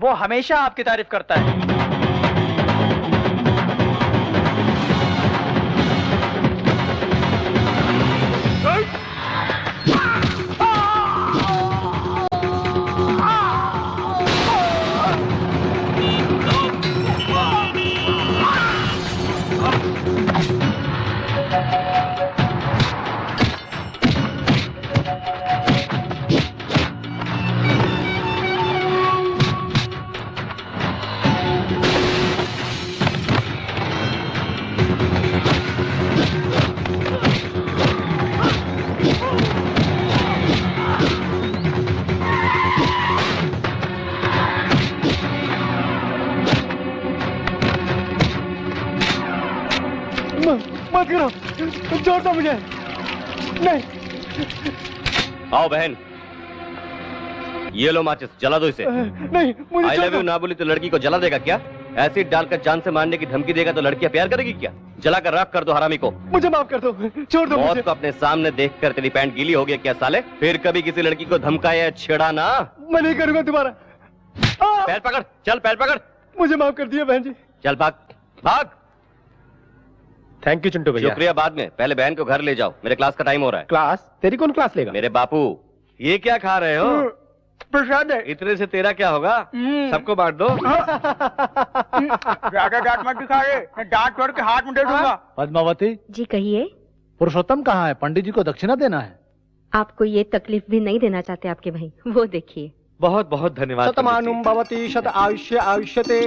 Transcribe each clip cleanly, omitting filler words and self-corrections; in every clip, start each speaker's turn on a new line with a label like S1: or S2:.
S1: वो हमेशा आपकी तारीफ करता है।
S2: मत करो, छोड़ दो मुझे। नहीं।
S3: आओ बहन, ये लो माचिस, जला दो इसे।
S2: नहीं, मुझे
S3: आई लव यू ना बोली तो लड़की को जला देगा क्या? एसिड डालकर जान से मारने की धमकी देगा तो लड़कियां प्यार करेगी क्या? जलाकर राख कर दो हरामी को।
S2: मुझे माफ कर दो, छोड़ दो मुझे।
S3: मौत को अपने सामने देखकर तेरी पैंट गीली हो गई क्या साले? फिर कभी किसी लड़की को धमकाया छेड़ा ना।
S2: मैं नहीं करूंगा दोबारा।
S3: पैर पकड़, चल पैर पकड़।
S2: मुझे माफ कर दिया बहन जी।
S3: चल भाग, भाग।
S2: थैंक यू चिंटू भैया।
S3: शुक्रिया बाद में, पहले बहन को घर ले जाओ, मेरे क्लास का टाइम हो रहा है।
S2: क्लास? तेरी कौन क्लास लेगा?
S3: मेरे बापू।
S4: ये क्या खा रहे हो?
S2: प्रसाद है।
S4: इतने से तेरा क्या होगा? सबको बांट दो।
S1: ज्यादा डांट मत दिखाए, डांट छोड़ के हाथ में दे दूंगा।
S5: पद्मावती
S6: जी कहिए।
S5: पुरुषोत्तम कहाँ है? पंडित जी को दक्षिणा देना है।
S6: आपको ये तकलीफ भी नहीं देना चाहते आपके भाई, वो देखिए।
S4: बहुत बहुत धन्यवाद।
S2: शतमानुम भवति शत आयुष्य आयुष्यते।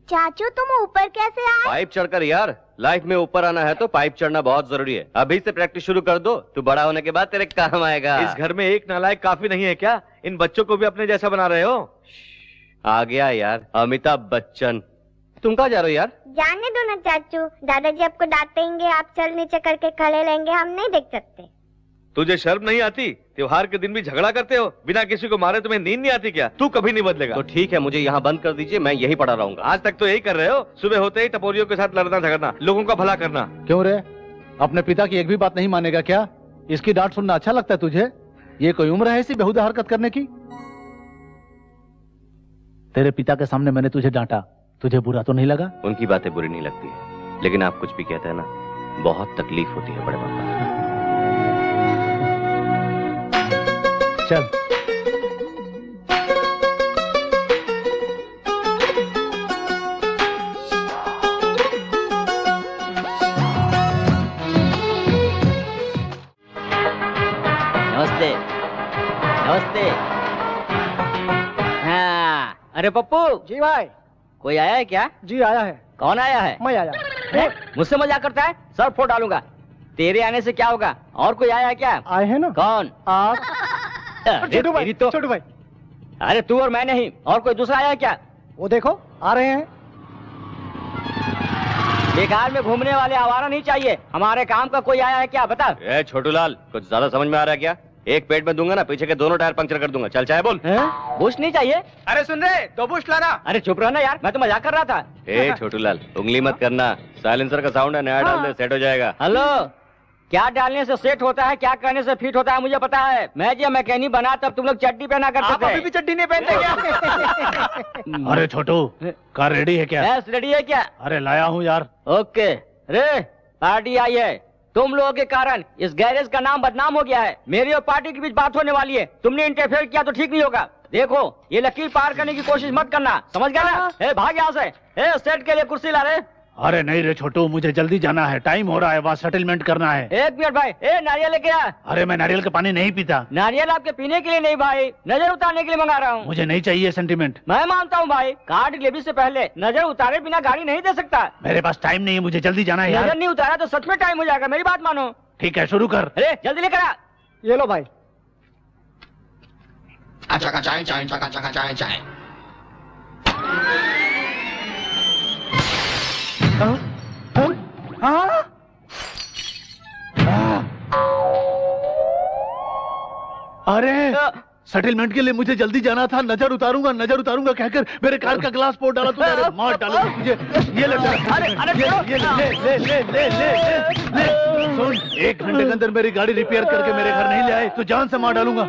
S7: चाचू तुम ऊपर कैसे आए?
S3: पाइप चढ़कर यार, लाइफ में ऊपर आना है तो पाइप चढ़ना बहुत जरूरी है। अभी से प्रैक्टिस शुरू कर दो, तू बड़ा होने के बाद तेरे काम आएगा।
S4: इस घर में एक नालायक काफी नहीं है क्या? इन बच्चों को भी अपने जैसा बना रहे हो?
S3: आ गया यार अमिताभ बच्चन। तुम कहाँ जा रहे हो यार?
S7: जाने दो ना चाचू, दादाजी आपको डांटेंगे, आप चल नीचे करके खड़े रहेंगे, हम नहीं देख सकते।
S4: तुझे शर्म नहीं आती? त्योहार के दिन भी झगड़ा करते हो, बिना किसी को मारे तुम्हें नींद नहीं आती क्या? तू कभी नहीं बदलेगा।
S3: तो ठीक है, मुझे यहाँ बंद कर दीजिए, मैं यही पड़ा रहूंगा।
S4: आज तक तो यही कर रहे हो, सुबह होते ही टपोरियों के साथ लड़ना झगड़ना, लोगों का भला करना।
S5: क्यों रे, अपने पिता की एक भी बात नहीं मानेगा क्या? इसकी डांट सुनना अच्छा लगता है तुझे? ये कोई उम्र है ऐसी बेहुदा हरकत करने की? तेरे पिता के सामने मैंने तुझे डांटा, तुझे बुरा तो नहीं लगा?
S3: उनकी बातें बुरी नहीं लगती है, लेकिन आप कुछ भी कहते हैं ना, बहुत तकलीफ होती है बड़े पापा।
S5: चल।
S8: नमस्ते नमस्ते। हाँ, अरे पप्पू।
S2: जी भाई।
S8: कोई आया है क्या?
S2: जी आया है।
S8: कौन आया है?
S2: मैं आया।
S8: मुझसे मजाक करता है? सर फोड़ डालूंगा। तेरे आने से क्या होगा? और कोई आया है क्या?
S2: आए हैं ना।
S8: कौन?
S2: आप। छोटू भाई,
S8: तेरी तो।
S2: छोटू भाई।
S8: अरे तू और मैं नहीं, और कोई दूसरा आया है क्या?
S2: वो देखो आ रहे हैं।
S8: बेकार में घूमने वाले आवारा नहीं चाहिए, हमारे काम का कोई आया है क्या? बता।
S3: ए छोटू लाल, कुछ ज्यादा समझ में आ रहा है क्या? एक पेट में दूंगा ना, पीछे के दोनों टायर पंक्चर कर दूंगा। चल चाहे बोल।
S8: बुश नहीं चाहिए?
S1: अरे सुन रहे, 2 बुश लाना।
S8: अरे चुप रहना यार, मैं तो मजाक कर रहा था।
S3: ए छोटू लाल, उंगली मत करना, साइलेंसर का साउंड है, नया डाल दे, सेट हो जाएगा।
S8: हेलो, क्या डालने से सेट होता है, क्या करने से फिट होता है मुझे पता है। मैं जब मैकेनिक बना तब तुम लोग चड्डी पहना करते थे।
S1: आप अभी भी चड्डी नहीं पहनते क्या?
S5: अरे छोटू, कार रेडी है क्या?
S8: यस रेडी है क्या?
S5: अरे लाया हूँ यार।
S8: ओके रे, पार्टी आई है। तुम लोगों के कारण इस गैरेज का नाम बदनाम हो गया है। मेरी और पार्टी के बीच बात होने वाली है, तुमने इंटरफेयर किया तो ठीक नहीं होगा। देखो, ये लकीर पार करने की कोशिश मत करना, समझ गया ना? ए भाग यहाँ से। ए सेट के लिए कुर्सी ला रहे।
S5: अरे नहीं रे छोटू, मुझे जल्दी जाना है, टाइम हो रहा है, वहाँ सेटलमेंट करना है।
S8: 1 मिनट भाई। ए नारियल लेके आ।
S5: अरे मैं नारियल का पानी नहीं पीता।
S8: नारियल आपके पीने के लिए नहीं भाई, नजर उतारने के लिए मंगा रहा हूँ।
S5: मुझे नहीं चाहिए सेंटीमेंट।
S8: मैं मानता हूँ भाई, कार डिलीवरी से पहले नजर उतारे बिना गाड़ी नहीं दे सकता।
S5: मेरे पास टाइम नहीं है, मुझे जल्दी जाना है यार।
S8: नजर नहीं उतारा तो सच में टाइम हो जाएगा, मेरी बात मानो।
S5: ठीक है, शुरू कर।
S8: अरे जल्दी लेकर आ।
S2: ये लो भाई।
S9: चाय चाय चाय चाय चाय चाय।
S5: अरे सेटलमेंट के लिए मुझे जल्दी जाना था। नजर उतारूंगा कहकर मेरे कार का ग्लास फोड़ डाला तूने। अरे मार डाला तुझे। ये ले सुन, 1 घंटे के अंदर मेरी गाड़ी रिपेयर करके मेरे घर नहीं ले आए तो जान से मार डालूंगा।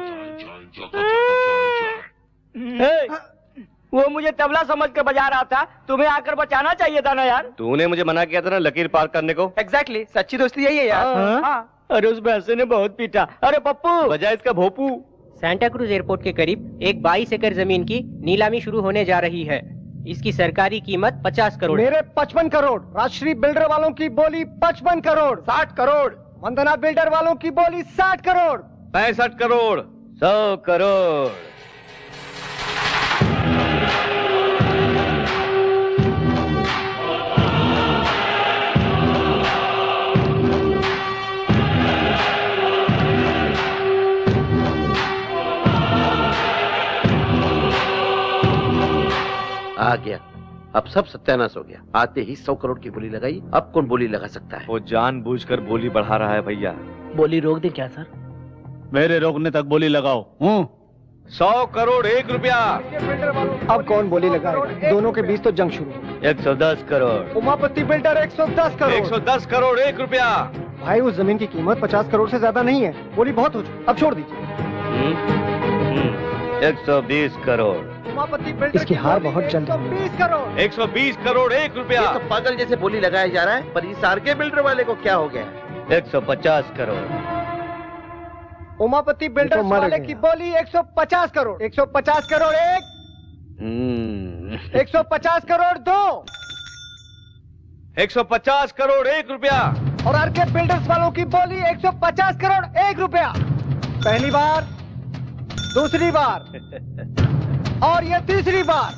S8: वो मुझे तबला समझ कर बजा रहा था, तुम्हें आकर बचाना चाहिए था ना यार।
S3: तूने मुझे मना किया था ना लकीर पार करने को।
S1: एग्जैक्टली, सच्ची दोस्ती यही है यार। हाँ।
S8: अरे उस भैंसे ने बहुत पीटा। अरे पप्पू
S3: बजा इसका भोपू।
S10: सांता क्रूज एयरपोर्ट के करीब एक 22 एकड़ जमीन की नीलामी शुरू होने जा रही है। इसकी सरकारी कीमत 50 करोड़।
S2: मेरे 55 करोड़। राजश्री बिल्डर वालों की बोली 55 करोड़।
S1: 60 करोड़।
S2: वंदना बिल्डर वालों की बोली 60 करोड़।
S4: 65 करोड़।
S3: 100 करोड़।
S11: आ गया, अब सब सत्यानाश हो गया। आते ही 100 करोड़ की बोली लगाई, अब कौन बोली लगा सकता है?
S4: वो जानबूझकर बोली बढ़ा रहा है भैया।
S10: बोली रोक दे क्या सर?
S5: मेरे रोकने तक बोली लगाओ।
S4: 100 करोड़ 1 रुपया।
S2: अब कौन बोली लगाएगा? दोनों के बीच तो जंग शुरू।
S3: 110 करोड़।
S2: उमापति बिल्डर 110 करोड़।
S4: 110 करोड़ 1 रुपया।
S2: भाई उस जमीन की कीमत 50 करोड़ से ज्यादा नहीं है। बोली बहुत हो चुकी, अब छोड़ दीजिए।
S3: 120 करोड़।
S2: इसकी हार बहुत जल्द। 120 करोड़।
S4: 120 करोड़ 1 रुपया।
S11: ये तो पागल जैसे बोली लगाया जा रहा है, पर इस आर के बिल्डर वाले को क्या हो गया?
S3: 150 करोड़।
S2: उमापति बिल्डर्स वाले की बोली 150 करोड़। 150 करोड़ 1। 150 करोड़ 2।
S4: 150 करोड़ 1 रुपया।
S2: और आर के बिल्डर्स वालों की बोली 150 करोड़ 1 रुपया। पहली बार, दूसरी बार और ये तीसरी बार।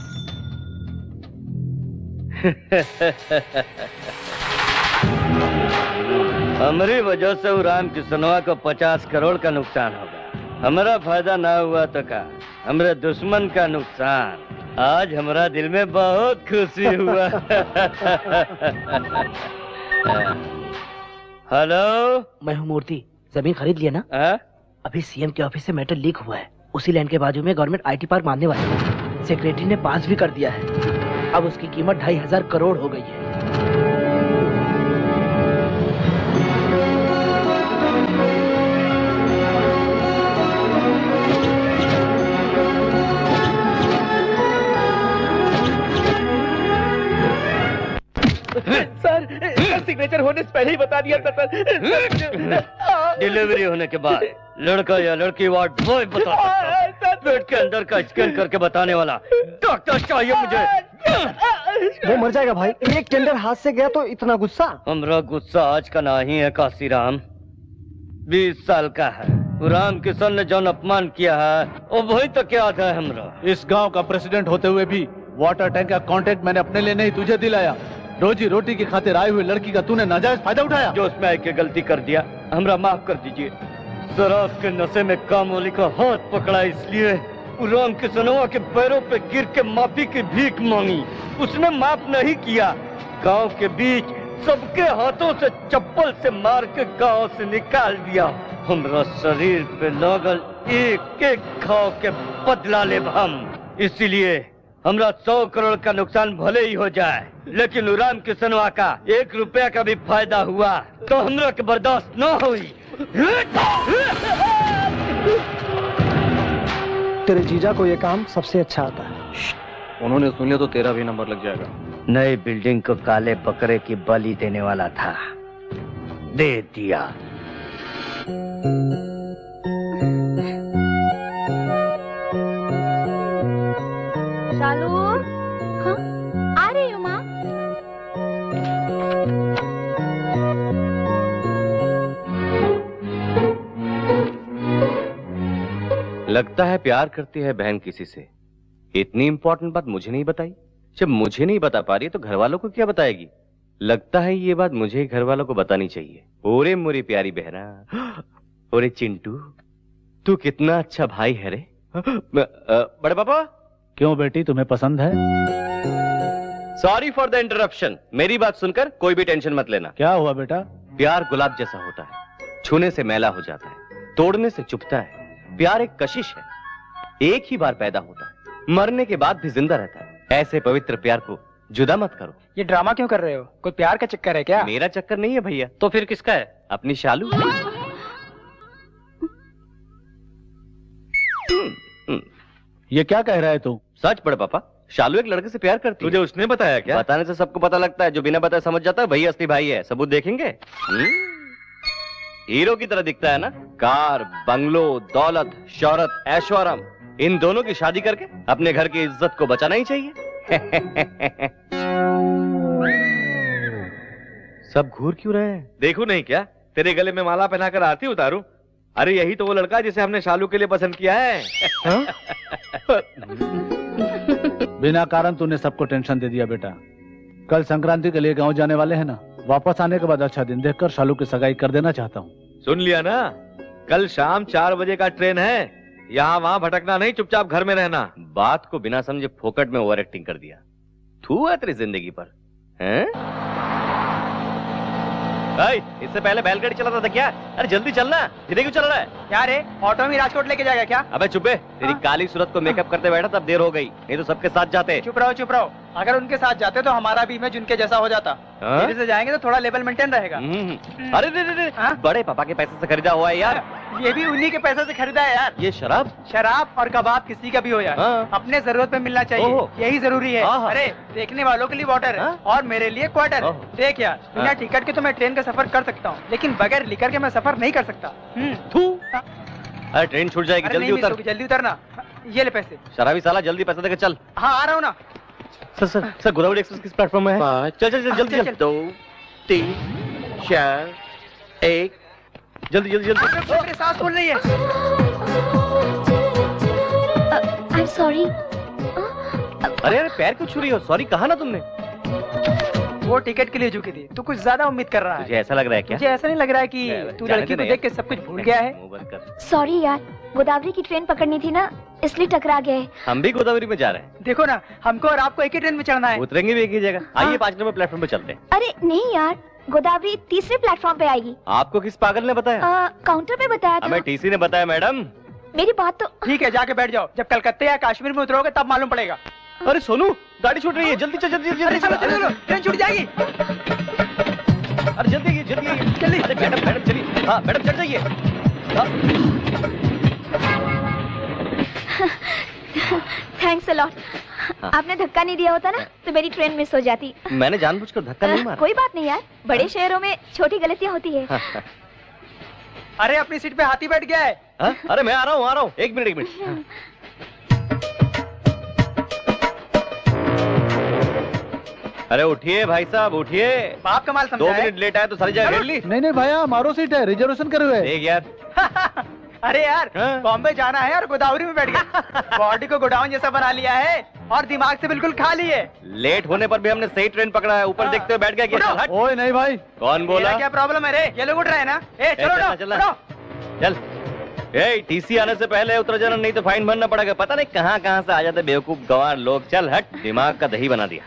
S3: हमारी वजह से राम किसनवा को 50 करोड़ का नुकसान होगा। हमारा फायदा ना हुआ तो क्या, हमारे दुश्मन का नुकसान। आज हमारा दिल में बहुत खुशी हुआ। हेलो,
S10: मैं हूँ मूर्ति। जमीन खरीद लिया ना? अभी सीएम के ऑफिस से मैटर लीक हुआ है। उसी लैंड के बाजू में गवर्नमेंट आईटी पार्क मानने वाली है। सेक्रेटरी ने पास भी कर दिया है। अब उसकी कीमत 2500 करोड़ हो गई है।
S8: सर, सिग्नेचर होने से पहले ही बता दिया था सर।
S3: डिलीवरी होने के बाद लड़का या लड़की वार्ड बॉय बता सकता है। पेट के अंदर का स्कैन करके बताने वाला डॉक्टर चाहिए मुझे।
S2: वो मर जाएगा भाई। एक टेंडर हाथ से गया तो इतना गुस्सा?
S3: हमरा गुस्सा आज का नहीं है काशीराम। 20 साल का है। राम किशन ने जौन अपमान किया है वो वही तक याद है हमरा।
S5: इस गांव का प्रेसिडेंट होते हुए भी वाटर टैंक का कॉन्ट्रैक्ट मैंने अपने लिए नहीं तुझे दिलाया। रोजी रोटी की खातिर आई हुई लड़की का तूने नाजायज फायदा उठाया।
S3: जो उसमें आके गलती कर दिया, हमरा माफ कर दीजिए। शराब के नशे में कामोली का हाथ पकड़ा, इसलिए राम किशनवा के पैरों पे गिर के माफी की भीख मांगी। उसने माफ नहीं किया। गांव के बीच सबके हाथों से चप्पल से मार के गांव से निकाल दिया। हमरा शरीर पे लगल एक एक घाव के बदला लेब हम। इसीलिए हमरा 100 करोड़ का नुकसान भले ही हो जाए, लेकिन राम किशनवा का 1 रुपया का भी फायदा हुआ तो हमरा के बर्दाश्त न हुई।
S2: तेरे जीजा को ये काम सबसे अच्छा आता है।
S11: उन्होंने सुन लिया तो तेरा भी नंबर लग जाएगा।
S3: नई बिल्डिंग को काले बकरे की बलि देने वाला था, दे दिया।
S7: शालू, हाँ? आ रही हूँ माँ।
S3: लगता है प्यार करती है बहन किसी से। इतनी इंपॉर्टेंट बात मुझे नहीं बताई। जब मुझे नहीं बता पा रही तो घर वालों को क्या बताएगी? लगता है ये बात मुझे ही घर वालों को बतानी चाहिए। ओरे मोरी प्यारी बहना, ओरे चिंटू, तू कितना अच्छा भाई है रे। बड़े पापा।
S5: क्यों बेटी, तुम्हें पसंद है?
S3: Sorry for the interruption. मेरी बात सुनकर कोई भी टेंशन मत लेना।
S5: क्या हुआ बेटा?
S3: प्यार गुलाब जैसा होता है, छूने से मैला हो जाता है, तोड़ने से चुभता है। प्यार एक कशिश है, एक ही बार पैदा होता है, मरने के बाद भी जिंदा रहता है। ऐसे पवित्र प्यार को जुदा मत करो।
S1: ये ड्रामा क्यों कर रहे हो? कोई प्यार का चक्कर है क्या?
S3: मेरा चक्कर नहीं है भैया।
S8: तो फिर किसका है?
S3: अपनी शालू।
S5: ये क्या कह रहा है तू?
S3: सच बड़े पापा, शालू एक लड़के से प्यार करती है।
S4: तुझे उसने बताया क्या?
S3: बताने से सबको पता लगता है, जो बिना बताए समझ जाता है वही असली भाई है। सबूत देखेंगे? हीरो की तरह दिखता है ना? कार, बंगलो, दौलत, शौहरत, ऐश्वर्य, इन दोनों की शादी करके अपने घर की इज्जत को बचाना ही चाहिए। सब घूर क्यों रहे हैं?
S4: देखूं नहीं क्या? तेरे गले में माला पहनाकर आरती उतारूं? अरे यही तो वो लड़का जिसे हमने शालू के लिए पसंद किया है।
S5: बिना कारण तूने सबको टेंशन दे दिया बेटा। कल संक्रांति के लिए गांव जाने वाले हैं ना, वापस आने के बाद अच्छा दिन देखकर शालू की सगाई कर देना चाहता हूँ।
S4: सुन लिया ना? कल शाम 4 बजे का ट्रेन है। यहाँ वहाँ भटकना नहीं, चुपचाप घर में रहना।
S3: बात को बिना समझे फोकट में ओवर एक्टिंग कर दिया। थू है तेरी जिंदगी पर, हैं? इससे पहले बैलगाड़ी चलाता था क्या? अरे जल्दी चलना, धीरे क्यों चल रहा है?
S1: क्या रे, ऑटो में राजकोट लेके जाएगा क्या?
S3: अबे चुप है, तेरी काली सूरत को मेकअप करते बैठा तब देर हो गई, नहीं तो सबके साथ जाते।
S1: चुप रहो चुप रहो। अगर उनके साथ जाते तो हमारा भी इमेज उनके जैसा हो जाता। धीरे से जाएंगे तो थोड़ा लेवल मेंटेन रहेगा।
S3: अरे रे, बड़े पापा के पैसे से खरीदा हुआ है यार।
S1: ये भी उन्हीं के पैसे से खरीदा है यार।
S3: ये शराब
S1: और कबाब किसी का भी हो यार, अपने जरूरत पे मिलना चाहिए, यही जरूरी है। अरे देखने वालों के लिए वाटर और मेरे लिए क्वार्टर। देख यार, बिना टिकट के तो मैं ट्रेन का सफर कर सकता हूँ, लेकिन बगैर लिकर के मैं सफर नहीं कर सकता।
S3: अरे ट्रेन छूट जाएगी, जल्दी उतर।
S1: जल्दी उतरना। ये ले पैसे।
S3: शराबी साला, जल्दी पैसे देकर चल।
S1: हाँ आ रहा हूँ ना।
S3: सर गोदावरी एक्सप्रेस किस प्लेटफॉर्म में है?
S11: 5
S3: चल जल्दी चल।
S11: 2 3 4 1
S3: जल्दी जल्दी जल्दी।
S1: मेरी सांस फूल रही है।
S7: I am sorry.
S3: अरे पैर क्यों छू रही हो? सॉरी कहा ना तुमने?
S1: वो टिकट के लिए झुकी थी। तू कुछ ज्यादा उम्मीद कर रहा है।
S3: तुझे ऐसा लग रहा है क्या?
S1: मुझे ऐसा नहीं लग रहा है कि तू लड़की को देख के सब कुछ भूल गया है।
S7: सॉरी यार, गोदावरी की ट्रेन पकड़नी थी ना, इसलिए टकरा गए।
S3: हम भी गोदावरी में जा रहे हैं।
S1: देखो ना, हमको और आपको एक ही ट्रेन में चढ़ना है।
S3: उतरेंगे भी एक ही जगह। आइए 5 नंबर प्लेटफॉर्म पे चलते हैं।
S7: अरे नहीं यार, गोदावरी तीसरे प्लेटफॉर्म पे आएगी।
S3: आपको किस पागल ने बताया?
S7: काउंटर पे बताया था।
S3: हमें टीसी ने बताया मैडम।
S7: मेरी बात तो
S1: ठीक है, जाके बैठ जाओ। जब कलकत्ते या कश्मीर में उतरोगे तब मालूम पड़ेगा।
S3: अरे सोनू, गाड़ी छूट रही है, जल्दी चल जल्दी
S1: अरे चलो चलो, ट्रेन छूट जाएगी।
S3: अरे जल्दी जल्दी। अरे मैडम चलिए। हाँ मैडम चढ़ जाइए।
S7: Thanks a lot. आपने धक्का नहीं दिया होता ना तो मेरी ट्रेन मिस हो जाती।
S3: मैंने जानबूझकर धक्का नहीं मारा।
S7: कोई बात नहीं यार, बड़े शहरों में छोटी गलतियाँ होती है।
S1: अरे अपनी सीट पे हाथी बैठ गया है।
S3: अरे मैं आ रहा हूँ। एक मिनट। अरे उठिए भाई साहब, उठिए।
S1: बाप कमाल समझा
S3: 2
S1: है।
S3: मिनट लेट आया तो सारी जगह घेर ली।
S5: नहीं भैया, हमारो सीट है, रिजर्वेशन करे हुए।
S3: देख यार।
S1: अरे यार, बॉम्बे जाना है और गोदावरी में बैठ गए। बॉडी को गोडाउन जैसा बना लिया है और दिमाग से बिल्कुल खाली है।
S3: लेट होने पर भी हमने सही ट्रेन पकड़ा है। ऊपर देखते हुए बैठ गया।
S5: ओए नहीं भाई।
S3: कौन बोला?
S1: क्या प्रॉब्लम है रे? ये लोग उठ रहे हैं ना?
S3: चल। टीसी आने से पहले उतर जाना, नहीं तो फाइन भरना पड़ेगा। पता नहीं कहाँ से आ जाते बेवकूफ गंवार लोग। चल हट, दिमाग का दही बना दिया।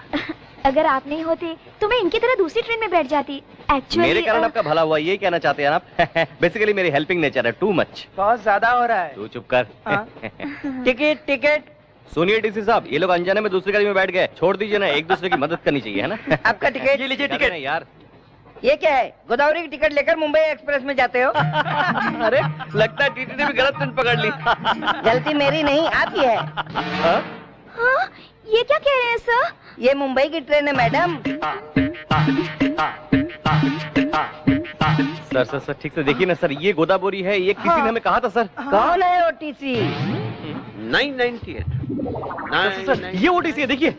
S7: अगर आप नहीं होते तो मैं इनकी तरह दूसरी ट्रेन में बैठ जाती। एक्चुअली
S3: मेरे कारण आपका भला हुआ, यही कहना चाहते हैं आप? बेसिकली मेरी हेल्पिंग नेचर है, टू मच।
S1: बहुत ज्यादा हो रहा है।
S3: तू चुप कर।
S8: टिकट।
S3: सुनिए टीसी साहब, ये लोग अनजाने में दूसरी गाड़ी में बैठ गए। छोड़ दीजिए ना, एक दूसरे की मदद करनी चाहिए, है ना?
S8: आपका टिकट।
S1: ये लीजिए टिकट।
S3: यार
S8: ये क्या है? गोदावरी की टिकट लेकर मुंबई एक्सप्रेस में जाते हो?
S3: अरे लगता है टीटी ने भी गलत ट्रेन पकड़ ली।
S8: गलती मेरी नहीं, आपकी है।
S7: हाँ, ये क्या कह रहे हैं सर?
S8: ये मुंबई की ट्रेन है मैडम।
S3: सर ठीक से देखिए ना सर, ये गोदावरी है। ये किसी ने हमें कहा था सर।
S8: कौन है ओटीसी?
S11: 998
S3: सर ये ओटीसी है, देखिए।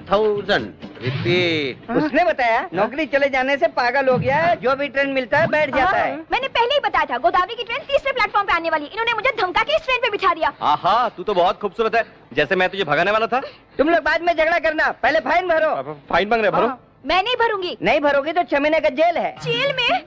S11: 1000 रिपीट।
S8: उसने बताया नौकरी चले जाने से पागल हो गया है, जो भी ट्रेन मिलता है बैठ जाता है।
S7: मैंने पहले ही बताया था गोदावरी की ट्रेन तीसरे प्लेटफॉर्म पे आने वाली। इन्होंने मुझे धमका के इस ट्रेन पे बिठा दिया।
S3: आहा, तू तो बहुत खूबसूरत है, जैसे मैं तुझे भगाने वाला था।
S8: तुम लोग बाद में झगड़ा करना, पहले फाइन भरो।
S3: फाइन मांग रहे, भरो।
S7: मैं नहीं भरूंगी।
S8: नहीं भरोगी तो 6 महीने का जेल है।
S7: जेल में?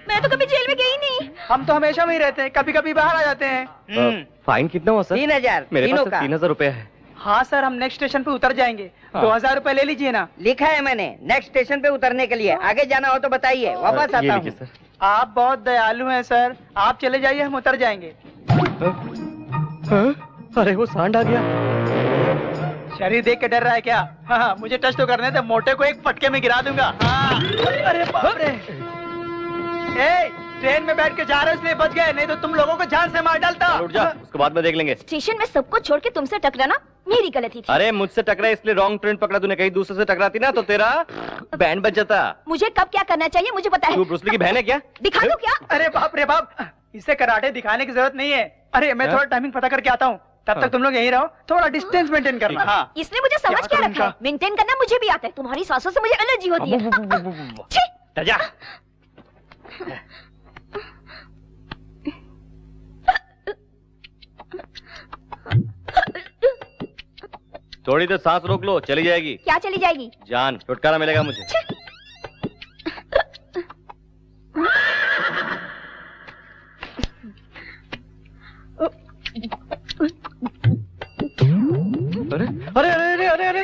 S7: मैं तो कभी जेल में गई नहीं।
S1: हम तो हमेशा वहीं रहते हैं, कभी कभी बाहर आ जाते हैं।
S3: फाइन कितना हुआ सर?
S8: 3000।
S3: मेरे पास 3000 रुपए है।
S1: हाँ सर, हम नेक्स्ट स्टेशन पे उतर जाएंगे। 2000 रुपए ले लीजिए ना।
S8: लिखा है मैंने, नेक्स्ट स्टेशन पे उतरने के लिए। आगे जाना हो तो बताइए, वापस आता हूँ।
S1: आप बहुत दयालु हैं सर, आप चले जाइए, हम उतर जाएंगे।
S3: अरे वो सांड आ गया।
S1: शरीर देख के डर रहा है क्या? हाँ, मुझे टच तो करने दे, मोटे को एक फटके में गिरा दूंगा। हाँ। अरे बाप रे। ट्रेन में बैठ के जा रहे हो इसलिए बच गए, नहीं तो तुम लोगों को जान से मार डालता।
S3: उठ जा, उसके बाद में देख लेंगे।
S12: स्टेशन में सबको छोड़ के तुमसे टकराना मेरी गलती थी।
S3: अरे मुझसे टकरा इसलिए रॉन्ग ट्रेन पकड़ा तूने, कहीं दूसरे से टकराती ना तो तेरा बैंड बज जाता।
S12: मुझे कब क्या करना चाहिए मुझे पता है।
S3: तू ब्रूस ली की बहन है क्या?
S12: दिखा दो क्या?
S1: अरे बाप रे बाप, इसे कराटे दिखाने की जरूरत नहीं है। अरे मैं थोड़ा टाइमिंग पता करके आता हूँ, तब तक तुम लोग यहीं रहो, थोड़ा डिस्टेंस मेंटेन करना। हाँ।
S12: इसने मुझे समझ क्या रखा है? मेंटेन करना मुझे भी आता है, तुम्हारी सासों से मुझे एलर्जी होती है।
S3: थोड़ी देर सांस रोक लो, चली जाएगी।
S12: क्या चली जाएगी?
S3: जान, छुटकारा मिलेगा मुझे। अरे अरे अरे अरे अरे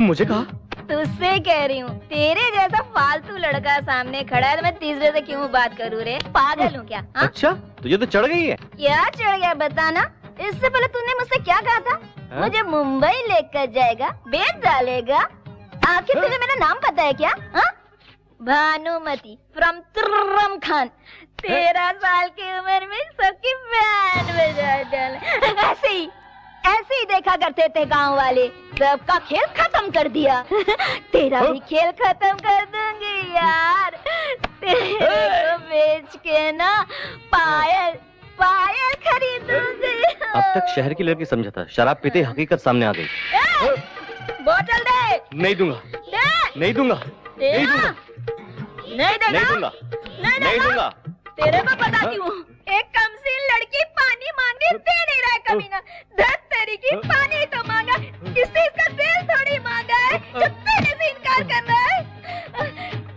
S3: मुझे कहा?
S12: तुझसे कह रही हूँ, तेरे जैसा फालतू लड़का सामने खड़ा है तो मैं तीसरे से क्यों बात करूँ रे? पागल हूँ क्या? हा?
S3: अच्छा, तुझे तो चढ़ गई है।
S12: क्या चढ़ गया बताना? इससे पहले तूने मुझसे क्या कहा था?
S3: हा? मुझे
S12: मुंबई लेकर जाएगा, बेच डालेगा। आखिर तुझे मेरा नाम पता है क्या? हा? भानुमति फ्रॉम तुर्रम खान। 13 साल की उम्र में सबकी बैंड बजा डाले। ऐसे ही देखा करते थे गांव वाले, सबका खेल खत्म कर दिया। तेरा भी खेल खत्म कर दूंगी यार। तेरे को बेच के ना पायल खरीदूंगी।
S3: अब तक शहर की लड़की समझा था, शराब पीते हकीकत सामने आ गई।
S12: बोतल दे।
S3: नहीं दूंगा।
S12: दे।
S3: नहीं दूंगा। नहीं दूंगा।
S12: नहीं देगा।
S3: नहीं दूंगा। नहीं दूंगा।
S12: तेरे को बताती हूँ, एक कमसीन लड़की पानी मांगे दे नहीं रहा है कमीना। धत तेरी की पानी तो मांगा, किससे इसका दिल थोड़ी मांगा है जो तेरे से इनकार कर रहा है।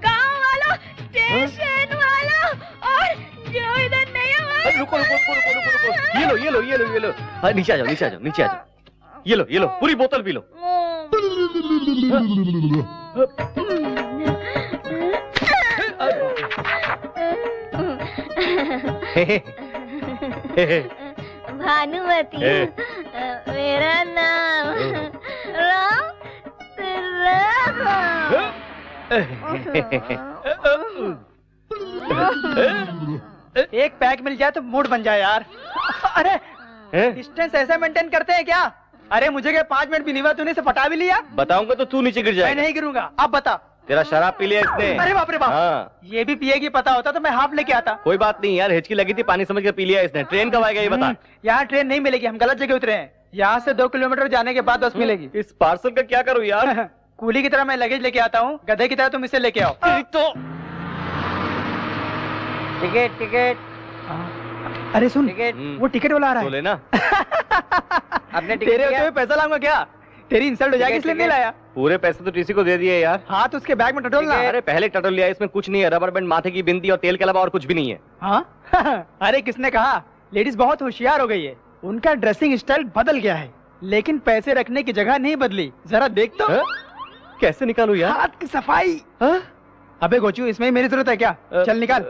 S12: गांव वालों, स्टेशन वालों और जो इधर नहीं है।
S3: रुको रुको रुको रुको रुको रुको, ये लो ये लो ये लो ये लो। हाँ, नीचे आ जाओ नीचे आ जाओ नीचे आ जाओ। ये लो पूरी बोतल पी लो।
S12: भानुमति मेरा नाम राम
S1: एक पैक मिल जाए तो मूड बन जाए यार। अरे डिस्टेंस ऐसा मेंटेन करते हैं क्या? अरे मुझे क्या 5 मिनट भी नहीं हुआ, तूने इसे पटा भी लिया?
S3: बताऊंगा तो तू नीचे गिर जाएगा।
S1: मैं नहीं गिरूंगा, अब बता।
S3: तेरा शराब पी लिया इसने।
S1: अरे बाप रे बाप।
S3: हाँ।
S1: ये भी पिएगी, पता होता तो मैं हाफ लेके आता।
S3: कोई बात नहीं यार, हिचकी लगी थी, पानी समझ कर पी लिया इसने। ट्रेन कब आएगा ये बता।
S1: यहाँ ट्रेन नहीं मिलेगी, हम गलत जगह उतरे हैं। यहाँ से 2 किलोमीटर जाने के बाद बस मिलेगी।
S3: इस पार्सल का क्या करूँ यार?
S1: कूली की तरह मैं लगेज लेके आता हूँ, गधे की तरह तुम इसे लेके आओ।
S3: तो
S10: टिकट टिकट।
S1: अरे सुन, वो टिकट वाला आ रहा है।
S3: तो लेना।
S10: आपने टिकट
S1: तेरे होते हुए पैसा लाऊंगा क्या? तेरी इंसल्ट हो जाएगी इसलिए नहीं लाया।
S3: पूरे पैसे तो टीसी को दे दिए यार।
S1: हाँ तो उसके बैग में टटोलना।
S3: अरे पहले टटोल लिया, इसमें कुछ नहीं है, रबर बैंड, माथे की बिंदी और तेल के अलावा और कुछ भी नहीं है।
S1: हाँ? अरे किसने कहा? लेडीज बहुत होशियार हो गई है, उनका ड्रेसिंग स्टाइल बदल गया है, लेकिन पैसे रखने की जगह नहीं बदली। जरा देख तो।
S3: कैसे निकालू यार?
S1: हाथ की सफाई। अबे गोचू, इसमें मेरी जरूरत है क्या? चल निकाल।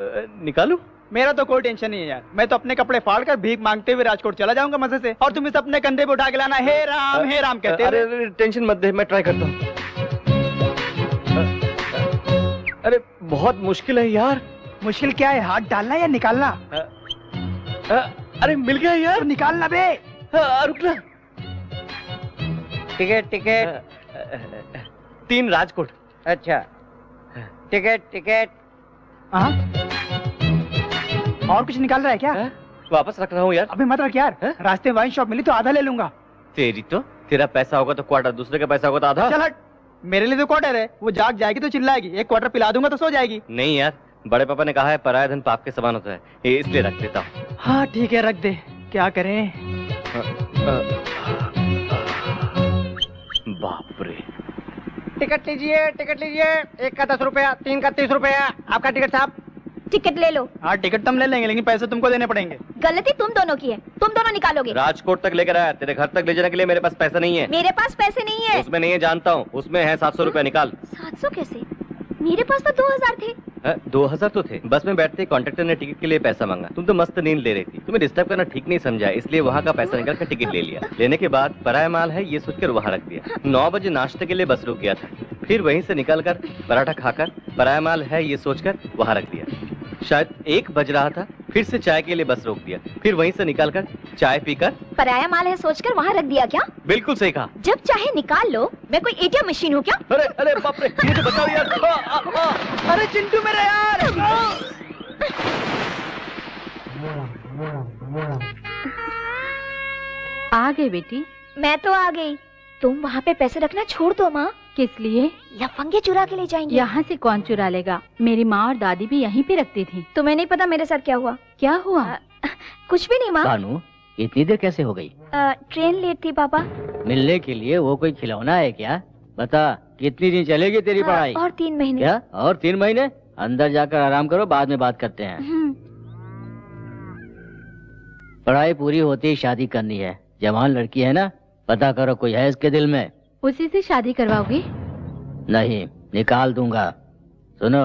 S3: निकालू?
S1: मेरा तो कोई टेंशन नहीं है यार, मैं तो अपने कपड़े फाड़ कर भीख मांगते हुए राजकोट चला जाऊंगा मजे से, और तुम इसे अपने कंधे पे उठा के लाना हे राम कहते।
S3: अरे टेंशन मत दे, मैं ट्राई करता हूँ। अरे बहुत मुश्किल है यार।
S1: मुश्किल क्या है, हाथ डालना या निकालना?
S3: अरे मिल गया यार।
S1: तो निकालना बे।
S3: रुकना।
S10: Ticket ticket.
S3: 3 राजकोट।
S10: अच्छा टिकट टिकट।
S1: और कुछ निकाल रहा है क्या?
S3: वापस रख रहा हूँ यार।
S1: अबे मत रख यार, रास्ते वाइन शॉप मिली तो आधा ले लूंगा।
S3: तेरी तो, तेरा पैसा होगा तो क्वार्टर, दूसरे का पैसा होगा तो आधा।
S1: चल हट, मेरे लिए तो क्वार्टर है, वो जाग जाएगी तो चिल्लाएगी, 1 क्वार्टर पिला दूंगा तो सो जाएगी।
S3: नहीं यार, बड़े पापा ने कहा है पराया धन पाप के समान होता है, ये इसलिए रख देता हूँ।
S1: हाँ ठीक है, रख दे, क्या करें।
S3: बाप रे।
S10: टिकट लीजिए टिकट लीजिए। 1 का 10 रुपया, 3 का 30 रुपया। आपका टिकट साहब।
S12: टिकट ले लो।
S1: हाँ टिकट तुम ले लेंगे, लेकिन पैसे तुमको देने पड़ेंगे।
S12: गलती तुम दोनों की है, तुम दोनों निकालोगे।
S3: राजकोट तक लेकर आया, तेरे घर तक ले जाने के लिए मेरे पास पैसा नहीं है।
S12: मेरे पास पैसे नहीं है।
S3: उसमें नहीं है जानता हूँ, उसमें है 700 रुपया, निकाल।
S12: 700 कैसे? मेरे पास तो 2000 थे।
S3: 2000 तो थे। बस में बैठते कंडक्टर ने टिकट के लिए पैसा मांगा। तुम तो मस्त नींद ले रही थी, तुम्हें डिस्टर्ब करना ठीक नहीं समझा, इसलिए वहाँ का पैसा निकाल कर टिकट ले लिया। लेने के बाद पराया माल है ये सोचकर वहाँ रख दिया। 9 बजे नाश्ते के लिए बस रुक गया था, फिर वहीं से निकल कर पराठा खाकर पराया माल है ये सोचकर वहाँ रख दिया। शायद 1 बज रहा था, फिर से चाय के लिए बस रोक दिया, फिर वहीं से निकालकर चाय पीकर
S12: पराया माल है सोचकर वहाँ रख दिया क्या?
S3: बिल्कुल सही कहा।
S12: जब चाहे निकाल लो, मैं कोई एटीएम मशीन हूँ क्या?
S3: अरे अरे बाप रे, मुझे बताओ यार।
S1: अरे चिंटू मेरा यार।
S6: आ गई बेटी?
S12: मैं तो आ गई। तुम वहाँ पे पैसे रखना छोड़ दो माँ।
S6: किस लिए?
S12: लफंगे चुरा के ले जाएंगे।
S6: यहाँ से कौन चुरा लेगा? मेरी माँ और दादी भी यहीं पे रखती थी।
S12: तुम्हें नहीं पता मेरे साथ क्या हुआ?
S6: क्या हुआ?
S12: कुछ भी नहीं माँ।
S8: भानु, इतनी देर कैसे हो गई?
S12: ट्रेन लेट थी पापा।
S8: मिलने के लिए वो कोई खिलौना है क्या? बता, कितनी दिन चलेगी तेरी पढ़ाई?
S12: और 3 महीने।
S8: क्या? और 3 महीने? अंदर जाकर आराम करो, बाद में बात करते हैं। पढ़ाई पूरी होते ही शादी करनी है। जवान लड़की है ना, पता करो कोई है इसके दिल में।
S6: उसी से शादी करवाओगे?
S8: नहीं, निकाल दूंगा। सुनो,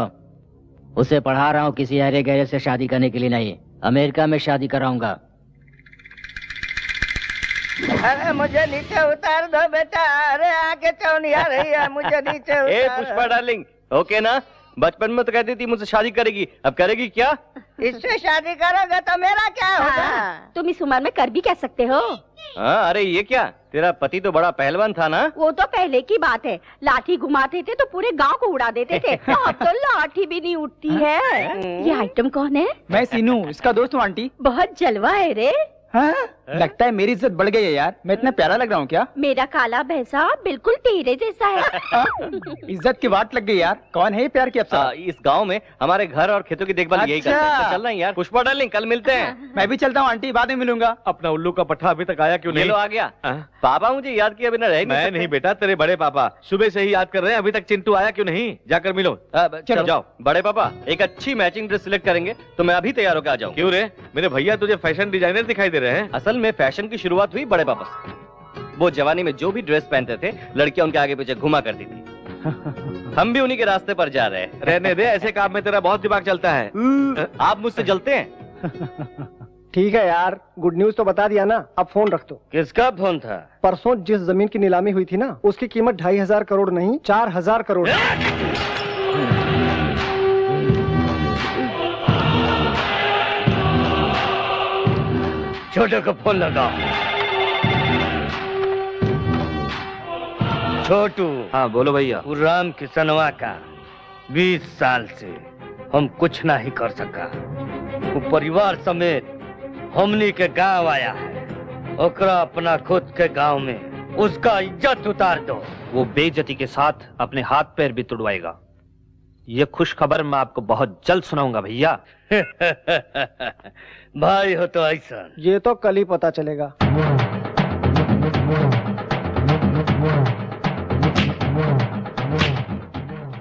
S8: उसे पढ़ा रहा हूँ किसी हरे गहरे से शादी करने के लिए नहीं, अमेरिका में शादी कराऊंगा।
S13: अरे मुझे नीचे उतार दो बेटा। अरे आगे चौनी आ रही है, मुझे नीचे उतार।
S3: ए पुष्पा डार्लिंग, ओके ना? बचपन में तो कहती थी मुझसे शादी करेगी, अब करेगी क्या?
S13: इससे शादी करोगे तो मेरा क्या होगा?
S6: तुम इस उम्र में कर भी कह सकते हो।
S3: हाँ, अरे ये क्या, तेरा पति तो बड़ा पहलवान था ना?
S6: वो तो पहले की बात है, लाठी घुमाते थे तो पूरे गांव को उड़ा देते थे। अब तो लाठी भी नहीं उठती है। ये आइटम कौन है?
S1: मैं सीनू, इसका दोस्त हूँ आंटी।
S6: बहुत जलवा है रे।
S1: हाँ? लगता है मेरी इज्जत बढ़ गई है यार। मैं इतना प्यारा लग रहा हूँ क्या?
S6: मेरा काला भैंसा बिल्कुल तेरे जैसा है।
S1: इज्जत की बात लग गई यार। कौन है ये प्यार की अप्सरा?
S3: इस गांव में हमारे घर और खेतों की देखभाल यही करते हैं। तो चल रहे हैं यार। पुष्पा डार्लिंग, कल मिलते हैं।
S1: मैं भी चलता हूँ आंटी, बाद में मिलूंगा।
S4: अपना उल्लू का पट्टा अभी तक आया क्यों नहीं?
S3: ये लो आ गया। पापा मुझे याद किया बिना रह
S4: मैं नहीं बेटा, तेरे बड़े पापा सुबह से ही याद कर रहे हैं, अभी तक चिंटू आया क्यों नहीं? जाकर मिलो।
S3: चलो जाओ। बड़े पापा, एक अच्छी मैचिंग ड्रेस सिलेक्ट करेंगे तो मैं अभी तैयार होकर आ जाऊँ।
S4: क्यों रे, मेरे भैया तुझे फैशन डिजाइनर दिखाई दे रहे हैं।
S3: असल में फैशन की शुरुआत हुई बड़े पापा से। वो जवानी में जो भी ड्रेस पहनते थे, लड़कियां उनके आगे पीछे घुमा करती थी। हम भी उन्हीं के रास्ते पर जा रहे हैं।
S4: रहने दे, ऐसे काम में तेरा बहुत दिमाग चलता है।
S3: आप मुझसे जलते हैं?
S2: ठीक है यार, गुड न्यूज तो बता दिया ना, अब फोन रख दो।
S3: किसका फोन था?
S2: परसों जिस जमीन की नीलामी हुई थी ना, उसकी कीमत 2500 करोड़ नहीं 4000 करोड़।
S3: छोटू को फोन लगाओ। छोटू।
S4: हाँ बोलो भैया।
S3: राम किसनवा का 20 साल से हम कुछ नहीं कर सका। वो परिवार समेत हमनी के गांव आया है, ओकरा अपना खुद के गांव में उसका इज्जत उतार दो।
S14: वो बेइज्जती के साथ अपने हाथ पैर भी तुड़वाएगा। ये खुश खबर मैं आपको बहुत जल्द सुनाऊंगा भैया।
S3: भाई हो तो ऐसा।
S2: ये तो कल ही पता चलेगा।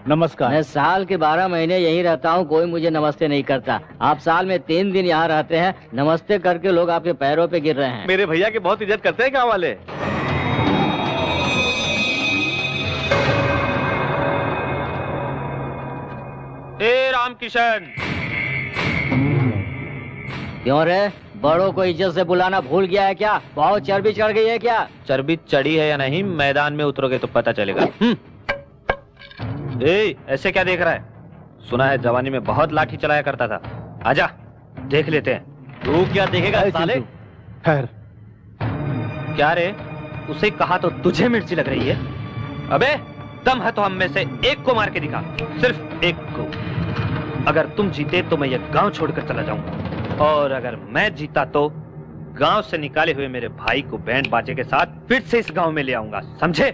S5: नमस्कार।
S8: मैं साल के 12 महीने यहीं रहता हूँ, कोई मुझे नमस्ते नहीं करता। आप साल में 3 दिन यहाँ रहते हैं, नमस्ते करके लोग आपके पैरों पे गिर रहे हैं।
S4: मेरे भैया की बहुत इज्जत करते हैं गाँव वाले।
S14: ए रामकिशन।
S8: क्यों रे, बड़ों को इज्जत से बुलाना भूल गया है क्या? बहुत चर्बी चढ़ गई है क्या?
S14: चर्बी चढ़ी है या नहीं, मैदान में उतरोगे तो पता चलेगा। ए, ऐसे क्या देख रहा है? सुना है जवानी में बहुत लाठी चलाया करता था। आजा, देख लेते हैं।
S3: तू क्या देखेगा साले?
S2: खैर।
S14: क्या रे, उसे कहा तो तुझे मिर्ची लग रही है? अबे दम है तो हम में से एक को मार के दिखा, सिर्फ एक को। अगर तुम जीते तो मैं ये गांव छोड़कर चला जाऊंगा, और अगर मैं जीता तो गांव से निकाले हुए मेरे भाई को बैंड बाजे के साथ फिर से इस गांव में ले आऊंगा, समझे?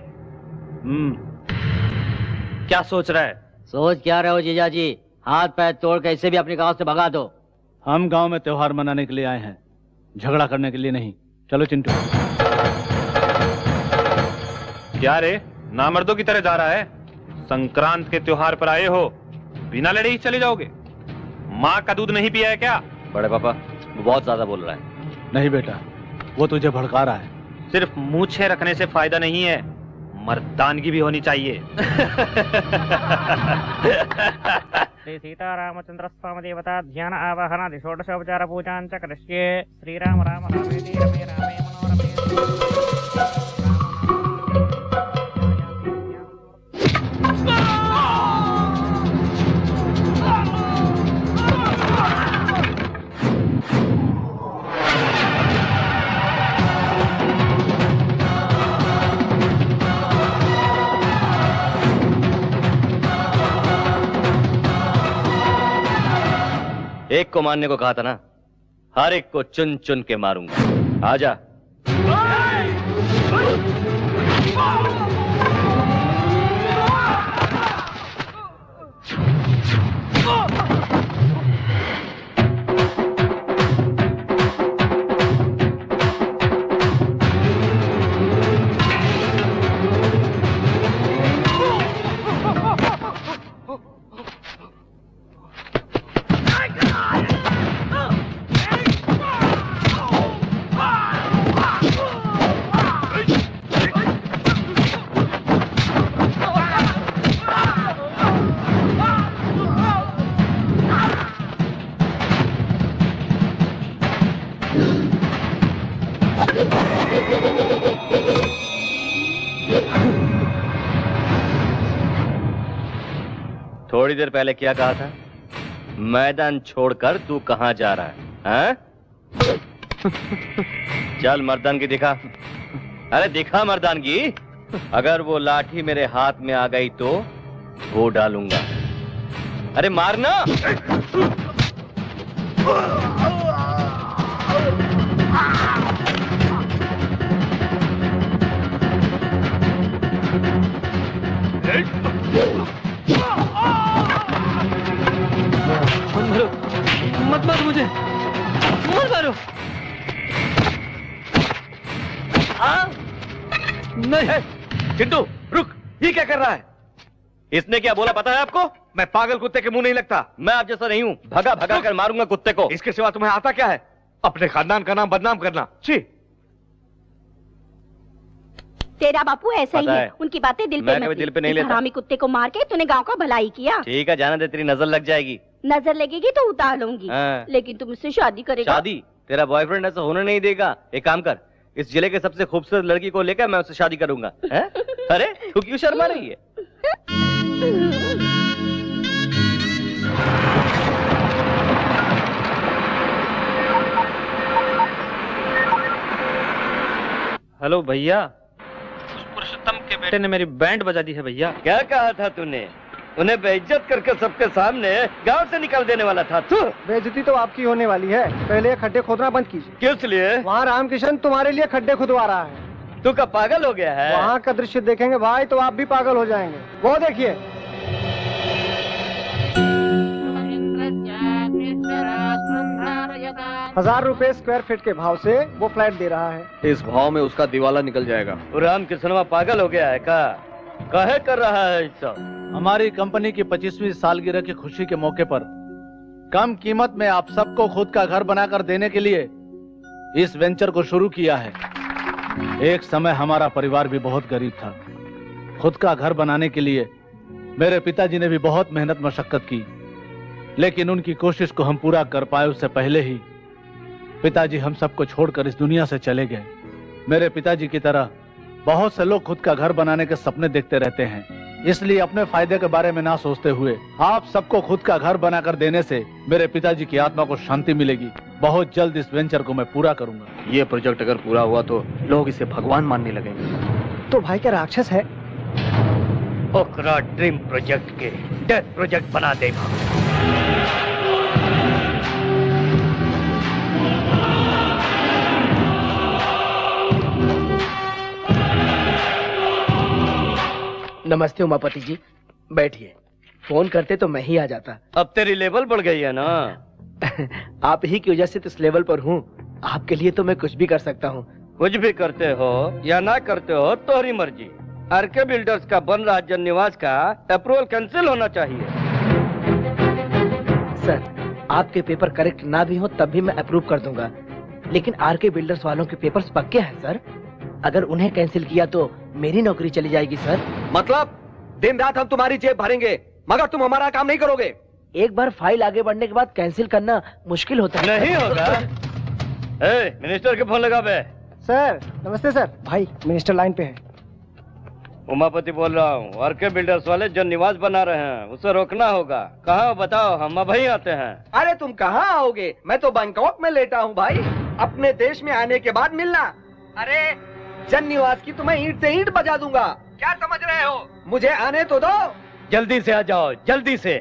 S14: क्या सोच रहा है?
S8: सोच क्या रहे हो जीजा जी? हाथ पैर तोड़ के इसे भी अपने गांव से भगा दो।
S5: हम गांव में त्योहार मनाने के लिए आए हैं, झगड़ा करने के लिए नहीं। चलो चिंटू।
S14: क्या रे, नामर्दों की तरह जा रहा है? संक्रांत के त्योहार पर आए हो, बिना लड़े ही चले जाओगे? माँ का दूध नहीं पिया है क्या?
S3: बड़े पापा, वो बहुत ज्यादा बोल रहा है।
S5: नहीं बेटा, वो तुझे भड़का रहा है।
S14: सिर्फ मूछें रखने से फायदा नहीं है, मर्दानगी भी होनी चाहिए।
S15: श्री सीतारामचंद्र स्वामी देवता ध्यान आवाहनादि षोडशोपचार पूजां च करिष्ये। श्रीराम राम रामेति रमे रामे मनोरमे।
S3: एक को मारने को कहा था ना, हर एक को चुन चुन के मारूंगा। आजा। थोड़ी देर पहले क्या कहा था? मैदान छोड़कर तू कहां जा रहा है? हाँ? चल मर्दानगी दिखा। अरे दिखा मर्दानगी। अगर वो लाठी मेरे हाथ में आ गई तो वो डालूंगा। अरे मारना।
S14: मत मारो मुझे, मत मारो।
S4: नहीं चिंटू रुक, ये क्या कर रहा है?
S3: इसने क्या बोला पता है आपको?
S4: मैं पागल कुत्ते के मुंह नहीं लगता।
S3: मैं आप जैसा नहीं हूं, भगा भगा कर मारूंगा कुत्ते को।
S4: इसके सिवा तुम्हें आता क्या है? अपने खानदान का नाम बदनाम करना। छी।
S6: तेरा बापू ऐसा ही है, उनकी बातें दिल पे
S3: मैं दिल पे नहीं लेता।
S6: हरामी कुत्ते को मार के तूने गांव का भलाई किया।
S3: ठीक है, जाने दे, तेरी नजर लग जाएगी।
S6: नजर लगेगी तो उतार लूंगी।
S3: हाँ।
S6: लेकिन तुम मुझसे शादी करेगा?
S3: शादी? तेरा बॉयफ्रेंड ऐसा होने नहीं देगा। एक काम कर, इस जिले के सबसे खूबसूरत लड़की को लेकर मैं उससे शादी करूंगा। है? अरे तू क्यों शर्मा रही है?
S14: हेलो भैया, उस पुरुषोत्तम के बेटे ने मेरी बैंड बजा दी है भैया।
S3: क्या कहा था तूने? उन्हें बेइज्जत करके सबके सामने गांव से निकाल देने वाला था तू।
S2: बेइज्जती तो आपकी होने वाली है। पहले ये खड्डे खोदना बंद कीजिए।
S3: किस लिए?
S2: वहाँ रामकिशन तुम्हारे लिए खड्डे खुदवा रहा है।
S3: तू क्या पागल हो गया है?
S2: वहाँ का दृश्य देखेंगे भाई तो आप भी पागल हो जाएंगे। वो देखिए। ₹1000 स्क्वायर फीट के भाव से वो फ्लैट दे रहा है।
S11: इस भाव में उसका दिवाला निकल जाएगा।
S3: रामकिशनवा पागल हो गया है का? काहे कर रहा है सब?
S5: हमारी कंपनी की 25वीं सालगिरह की खुशी के मौके पर कम कीमत में आप सबको खुद का घर बनाकर देने के लिए इस वेंचर को शुरू किया है। एक समय हमारा परिवार भी बहुत गरीब था। खुद का घर बनाने के लिए मेरे पिताजी ने भी बहुत मेहनत मशक्कत की, लेकिन उनकी कोशिश को हम पूरा कर पाए उससे पहले ही पिताजी हम सबको छोड़कर इस दुनिया से चले गए। मेरे पिताजी की तरह बहुत से लोग खुद का घर बनाने के सपने देखते रहते हैं, इसलिए अपने फायदे के बारे में ना सोचते हुए आप सबको खुद का घर बनाकर देने से मेरे पिताजी की आत्मा को शांति मिलेगी। बहुत जल्द इस वेंचर को मैं पूरा करूंगा।
S11: ये प्रोजेक्ट अगर पूरा हुआ तो लोग इसे भगवान मानने लगेंगे।
S2: तो भाई क्या राक्षस है?
S3: ओकरा ड्रीम प्रोजेक्ट के डेथ प्रोजेक्ट बना देगा।
S10: नमस्ते उमापति जी, बैठिए। फोन करते तो मैं ही आ जाता।
S3: अब तेरी लेवल बढ़ गई है ना।
S10: आप ही की वजह से तो इस लेवल पर हूँ। आपके लिए तो मैं कुछ भी कर सकता हूँ।
S3: कुछ भी करते हो या ना करते हो तुम्हारी मर्जी। आरके बिल्डर्स का बन रहा जन निवास का अप्रूवल कैंसिल होना चाहिए।
S10: सर, आपके पेपर करेक्ट ना भी हो तब भी मैं अप्रूव कर दूंगा, लेकिन आरके बिल्डर्स वालों के पेपर्स पक्के हैं सर। अगर उन्हें कैंसिल किया तो मेरी नौकरी चली जाएगी सर।
S11: मतलब दिन रात हम तुम्हारी जेब भरेंगे मगर तुम हमारा काम नहीं करोगे?
S10: एक बार फाइल आगे बढ़ने के बाद कैंसिल करना मुश्किल होता है।
S3: नहीं होगा। मिनिस्टर के फोन लगा बे।
S2: सर नमस्ते सर। भाई मिनिस्टर लाइन पे है।
S3: उमापति बोल रहा हूँ। आरके बिल्डर्स वाले जो निवास बना रहे हैं उसे रोकना होगा। कहाँ बताओ, हम अभी आते हैं।
S16: अरे तुम कहाँ आओगे, मैं तो बैंकॉक में लेटा हूँ भाई। अपने देश में आने के बाद मिलना। अरे जन निवास की तुम्हें ईंट से ईंट बजा दूंगा, क्या समझ रहे हो? मुझे आने तो दो।
S3: जल्दी से आ जाओ, जल्दी से।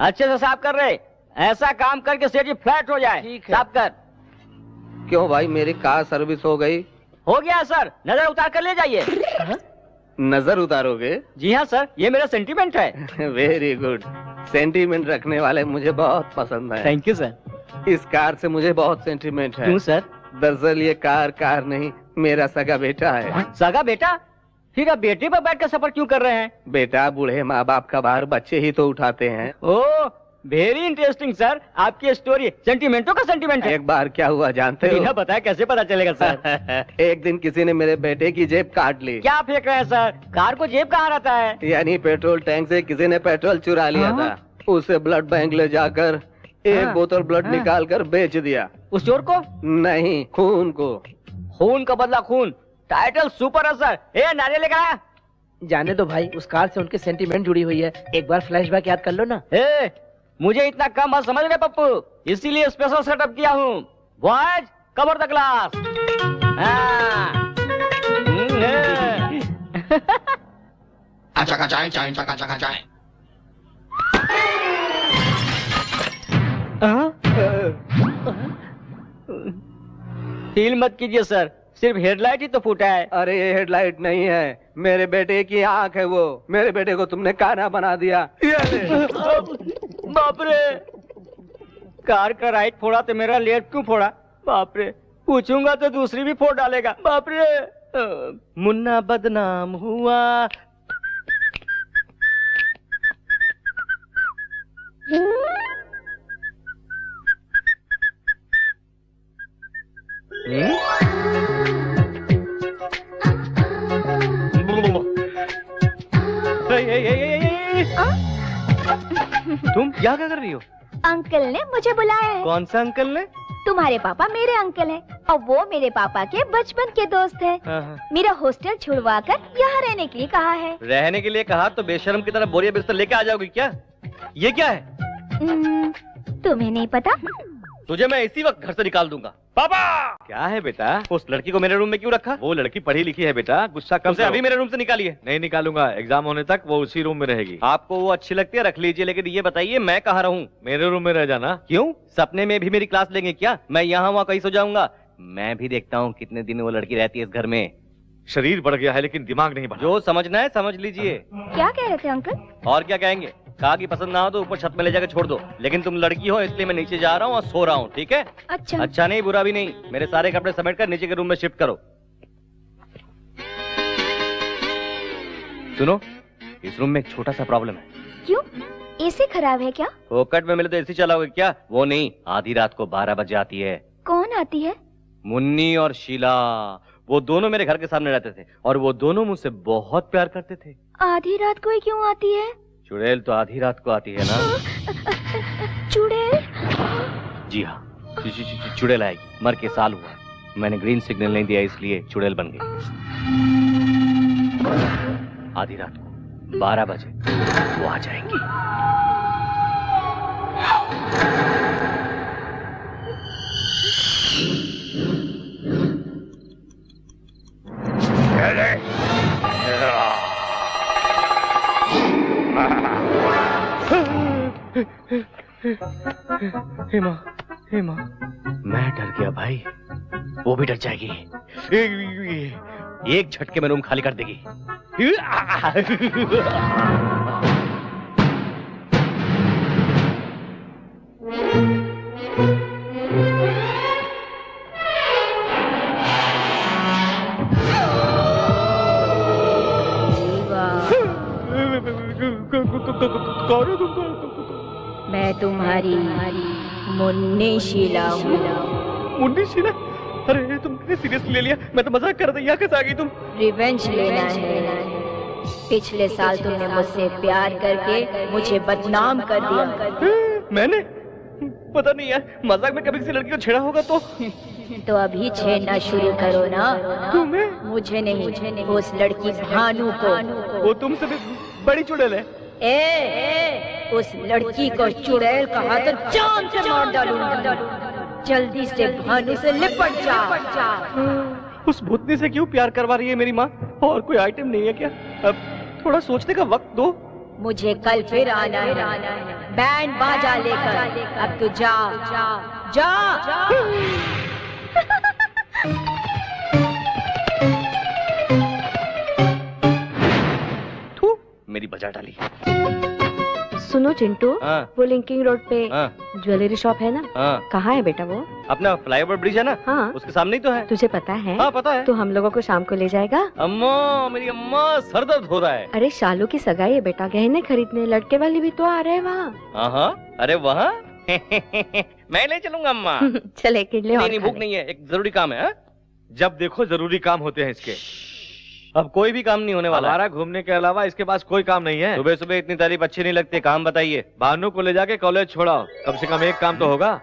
S8: अच्छे से साफ कर रहे, ऐसा काम करके सेठ जी फ्लैट हो जाए। साफ कर।
S16: क्यों भाई, मेरी कार सर्विस हो गई?
S8: हो गया सर, नजर उतार कर ले जाइए।
S16: नजर उतारोगे?
S8: जी हाँ सर, ये मेरा सेंटीमेंट है।
S16: Very good. सेंटीमेंट रखने वाले मुझे बहुत पसंद है।
S8: Thank you sir.
S16: इस कार से मुझे बहुत सेंटीमेंट है।
S8: क्यों सर?
S16: दरअसल ये कार नहीं, मेरा सगा बेटा है।
S8: सगा बेटा? फिर आप बेटे पर बैठ कर सफर क्यों कर रहे हैं?
S16: बेटा बूढ़े माँ बाप का भार बच्चे ही तो उठाते हैं।
S8: ओह वेरी इंटरेस्टिंग सर, आपकी स्टोरी सेंटीमेंटों का सेंटीमेंट है।
S16: एक बार क्या हुआ जानते हो?
S8: बिना बताया कैसे पता चलेगा सर?
S16: एक दिन किसी ने मेरे बेटे की जेब काट ली।
S8: क्या फेंक रहे हैं सर? कार को जेब कहाँ रहता है?
S16: यानी पेट्रोल टैंक से किसी ने पेट्रोल चुरा लिया था। उसे ब्लड बैंक ले जाकर एक बोतल ब्लड निकाल कर बेच दिया।
S8: उस चोर को?
S16: नहीं, खून को।
S8: खून का बदला खून, टाइटल सुपर है सर। नारियल लेकर आया।
S10: जाने दो भाई, उस कार से उनके सेंटीमेंट जुड़ी हुई है। एक बार फ्लैशबैक याद कर लो ना।
S8: मुझे इतना कम मत समझ रहे पप्पू, इसीलिए स्पेशल सेटअप किया हूँ। Boys cover the class.
S9: चका चाय चाय चका चका चाय।
S8: फील मत कीजिए सर, सिर्फ हेडलाइट ही तो फूटा है।
S16: अरे ये हेडलाइट नहीं है, मेरे बेटे की आंख है वो। मेरे बेटे को तुमने काना बना दिया।
S8: बाप रे, कार का राइट फोड़ा तो मेरा लेफ्ट क्यों फोड़ा? बाप रे, पूछूंगा तो दूसरी भी फोड़ डालेगा। बाप रे, मुन्ना बदनाम हुआ।
S14: तुम क्या कर रही हो?
S12: अंकल ने मुझे बुलाया है।
S14: कौन सा अंकल ने?
S12: तुम्हारे पापा मेरे अंकल हैं और वो मेरे पापा के बचपन के दोस्त हैं। मेरा हॉस्टल छुड़वाकर यहाँ रहने के लिए कहा है।
S14: रहने के लिए कहा तो बेशर्म की तरह बोरिया बिस्तर लेके आ जाओगी क्या? ये क्या है?
S12: तुम्हें नहीं पता?
S14: तुझे मैं इसी वक्त घर से निकाल दूंगा। पापा! क्या है बेटा? उस लड़की को मेरे रूम में क्यों रखा? वो लड़की पढ़ी लिखी है बेटा, गुस्सा कम से अभी मेरे रूम से निकालिए।
S4: नहीं निकालूंगा, एग्जाम होने तक वो उसी रूम में रहेगी।
S14: आपको वो अच्छी लगती है, रख लीजिए, लेकिन ये बताइए मैं कहाँ रहूँ?
S4: मेरे रूम में रह जाना।
S14: क्यों? सपने में भी मेरी क्लास लेंगे क्या? मैं यहाँ वहाँ कहीं सो जाऊंगा। मैं भी देखता हूँ कितने दिन वो लड़की रहती है इस घर में।
S4: शरीर बढ़ गया है लेकिन दिमाग नहीं बढ़ा।
S14: जो समझना है समझ लीजिए।
S12: क्या कह रहे थे अंकल?
S14: और क्या कहेंगे? कहा कि पसंद ना हो तो ऊपर छत में ले जाकर छोड़ दो, लेकिन तुम लड़की हो इसलिए मैं नीचे जा रहा हूँ और सो रहा हूँ, ठीक है? अच्छा नहीं बुरा भी नहीं। मेरे सारे कपड़े समेट कर नीचे के रूम में शिफ्ट करो। सुनो, इस रूम में एक छोटा सा प्रॉब्लम है।
S12: क्यों? एसी खराब है क्या?
S14: फोकट में मिले तो एसी चलाओगे क्या? वो नहीं, आधी रात को 12 बजे आती है।
S12: कौन आती है?
S14: मुन्नी और शीला, वो दोनों मेरे घर के सामने रहते थे और वो दोनों मुझसे बहुत प्यार करते थे।
S12: आधी रात को ही क्यों आती है?
S14: चुड़ैल तो आधी रात को आती है ना।
S12: चुड़ैल? जी
S14: हाँ, चुड़ैल आएगी। मर के साल हुआ, मैंने ग्रीन सिग्नल नहीं दिया इसलिए चुड़ैल बन गई। आधी रात को 12 बजे वो आ जाएंगी। हेमा, मैं डर गया भाई, वो भी डर जाएगी। एक झटके में रूम खाली कर देगी।
S6: मैं तुम्हारी मुन्नी शीला हूँ।
S14: मुन्नी शीला? अरे तुमने सीरियस ले लिया, मैं तो मजाक कर रही। यहाँ कैसे आ गई तुम?
S6: रिवेंज लेना है।
S12: पिछले साल तुमने मुझसे प्यार करके मुझे बदनाम कर दिया।
S3: मैंने पता नहीं यार, मजाक में कभी किसी लड़की को छेड़ा होगा
S12: तो अभी छेड़ना शुरू करो ना।
S3: तुम्हें?
S12: मुझे नहीं, उस लड़की भानु को।
S3: वो तुमसे भी बड़ी चुड़ैल है।
S12: उस लड़की को चुड़ैल कहा तो जान से मार डालूंगा। जल्दी से भानु से लिपट जा।
S3: उस भूतनी से क्यों प्यार करवा रही है मेरी माँ? और कोई आइटम नहीं है क्या? अब थोड़ा सोचने का वक्त दो।
S12: मुझे कल फिर आना है, बैंड बाजा लेकर। अब तू जा जा जा।
S3: थू, मेरी बजा डाली।
S17: सुनो चिंटू, वो लिंकिंग रोड पे ज्वेलरी शॉप है ना? कहाँ है बेटा वो?
S3: अपना फ्लाईओवर ब्रिज है ना?
S17: हाँ,
S3: उसके सामने ही तो है।
S17: तुझे पता है?
S3: हाँ पता है।
S17: तो हम लोगों को शाम को ले जाएगा?
S3: अम्मा, मेरी अम्मा, सर दर्द हो रहा है।
S17: अरे शालू की सगाई है बेटा, गहने खरीदने। लड़के वाले भी तो आ रहे हैं वहाँ।
S3: हाँ, अरे वहाँ मैं ले चलूंगा अम्मा।
S17: चले किडले।
S3: नहीं, भूख नहीं है, एक जरूरी काम है। जब देखो जरूरी काम होते हैं इसके। अब कोई भी काम नहीं होने वाला। हमारा घूमने के अलावा इसके पास कोई काम नहीं है। सुबह सुबह इतनी तारीफ अच्छी नहीं लगती। काम बताइए। भानु को ले जाके कॉलेज छोड़ाओ, कम से कम एक काम तो होगा।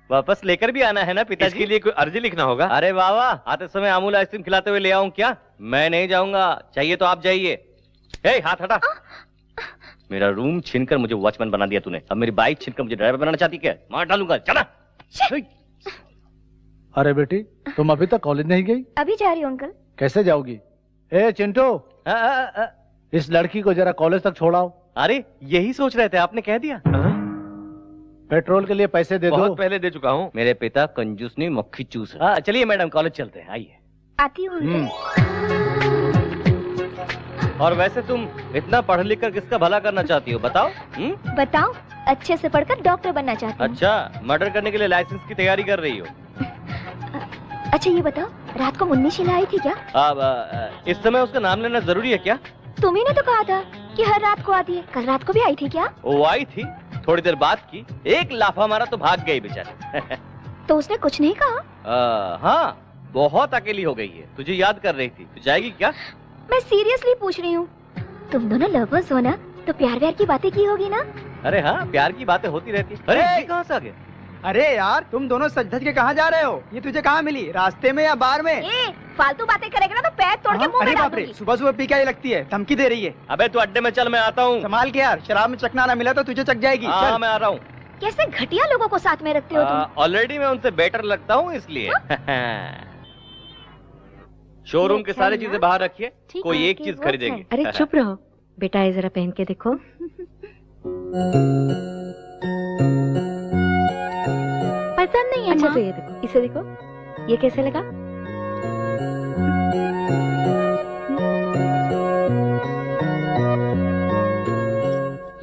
S3: वापस लेकर भी आना है ना पिताजी? इसके लिए कोई अर्जी लिखना होगा। अरे वाह वाह, आते समय अमूल आइसक्रीम खिलाते हुए ले आऊं क्या? मैं नहीं जाऊंगा, चाहिए तो आप जाइए। हाथ हटा। मेरा रूम छीनकर मुझे वॉचमैन बना दिया तूने, अब मेरी बाइक छीनकर मुझे ड्राइवर बनाना चाहती क्या? मार डालूंगा, चला।
S5: अरे बेटी, तुम अभी तक कॉलेज नहीं गई?
S12: अभी जा रही हूँ अंकल।
S5: कैसे जाओगी? चिंटू, इस लड़की को जरा कॉलेज तक छोड़ाओ।
S3: अरे यही सोच रहे थे, आपने कह दिया।
S5: पेट्रोल के लिए पैसे दे दो।
S3: बहुत पहले दे चुका हूँ। मेरे पिता कंजूस नहीं, मक्खी चूस है। चलिए मैडम, कॉलेज चलते हैं, आइए।
S12: आती हूँ।
S3: और वैसे तुम इतना पढ़ लिख कर किसका भला करना चाहती हो, बताओ?
S12: बताओ, अच्छे से पढ़कर डॉक्टर बनना चाहती हूँ।
S3: अच्छा, मर्डर करने के लिए लाइसेंस की तैयारी कर रही हो?
S12: अच्छा ये बताओ, रात को मुन्नी शीला आई थी क्या?
S3: अब इस समय उसका नाम लेना जरूरी है क्या?
S12: तुम्ही ने तो कहा था कि हर रात को आती है। कल रात को भी आई थी क्या?
S3: वो आई थी, थोड़ी देर बात की, एक लाफा मारा तो भाग गई बेचारी।
S12: तो उसने कुछ नहीं कहा?
S3: हाँ, बहुत अकेली हो गई है, तुझे याद कर रही थी। तू जाएगी क्या?
S12: मैं सीरियसली पूछ रही हूँ। तुम दोनों लवर्स हो ना, तो प्यार व्यार की बातें की होगी ना?
S3: अरे हाँ, प्यार की बातें होती रहती। अरे कहाँ से आ गए?
S1: अरे यार, तुम दोनों सज धज के कहाँ जा रहे हो? ये तुझे कहाँ मिली, रास्ते में या बार में?
S12: फालतू बातें करेगा ना तो पैर तोड़ के मुंह में डाल दूंगी।
S1: सुबह सुबह पी क्या लगती है, धमकी दे रही है।
S3: अबे तू अड्डे में चल, मैं आता हूँ।
S1: संभाल के यार, शराब में चखना ना मिला तो तुझे चख जाएगी।
S3: हाँ, मैं आ रहा हूँ।
S12: कैसे घटिया लोगों को साथ में रखते हो तुम?
S3: ऑलरेडी मैं उनसे बेटर लगता हूँ इसलिए। शोरूम के सारी चीजें बाहर रखिए, कोई एक चीज खरीदेंगे।
S17: अरे चुप रहो बेटा, ये जरा पहन के देखो।
S12: पसंद नहीं है?
S17: अच्छा तो ये देखो, इसे देखो, ये कैसे लगा?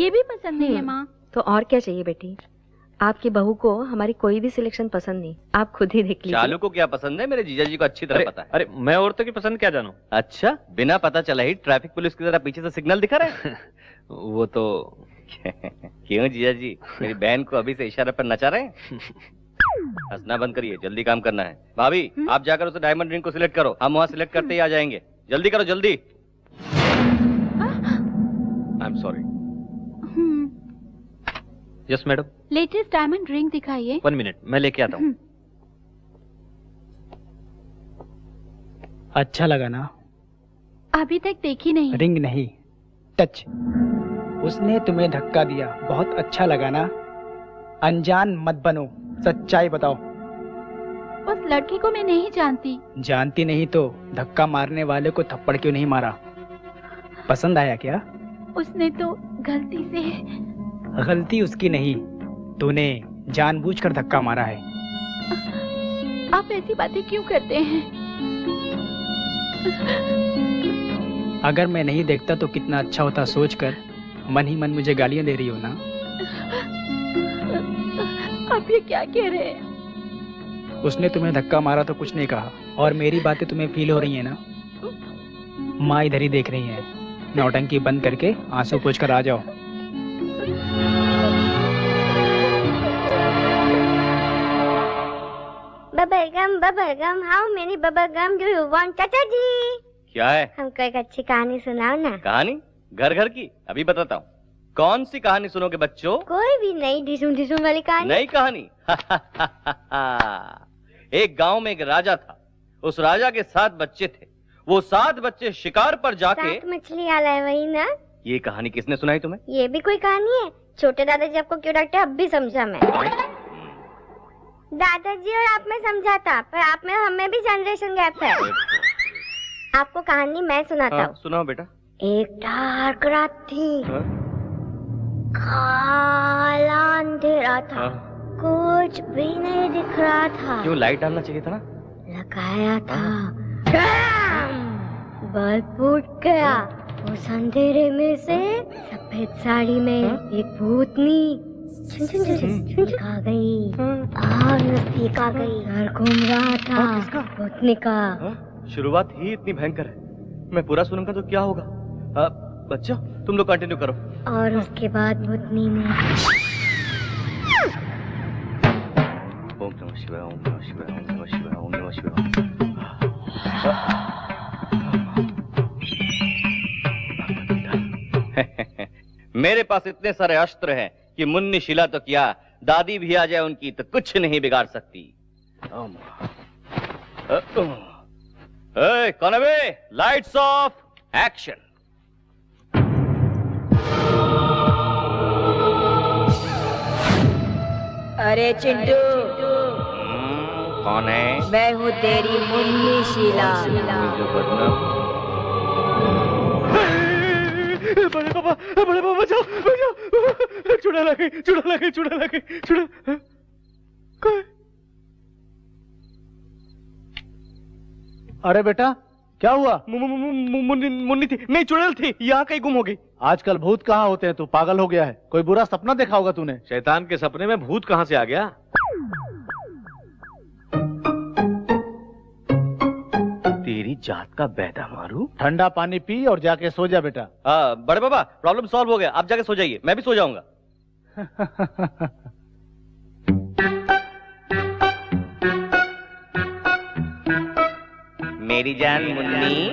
S12: ये भी पसंद नहीं है माँ।
S17: तो और क्या चाहिए बेटी? आपकी बहू को हमारी कोई भी सिलेक्शन पसंद नहीं, आप खुद ही देख लीजिए।
S3: चालू को क्या पसंद है मेरे जीजा जी को अच्छी तरह पता है।
S14: अरे मैं औरतों की पसंद क्या जानूं?
S3: अच्छा, बिना पता चला ही ट्रैफिक पुलिस की तरह पीछे से सिग्नल दिखा रहे हैं।
S14: वो तो
S3: क्यों जीजा जी, मेरी बहन को अभी से इशारे पर नचा रहे हैं? हंसना बंद करिए, जल्दी काम करना है। भाभी आप जाकर उसे डायमंड रिंग को सिलेक्ट करो, हम वहाँ सिलेक्ट करते ही आ जाएंगे। जल्दी करो जल्दी। I am sorry.
S14: Yes madam.
S12: Latest diamond ring दिखाइए।
S14: 1 मिनट, मैं लेके आता हूँ।
S10: अच्छा लगा ना?
S12: अभी तक देखी नहीं।
S10: रिंग नहीं, टच। उसने तुम्हें धक्का दिया, बहुत अच्छा लगा ना? अनजान मत बनो, सच्चाई बताओ।
S12: उस लड़की को मैं नहीं जानती।
S10: जानती नहीं तो धक्का मारने वाले को थप्पड़ क्यों नहीं मारा? पसंद आया क्या?
S12: उसने तो गलती से।
S10: गलती उसकी नहीं, तूने जानबूझकर धक्का मारा है।
S12: आप ऐसी बातें क्यों करते हैं?
S10: अगर मैं नहीं देखता तो कितना अच्छा होता सोचकर मन ही मन मुझे गालियां दे रही हो ना?
S12: आप ये क्या कह रहे हैं?
S10: उसने तुम्हें धक्का मारा तो कुछ नहीं कहा, और मेरी बातें तुम्हें फील हो रही है ना? माँ इधर ही देख रही है। नौटंकी बंद करके आंसू पोंछकर आ जाओ।
S7: Bubble gum, how many bubble gum do you want चाचा जी?
S3: क्या है?
S7: हमको एक अच्छी कहानी सुनाओ ना।
S3: कहानी? घर घर की? अभी बताता हूँ। कौन सी कहानी सुनोगे बच्चों?
S7: कोई भी नई ढिसुम ढिसुम वाली कहानी।
S3: नई कहानी? एक गांव में एक राजा था। उस राजा के 7 बच्चे थे। वो 7 बच्चे शिकार पर जाके
S7: 7 मछली आला है वही ना?
S3: ये कहानी किसने सुनाई तुम्हें?
S7: ये भी कोई कहानी है? छोटे दादाजी आपको क्यों डांटते अब भी समझा मैं। दादाजी और आप में समझा था, पर आप में हमें भी जनरेशन गैप है। आपको कहानी मैं सुनाता हूँ।
S3: सुनाओ बेटा।
S7: एक डार्क रात थी। काला अंधेरा था। कुछ भी नहीं दिख रहा था।
S3: क्यों? लाइट डालना चाहिए था ना।
S7: लगाया था। बल्ब फूट गया। उस अंधेरे में से सफेद साड़ी में एक भूतनी आ गई और नजदीक आ गई। घर घूम रहा था भूतनी का।
S3: शुरुआत ही इतनी भयंकर है। मैं पूरा सुनूंगा तो क्या होगा? बच्चों तुम लोग कंटिन्यू करो।
S7: और उसके बाद भूतनी ने
S3: ओम नमः शिवाय, ओम नमः शिवाय, ओम नमः शिवाय, ओम नमः शिवाय। मेरे पास इतने सारे अस्त्र हैं कि मुन्नी शिला तो क्या, दादी भी आ जाए उनकी तो कुछ नहीं बिगाड़ सकती। कौन है बे? Lights off, action.
S6: अरे चिंटू,
S3: कौन है?
S6: मैं हूँ तेरी मुन्नी शीला।
S3: बड़े पापा बचाओ बचाओ। चुड़ा लगे, चुड़ा लगे, चुड़ा लगे, चुड़ा।
S5: अरे बेटा क्या हुआ?
S3: मुन्नी थी, नहीं चुड़ैल थी, यहाँ कहीं गुम हो गई।
S5: आजकल भूत कहाँ होते हैं? तू पागल हो गया है। कोई बुरा सपना देखा होगा तूने।
S4: शैतान के सपने में भूत कहाँ से आ गया?
S3: तेरी जात का बैदा मारू।
S5: ठंडा पानी पी और जाके सो जा बेटा।
S3: बड़े बाबा प्रॉब्लम सॉल्व हो गया, आप जाके सो जाइए, मैं भी सो जाऊंगा। मेरी जान मुन्नी।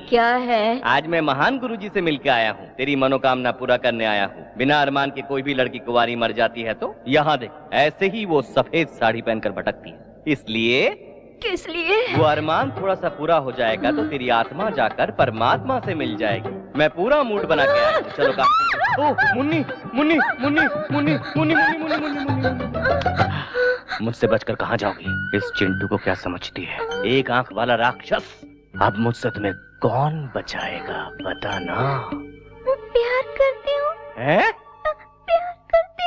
S6: क्या है?
S3: आज मैं महान गुरुजी से मिलकर आया हूँ। तेरी मनोकामना पूरा करने आया हूँ। बिना अरमान के कोई भी लड़की कुंवारी मर जाती है तो यहाँ देख, ऐसे ही वो सफेद साड़ी पहनकर भटकती है। इसलिए
S6: किस लिए?
S3: वो अरमान थोड़ा सा पूरा हो जाएगा तो तेरी आत्मा जाकर परमात्मा से मिल जाएगी। मैं पूरा मूड बना के आया हूँ। चलो काम। ओह मुन्नी मुन्नी मुन्नी मुन्नी मुन्नी मुन्नी मुन्नी मुन्नी। मुझसे बचकर कहाँ जाओगी? इस चिंटू को क्या समझती है? एक आंख वाला राक्षस। अब मुझसे तुम्हें कौन बचाएगा बताना।
S12: प्यार करती हूँ।
S3: हैं?
S12: प्यार करती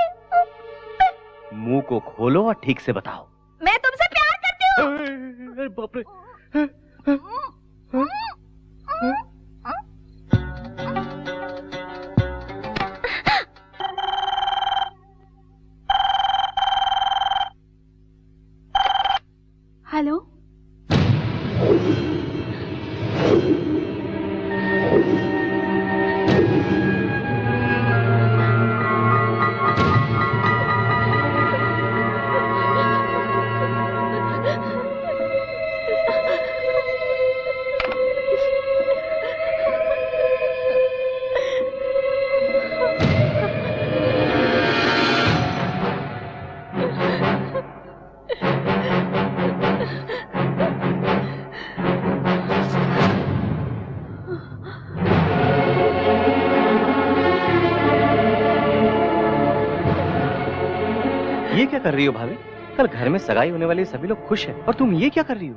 S12: हूँ।
S3: मुंह को खोलो और ठीक से बताओ।
S12: मैं तुमसे प्यार करती हूँ।
S3: बाप रे।
S6: हेलो।
S3: ये क्या कर रही हो भाभी? कल घर में सगाई होने वाली सभी लोग खुश हैं और तुम ये क्या कर रही हो?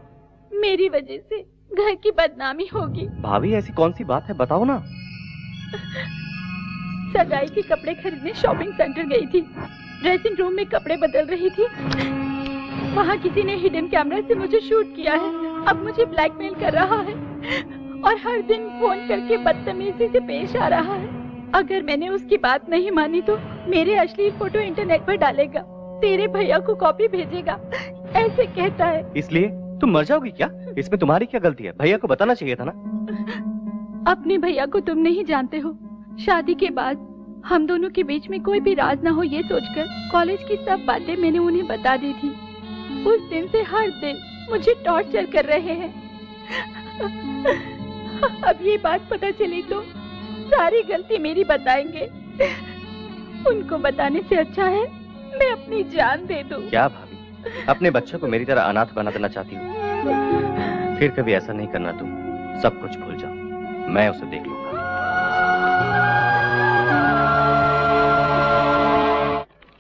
S6: मेरी वजह से घर की बदनामी होगी।
S3: भाभी ऐसी कौन सी बात है, बताओ ना।
S6: सगाई के कपड़े खरीदने शॉपिंग सेंटर गई थी। ड्रेसिंग रूम में कपड़े बदल रही थी। वहाँ किसी ने हिडन कैमरा से मुझे शूट किया है। अब मुझे ब्लैकमेल कर रहा है और हर दिन फोन करके बदतमीजी से पेश आ रहा है। अगर मैंने उसकी बात नहीं मानी तो मेरे अश्लील फोटो इंटरनेट पर डालेगा, तेरे भैया को कॉपी भेजेगा, ऐसे कहता है।
S3: इसलिए तुम मर जाओगी क्या? इसमें तुम्हारी क्या गलती है? भैया को बताना चाहिए था ना।
S6: अपने भैया को तुम नहीं जानते हो। शादी के बाद हम दोनों के बीच में कोई भी राज ना हो ये सोचकर कॉलेज की सब बातें मैंने उन्हें बता दी थी। उस दिन से हर दिन मुझे टॉर्चर कर रहे हैं। अब ये बात पता चली तो सारी गलती मेरी बताएंगे। उनको बताने से अच्छा है मैं अपनी जान दे दूं।
S18: क्या भाभी, अपने बच्चों को मेरी तरह अनाथ बना देना चाहती हो? फिर कभी ऐसा नहीं करना तुम। सब कुछ भूल जाओ, मैं उसे देख लूंगा।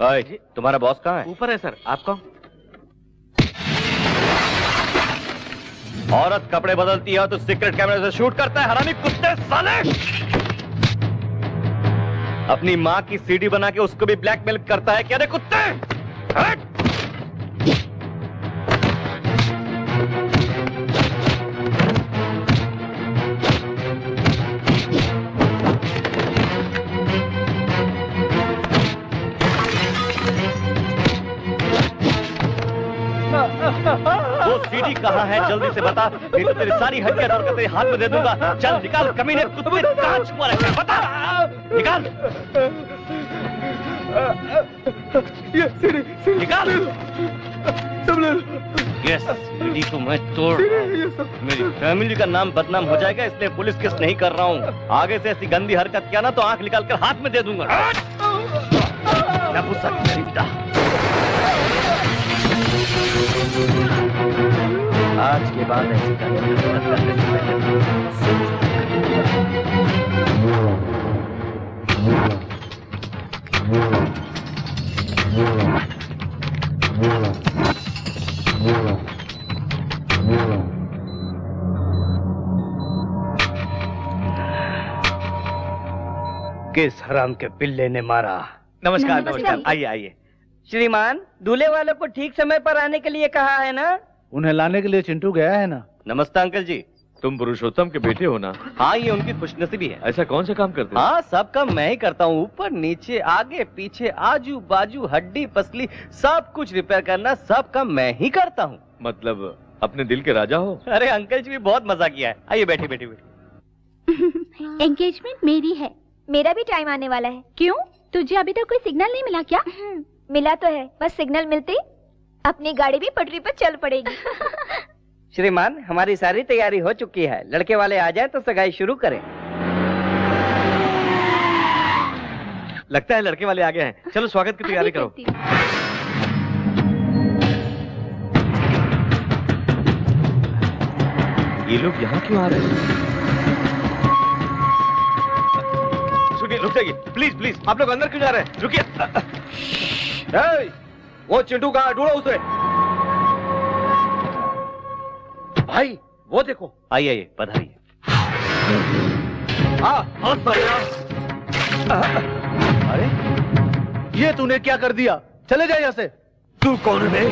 S18: ओए, तुम्हारा बॉस कहाँ है?
S4: ऊपर है सर। आप कौन?
S18: औरत कपड़े बदलती है तो सीक्रेट कैमरे से शूट करता है, हरामी कुत्ते साले। अपनी माँ की सीडी बना के उसको भी ब्लैकमेल करता है क्या रे कुत्ते? हट! वो सीडी कहाँ है जल्दी से बता, नहीं तो तेरी सारी हड्डियां तोड़ कर तेरे हाथ में दे दूंगा। चल निकाल कमीने कुत्ते, कहाँ छुपा रखा है बता, निकाल।
S3: ये सीडी
S18: निकाल।
S3: सब ले।
S18: ये सीडी को मैं तोड़, मेरी फैमिली का नाम बदनाम हो जाएगा, इसलिए पुलिस केस नहीं कर रहा हूँ। आगे से ऐसी गंदी हरकत किया ना तो आंख निकाल कर हाथ में दे दूंगा।
S10: आज के बाद ऐसी करने से
S3: किस हराम के पिल्ले ने मारा?
S13: नमस्कार नमस्कार, आइए आइए। श्रीमान, दूल्हे वालों को ठीक समय पर आने के लिए कहा है ना?
S5: उन्हें लाने के लिए चिंटू गया है ना।
S18: नमस्ते अंकल जी।
S4: तुम पुरुषोत्तम के बेटे हो ना?
S18: हाँ, ये उनकी खुशनसीबी है।
S4: ऐसा कौन सा काम करते हो?
S18: हाँ, सब काम मैं ही करता हूँ। ऊपर नीचे आगे पीछे आजू बाजू हड्डी पसली सब कुछ रिपेयर करना, सब काम मैं ही करता हूँ।
S4: मतलब अपने दिल के राजा हो?
S18: अरे अंकल जी भी बहुत मजा किया है। आइए बैठिए बैठिए बैठिए।
S12: एंगेजमेंट मेरी है, मेरा भी टाइम आने वाला है। क्यों, तुझे अभी तक कोई सिग्नल नहीं मिला क्या? मिला तो है, बस सिग्नल मिलते अपनी गाड़ी भी पटरी पर चल पड़ेगी।
S13: श्रीमान, हमारी सारी तैयारी हो चुकी है, लड़के वाले आ जाए तो सगाई शुरू करें।
S4: लगता है लड़के वाले आ गए हैं। चलो स्वागत की तैयारी करो। ये लोग यहाँ क्यों आ रहे हैं? सुनिए, रुक जाइए प्लीज प्लीज। आप लोग अंदर क्यों जा रहे हैं? रुकिए।
S16: वो चिंटू कहाँ? ढूंढो उसे। भाई वो देखो।
S18: आइए आइए, पधारिए।
S5: अरे ये तूने क्या कर दिया? चले जाए यहाँ से।
S3: तू कौन है?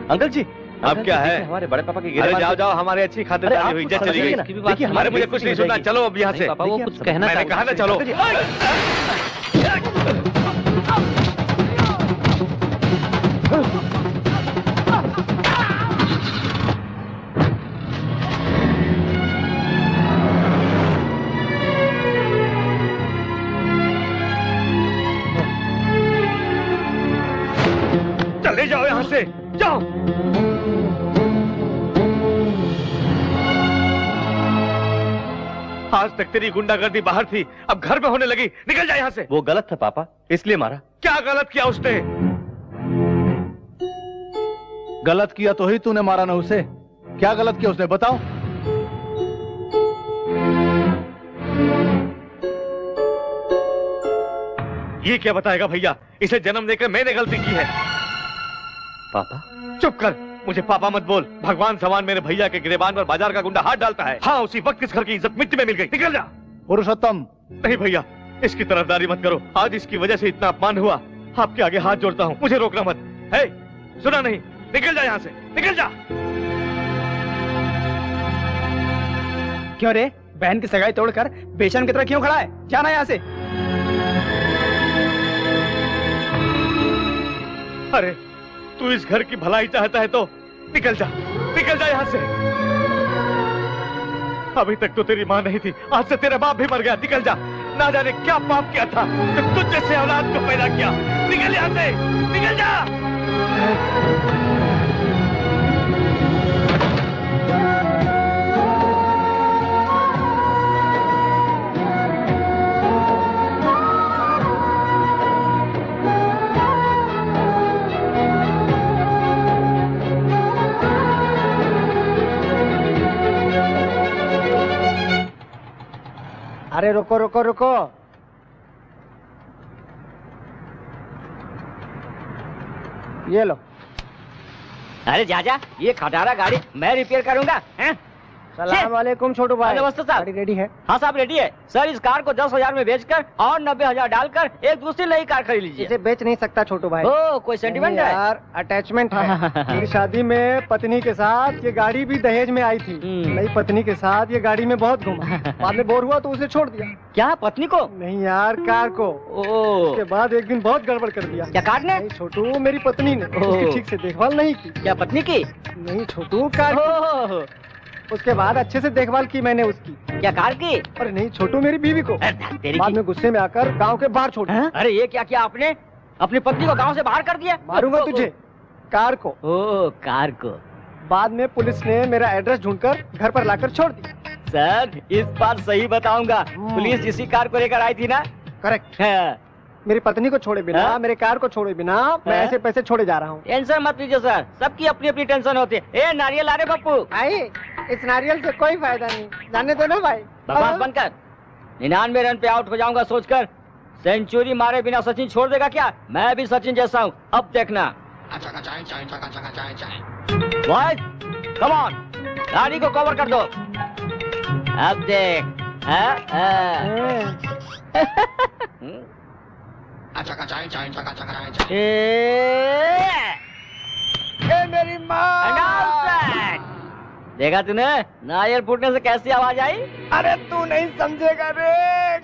S18: अंकल जी
S4: अब क्या है?
S18: हमारे बड़े पापा की
S4: अरे जाओ जाओ, हमारे अच्छी खातिरदारी हुई, इज्जत चली गई। देखिए हमारे, मुझे कुछ नहीं सुनना, चलो अब यहाँ से।
S14: पापा वो कुछ कहना,
S4: मैंने कहा ना चलो। चले जाओ यहाँ से, जाओ। आज तक तेरी गुंडागर्दी बाहर थी, अब घर में होने लगी। निकल जा यहाँ से।
S18: वो गलत था पापा, इसलिए मारा।
S4: क्या गलत किया उसने?
S5: गलत किया तो ही तूने मारा ना उसे। क्या गलत किया उसने बताओ?
S4: ये क्या बताएगा भैया? इसे जन्म देकर मैंने गलती की है।
S18: पापा?
S4: चुप कर, मुझे पापा मत बोल। भगवान समान मेरे भैया के गिरेबान पर बाजार का गुंडा हाथ डालता है। हाँ, उसी वक्त इस घर की इज्जत मिट्टी में मिल गई। निकल जा।
S5: पुरुषोत्तम।
S4: नहीं भैया, इसकी तरफदारी मत करो। आज इसकी वजह से इतना अपमान हुआ। आपके आगे हाथ जोड़ता हूँ, मुझे रोकना मत। है, सुना नहीं? निकल जा यहाँ से, निकल जा।
S1: क्यों रे, बहन की सगाई तोड़कर बेशर्म की तरह क्यों खड़ा है? जाना यहाँ से।
S4: अरे तू इस घर की भलाई चाहता है तो निकल जा, निकल जा यहाँ से। अभी तक तो तेरी माँ नहीं थी, आज से तेरा बाप भी मर गया। निकल जा। ना जाने क्या पाप किया था कि तुझ जैसे औलाद को पैदा किया। निकल यहाँ से, निकल जा।
S2: अरे रुको रुको रुको। ये लो।
S8: अरे जाजा, ये खटारा गाड़ी मैं रिपेयर करूंगा। हैं?
S2: सलाम वालेकुम छोटू भाई।
S8: नमस्ते साहब।
S2: गाड़ी रेडी है?
S8: हाँ साहब रेडी है। सर इस कार को 10,000 में बेचकर और 90,000 डालकर एक दूसरी नई कार खरीद लीजिए।
S2: इसे बेच नहीं सकता छोटू भाई।
S8: ओ, कोई सेंटिमेंट है?
S2: यार अटैचमेंट है। मेरी शादी में पत्नी के साथ ये गाड़ी भी दहेज में आई थी। नई पत्नी के साथ ये गाड़ी में बहुत घूमा, बाद में बोर हुआ तो उसे छोड़ दिया।
S8: क्या पत्नी को?
S2: नहीं यार, कार को। उसके बाद एक दिन बहुत गड़बड़ कर दिया।
S8: क्या कार ने?
S2: छोटू, मेरी पत्नी ने उसकी ठीक से देखभाल नहीं की।
S8: क्या पत्नी की?
S2: नहीं छोटू, कार। उसके बाद अच्छे से देखभाल की मैंने उसकी।
S8: क्या कार की?
S2: अरे नहीं छोटू, मेरी बीवी को। बाद में गुस्से में आकर गांव के बाहर छोड़ दिया।
S8: अरे ये क्या किया आपने? अपनी पत्नी को गांव से बाहर कर दिया?
S2: मारूंगा तुझे। कार को।
S8: ओ, कार को।
S2: बाद में पुलिस ने मेरा एड्रेस ढूंढकर घर पर लाकर छोड़ दिया।
S8: सर इस बार सही बताऊंगा, पुलिस इसी कार को लेकर आई थी ना?
S2: करेक्ट। मेरी पत्नी को छोड़े बिना, मेरे कार को छोड़े बिना मैं ऐसे पैसे छोड़े जा रहा हूँ।
S8: टेंशन मत लीजिए सर, सबकी अपनी अपनी टेंशन होती है। ए नारियल आ रे पप्पू।
S2: आई, इस नारियल से कोई फायदा नहीं, जाने दो ना भाई।
S8: बकवास बंद कर। 99 रन पे आउट हो जाऊंगा सोचकर सेंचुरी मारे बिना सचिन छोड़ देगा क्या? मैं भी सचिन जैसा हूँ, अब देखना। बॉयज कम ऑन, गाड़ी को कवर कर दो। अब देख।
S2: मेरी माँ।
S8: देखा तूने नारियल फूटने से कैसी आवाज आई?
S2: अरे तू नहीं समझेगा रे।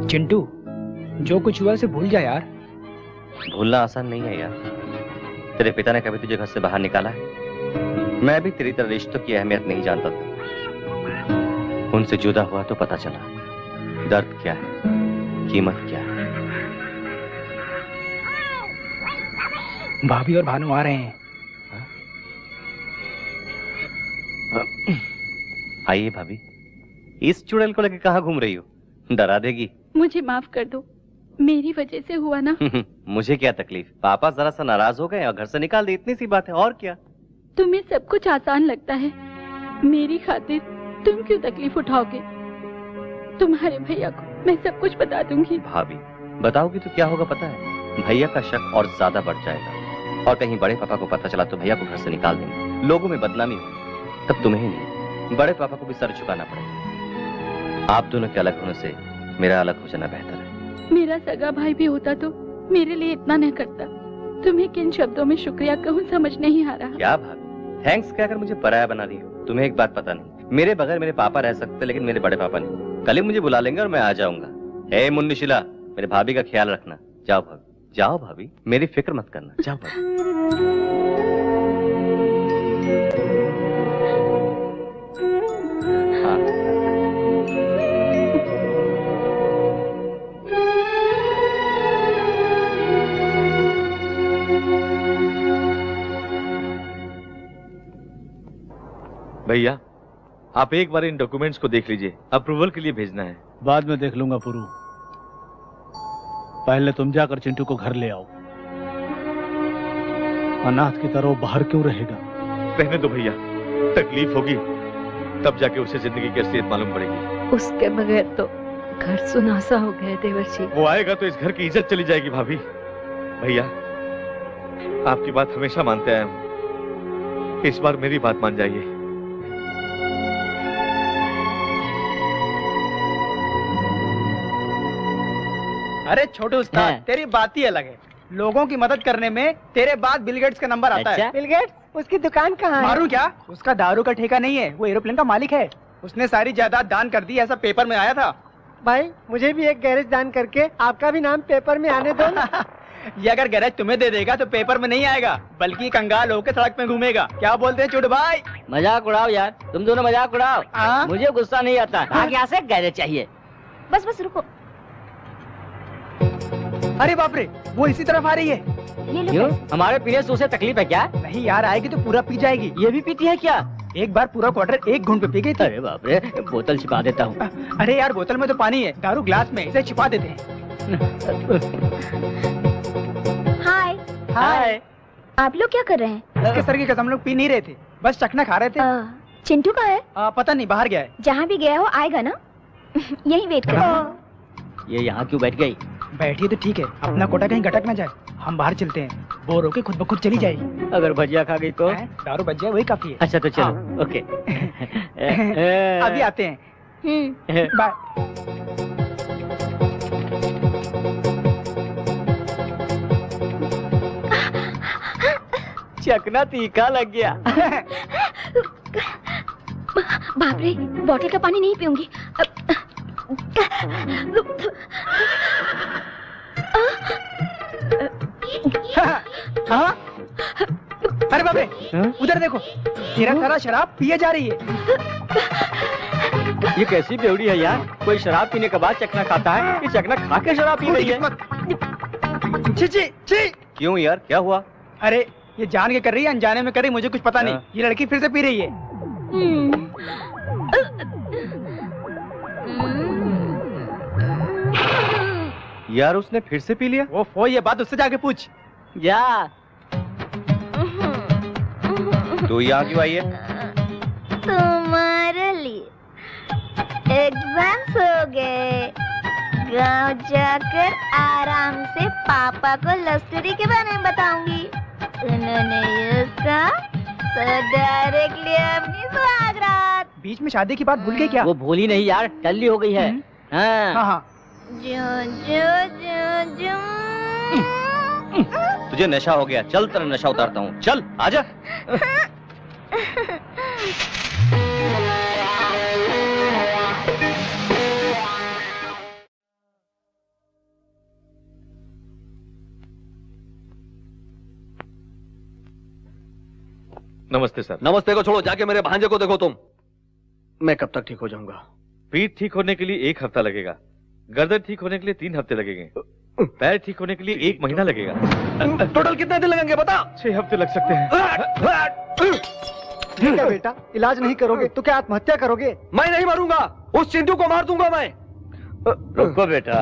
S1: चिंटू, जो कुछ हुआ उसे भूल जा यार।
S18: भूलना आसान नहीं है यार। तेरे पिता ने कभी तुझे घर से बाहर निकाला है? मैं भी तेरी तरह रिश्तों की अहमियत नहीं जानता था। उनसे जुदा हुआ तो पता चला दर्द क्या है, कीमत क्या है।
S1: भाभी और भानु आ रहे हैं।
S18: आइए भाभी। इस चुड़ैल को लेकर कहाँ घूम रही हो? डरा देगी।
S6: मुझे माफ कर दो, मेरी वजह से हुआ ना।
S18: मुझे क्या तकलीफ, पापा जरा सा नाराज हो गए और घर से निकाल दी, इतनी सी बात है, और क्या।
S6: तुम्हें सब कुछ आसान लगता है, मेरी खातिर तुम क्यों तकलीफ उठाओगे? तुम्हारे भैया को मैं सब कुछ बता दूंगी।
S18: भाभी बताओगी तो क्या होगा पता है? भैया का शक और ज्यादा बढ़ जाएगा, और कहीं बड़े पापा को पता चला तो भैया को घर से निकाल देंगे, लोगों में बदनामी हो, तब तुम्हें नहीं बड़े पापा को भी सर झुकाना पड़ेगा। आप दोनों के अलग होने से मेरा अलग हो जाना बेहतर है।
S6: मेरा सगा भाई भी होता तो मेरे लिए इतना नहीं करता। तुम्हें किन शब्दों में शुक्रिया कहूँ समझ नहीं आ रहा।
S18: क्या भाभी, थैंक्स कहकर मुझे पराया बना रही हो? तुम्हें एक बात पता नहीं, मेरे बगैर मेरे पापा रह सकते लेकिन मेरे बड़े पापा नहीं। कल ही मुझे बुला लेंगे और मैं आ जाऊंगा। हे मुन्नी शिला, मेरे भाभी का ख्याल रखना। जाओ भाभी, जाओ भाभी, मेरी फिक्र मत करना, जाओ भाभी।
S4: भैया आप एक बार इन डॉक्यूमेंट्स को देख लीजिए, अप्रूवल के लिए भेजना है।
S5: बाद में देख लूंगा पुरू, पहले तुम जाकर चिंटू को घर ले आओ। अनाथ की तरह बाहर क्यों रहेगा?
S4: रहने दो भैया, तकलीफ होगी तब जाके उसे जिंदगी की असलियत मालूम पड़ेगी।
S17: उसके बगैर तो घर सुनासा हो गया देवर्षि।
S4: वो आएगा तो इस घर की इज्जत चली जाएगी भाभी। भैया, आपकी बात हमेशा मानते आया हूं, इस बार मेरी बात मान जाइए।
S1: अरे छोटू उस्ताद, तेरी बात ही अलग है। लोगों की मदद करने में तेरे बाद बिल गेट्स का नंबर आता है।
S2: Bill Gates? उसकी दुकान कहाँ है?
S1: मारू क्या? उसका दारू का ठेका नहीं है, वो एरोप्लेन का मालिक है। उसने सारी जायदाद दान कर दी, ऐसा पेपर में आया था।
S2: भाई मुझे भी एक गैरेज दान करके आपका भी नाम पेपर में आने दो ना।
S1: ये अगर गैरेज तुम्हें दे देगा तो पेपर में नहीं आएगा, बल्कि कंगाल होकर सड़क में घूमेगा। क्या बोलते हैं छोटू भाई?
S8: मजाक उड़ाओ यार, तुम दोनों मजाक उड़ाओ। मुझे गुस्सा नहीं आता। यहाँ से गैरेज चाहिए।
S12: बस बस रुको।
S1: अरे बाप रे, वो इसी तरफ आ रही है।
S8: क्यों? हमारे पीने से उसे तकलीफ है क्या?
S1: नहीं यार, आएगी तो पूरा पी जाएगी।
S8: ये भी पीती है क्या?
S1: एक बार पूरा क्वार्टर एक घूंट पे पी गई थी।
S8: अरे बाप रे, बोतल छिपा देता हूँ।
S1: अरे यार, बोतल में तो पानी है, दारू ग्लास में, इसे छिपा देते हैं।
S12: हाय।
S1: हाय।
S12: आप लोग क्या कर रहे हैं?
S1: इसके सर की कसम, लोग पी नहीं रहे थे, बस चखना खा रहे थे।
S12: चिंटू कहाँ है?
S1: पता नहीं, बाहर गया है।
S12: जहाँ भी गया हो आएगा ना। यही वेट कर।
S8: ये यहाँ क्यों बैठ गई?
S1: बैठी तो ठीक है, अपना कोटा कहीं गटक न जाए। हम बाहर चलते हैं, बोर होके खुद ब खुद चली जाएगी।
S8: अगर भजिया खा गई तो?
S1: दारू बच जाए वही काफी है।
S8: अच्छा तो चलो। ओके।
S1: अभी आते हैं। बाय।
S8: चकना तीखा लग गया।
S12: बाप रे, बोतल का पानी नहीं पीऊंगी।
S1: हाँ? अरे बाप रे, उधर देखो, तेरा सारा शराब पिए जा रही है।
S8: ये कैसी बेवड़ी है यार? कोई शराब पीने के बाद चकना खाता है, ये चकना खा के शराब पी रही है।
S1: छी छी छी।
S18: क्यों यार, क्या हुआ?
S1: अरे ये जान के कर रही है, अनजाने में कर रही, मुझे कुछ पता नहीं। ये लड़की फिर से पी रही है।
S18: यार उसने फिर से पी लिया?
S1: वो ये बात उससे जाके पूछ।
S8: या
S18: तू यहाँ क्यों आई है?
S12: तुम्हारे लिए एग्जाम्स हो गए, गांव जाकर आराम से पापा को लव स्टोरी के बारे में बताऊंगी। उन्होंने ये कहा तो डायरेक्टली अपनी सुहागरात।
S1: बीच में शादी की बात भूल गई क्या?
S8: वो भूली नहीं यार, टल्ली हो गई है।
S1: हाँ।
S18: तुझे नशा हो गया, चल तेरा नशा उतारता हूँ, चल आजा।
S4: नमस्ते सर।
S16: नमस्ते को छोड़ो, जाके मेरे भांजे को देखो तुम। मैं कब तक ठीक हो जाऊंगा?
S4: पीठ ठीक होने के लिए 1 हफ्ता लगेगा, गर्दन ठीक होने के लिए 3 हफ्ते लगेंगे, पैर ठीक होने के लिए 1 महीना लगेगा।
S16: टोटल कितने दिन लगेंगे बता?
S4: 6 हफ्ते लग सकते हैं।
S2: ठीक है बेटा, इलाज नहीं करोगे तो क्या आत्महत्या करोगे?
S16: मैं नहीं मरूंगा, उस चिंटू को मार दूंगा मैं।
S3: रुको बेटा,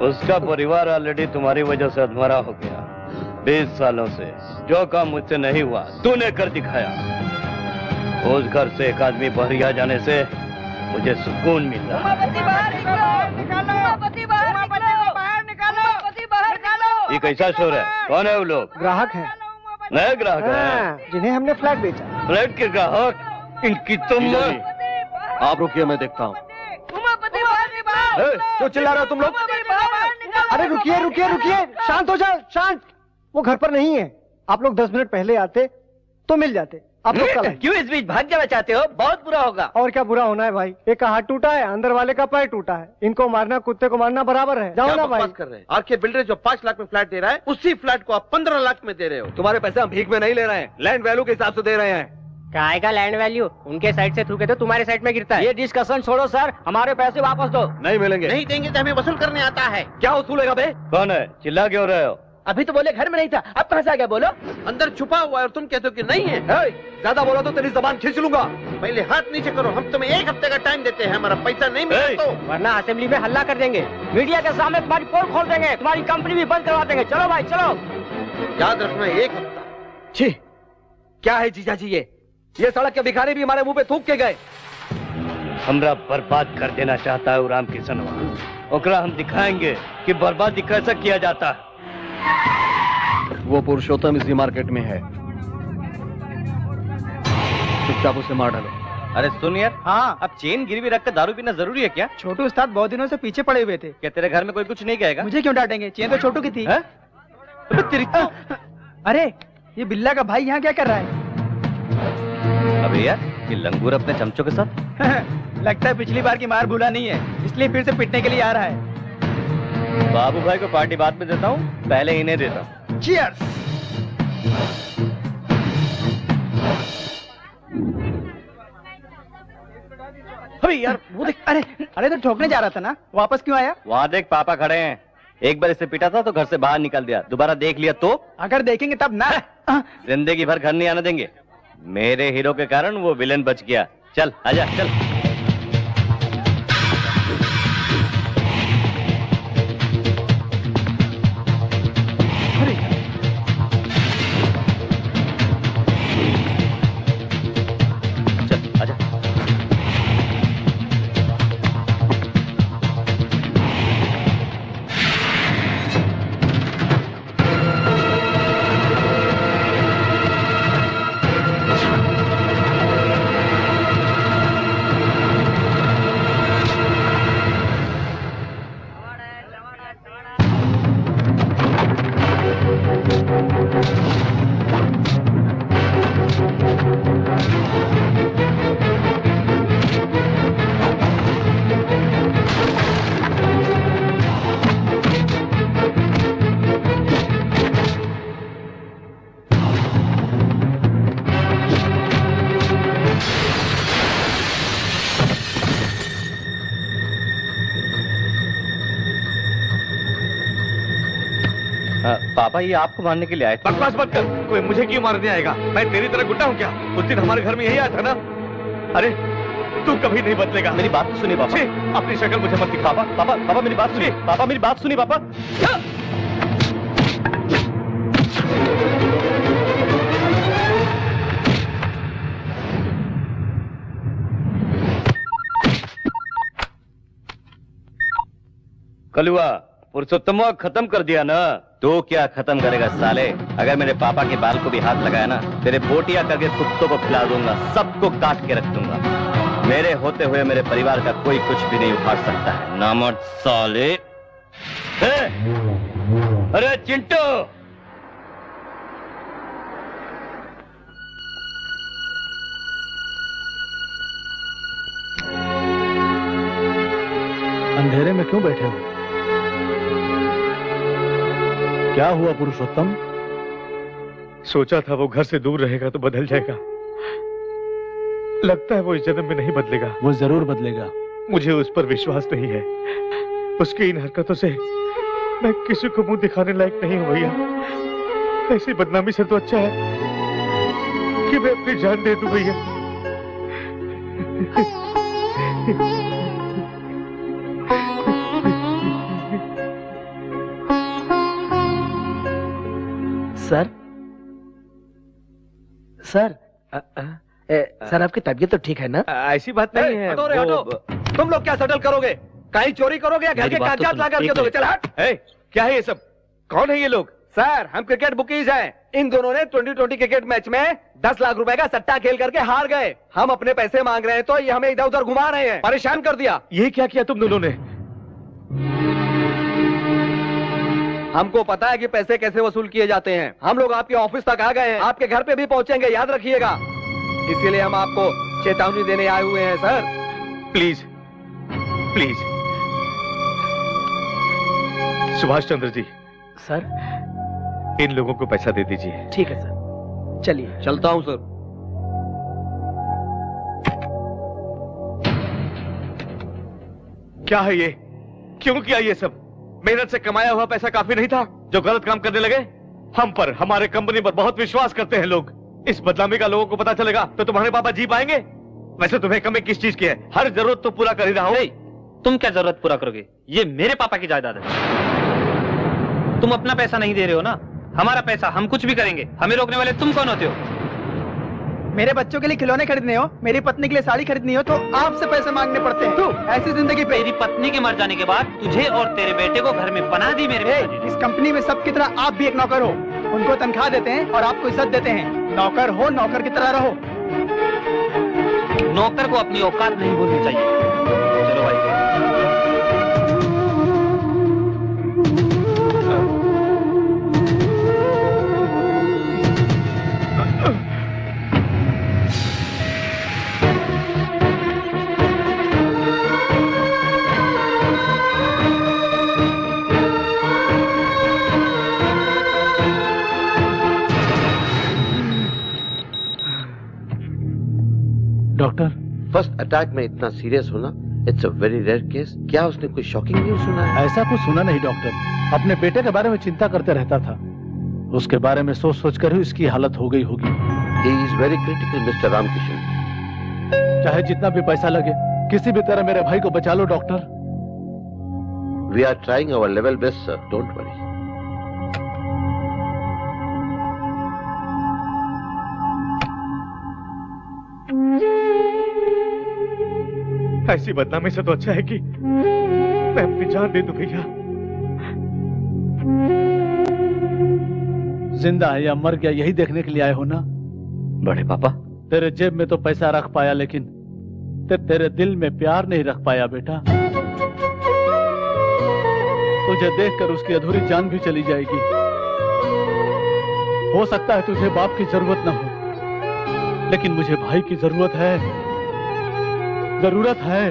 S3: उसका परिवार ऑलरेडी तुम्हारी वजह से अधमरा हो गया। 20 सालों से जो काम मुझसे नहीं हुआ तूने कर दिखाया। उस घर से एक आदमी बहरिया जाने से मुझे सुकून मिला। ये कैसा शोर है? कौन है वो लोग?
S2: ग्राहक हैं।
S3: नए ग्राहक हैं
S2: जिन्हें हमने फ्लैट बेचा।
S3: फ्लैट के ग्राहक? इनकी तुम
S16: आप रुकिए, मैं देखता हूँ। क्यों चिल्ला रहे हो तुम लोग?
S2: अरे रुकिए रुकिए रुकिए, शांत हो जाओ, शांत। वो घर पर नहीं है। आप लोग 10 मिनट पहले आते तो मिल जाते। आप लोग कल आए।
S8: क्यों इस बीच भाग जाना चाहते हो? बहुत बुरा होगा।
S2: और क्या बुरा होना है भाई? एक का हाथ टूटा है, अंदर वाले का पैर टूटा है। इनको मारना कुत्ते को मारना बराबर है। जाओ ना भाई।
S11: कर रहे हैं? आखिर बिल्डर जो 5 लाख में फ्लैट दे रहा है, उसी फ्लैट को आप 15 लाख में दे रहे हो।
S16: तुम्हारे पैसे हम भीख में नहीं ले रहे हैं, लैंड वैल्यू के हिसाब से दे रहे हैं।
S10: काय का लैंड वैल्यू? उनके साइड से थूके तो तुम्हारे साइड में गिरता है।
S8: ये डिस्कशन छोड़ो सर, हमारे पैसे वापस दो।
S16: नहीं मिलेंगे।
S11: नहीं देंगे तो हमें वसूल करने आता है।
S16: क्या वसूलेगा बे?
S3: कौन है? चिल्ला क्यों रहे हो?
S8: अभी तो बोले घर में नहीं था, अब कहाँ से आ गया? बोलो।
S11: अंदर छुपा हुआ है और तुम कहते हो कि नहीं है।
S16: ज्यादा बोला तो तेरी जबान खींच लूंगा।
S11: पहले हाथ नीचे करो, हम तुम्हें 1 हफ्ते का टाइम देते हैं, हमारा पैसा नहीं मिला तो
S8: वरना असेंबली में हल्ला कर देंगे, मीडिया के सामने तुम्हारी पोल खोल देंगे, तुम्हारी कंपनी भी बंद करवा देंगे। चलो भाई चलो।
S11: याद रखना 1 हफ्ता।
S16: छी, क्या है जीजा जी ये सड़क के भिखारी भी हमारे मुंह पे थूक के गए।
S3: हमरा बर्बाद कर देना चाहता है राम किशनवा। ओकरा हम दिखाएंगे कि बर्बादी कैसे किया जाता है।
S2: वो पुरुषोत्तम इसी मार्केट में है, चुपचाप उसे मार डालो।
S18: अरे सुन यार,
S1: हाँ,
S18: अब चेन गिरवी रख कर दारू पीना जरूरी है क्या?
S1: छोटू उस्ताद बहुत दिनों से पीछे पड़े हुए थे।
S18: क्या तेरे घर में कोई कुछ नहीं कहेगा?
S1: मुझे क्यों डांटेंगे? चेन तो छोटू की थी।
S18: तेरी
S1: अरे ये बिल्ला का भाई यहाँ क्या कर रहा है?
S18: अबे यार, ये लंगूर अपने चमचों के साथ
S1: लगता है पिछली बार की मार भूला नहीं है, इसलिए फिर से पिटने के लिए आ रहा है।
S18: बाबू भाई को पार्टी बाद में देता हूँ, पहले इन्हें देता हूँ।
S1: चीयर्स। अरे यार वो देख, अरे तो ठोकने जा रहा था ना, वापस क्यों आया?
S18: वहाँ देख पापा खड़े हैं। एक बार इसे पिटा था तो घर से बाहर निकल दिया, दोबारा देख लिया तो?
S1: अगर देखेंगे तब ना।
S18: जिंदगी भर घर नहीं आने देंगे। मेरे हीरो के कारण वो विलेन बच गया। चल आजा चल। चल आजा। पापा ये आपको मारने के लिए आए थे।
S4: बकवास मत कर, कोई मुझे क्यों मारने आएगा? मैं तेरी तरह गुंडा हूँ क्या? उस दिन हमारे घर में यही आया था ना। अरे तू कभी नहीं बदलेगा।
S18: मेरी बात तो सुनिए पापा।
S4: अपनी शक्ल मुझे मत दिखा।
S18: पापा मेरी बात सुनिए। पापा मेरी बात सुनिए पापा।
S3: कलुआ पुरुषोत्तम खत्म कर दिया ना।
S18: तो क्या खत्म करेगा साले? अगर मेरे पापा के बाल को भी हाथ लगाया ना, तेरे बोटिया करके कुत्तों को खिला दूंगा, सबको काट के रख दूंगा। मेरे होते हुए मेरे परिवार का कोई कुछ भी नहीं उखाड़ सकता है। नामर्द साले।
S3: अरे चिंटू,
S5: अंधेरे में क्यों बैठे हो? क्या हुआ पुरुषोत्तम?
S4: सोचा था वो घर से दूर रहेगा तो बदल जाएगा, लगता है वो इस जन्म में नहीं बदलेगा।
S5: वो जरूर बदलेगा।
S4: मुझे उस पर विश्वास नहीं है। उसकी इन हरकतों से मैं किसी को मुंह दिखाने लायक नहीं हूं भैया। ऐसी बदनामी से तो अच्छा है कि मैं अपनी जान दे दूं भैया।
S10: सर सर आपकी तबीयत तो ठीक है ना?
S16: ऐसी बात नहीं है। हटो रे हटो। तुम लोग क्या सेटल करोगे? कहीं चोरी करोगे या घर के कागजात ला करके दोगे? चल हट।
S4: क्या है ये सब? कौन है ये लोग?
S16: सर हम क्रिकेट बुकीज हैं। इन दोनों ने 2020 क्रिकेट मैच में 10 लाख रुपए का सट्टा खेल करके हार गए। हम अपने पैसे मांग रहे हैं तो ये हमें इधर उधर घुमा रहे हैं, परेशान कर दिया।
S4: ये क्या किया तुम दोनों ने?
S16: हमको पता है कि पैसे कैसे वसूल किए जाते हैं। हम लोग आपके ऑफिस तक आ गए हैं, आपके घर पे भी पहुंचेंगे, याद रखिएगा। इसीलिए हम आपको चेतावनी देने आए हुए हैं sir.
S4: Please please. Subhash Chandra ji.
S10: Sir
S4: इन लोगों को पैसा दे दीजिए।
S10: ठीक है सर, चलिए।
S16: चलता हूं सर।
S4: क्या है ये? क्यों किया ये सब? मेहनत से कमाया हुआ पैसा काफी नहीं था जो गलत काम करने लगे? हम पर, हमारे कंपनी पर बहुत विश्वास करते हैं लोग। इस बदनामी का लोगों को पता चलेगा तो तुम्हारे पापा जी पाएंगे? वैसे तुम्हें कमी किस चीज की है? हर जरूरत तो पूरा कर ही रहा हूं।
S14: तुम क्या जरूरत पूरा करोगे? ये मेरे पापा की जायदाद है। तुम अपना पैसा नहीं दे रहे हो ना, हमारा पैसा, हम कुछ भी करेंगे। हमें रोकने वाले तुम कौन होते हो?
S1: मेरे बच्चों के लिए खिलौने खरीदने हो, मेरी पत्नी के लिए साड़ी खरीदनी हो तो आपसे पैसे मांगने पड़ते हैं। तू ऐसी जिंदगी पे।
S14: तेरी पत्नी के मर जाने के बाद तुझे और तेरे बेटे को घर में बना दी मेरे पिताजी।
S1: इस कंपनी में सबकी तरह आप भी एक नौकर हो। उनको तनख्वाह देते हैं और आपको इज्जत देते हैं। नौकर हो, नौकर की तरह रहो।
S14: नौकर को अपनी औकात नहीं भूलनी चाहिए। चलो भाई।
S5: डॉक्टर,
S11: फर्स्ट अटैक में इतना सीरियस होना it's a very rare case. क्या उसने कोई शॉकिंग न्यूज़ सुना है?
S5: ऐसा कुछ सुना नहीं डॉक्टर। अपने बेटे के बारे में चिंता करते रहता था। उसके बारे में सोच सोच कर ही इसकी हालत हो गई होगी।
S11: He is very critical mister Ramkishan.
S5: चाहे जितना भी पैसा लगे, किसी भी तरह मेरे भाई को बचा लो doctor.
S11: We are trying our level best sir, don't worry.
S4: ऐसी बदनामी से तो अच्छा है कि मैं अपनी जान दे दूं भैया।
S5: जिंदा है या मर गया यही देखने के लिए आए हो ना?
S18: बड़े पापा,
S5: तेरे जेब में तो पैसा रख पाया, लेकिन तेरे दिल में प्यार नहीं रख पाया बेटा। तुझे देखकर उसकी अधूरी जान भी चली जाएगी। हो सकता है तुझे बाप की जरूरत ना हो, लेकिन मुझे भाई की जरूरत है, जरूरत है।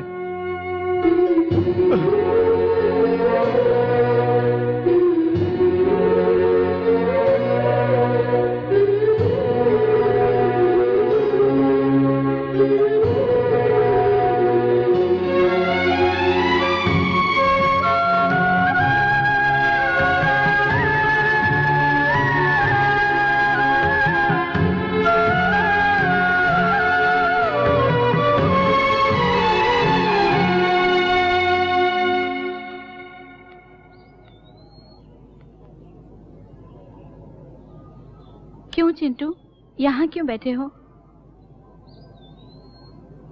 S6: क्यों चिंटू, यहाँ क्यों बैठे हो?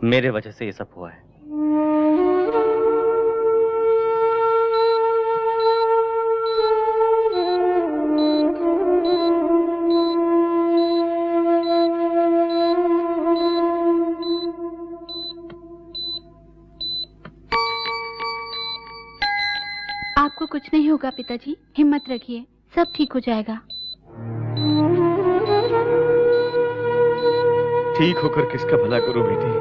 S18: मेरे वजह से ये सब हुआ है।
S6: आपको कुछ नहीं होगा पिताजी, हिम्मत रखिए, सब ठीक हो जाएगा।
S4: ठीक होकर किसका भला करूं बेटी?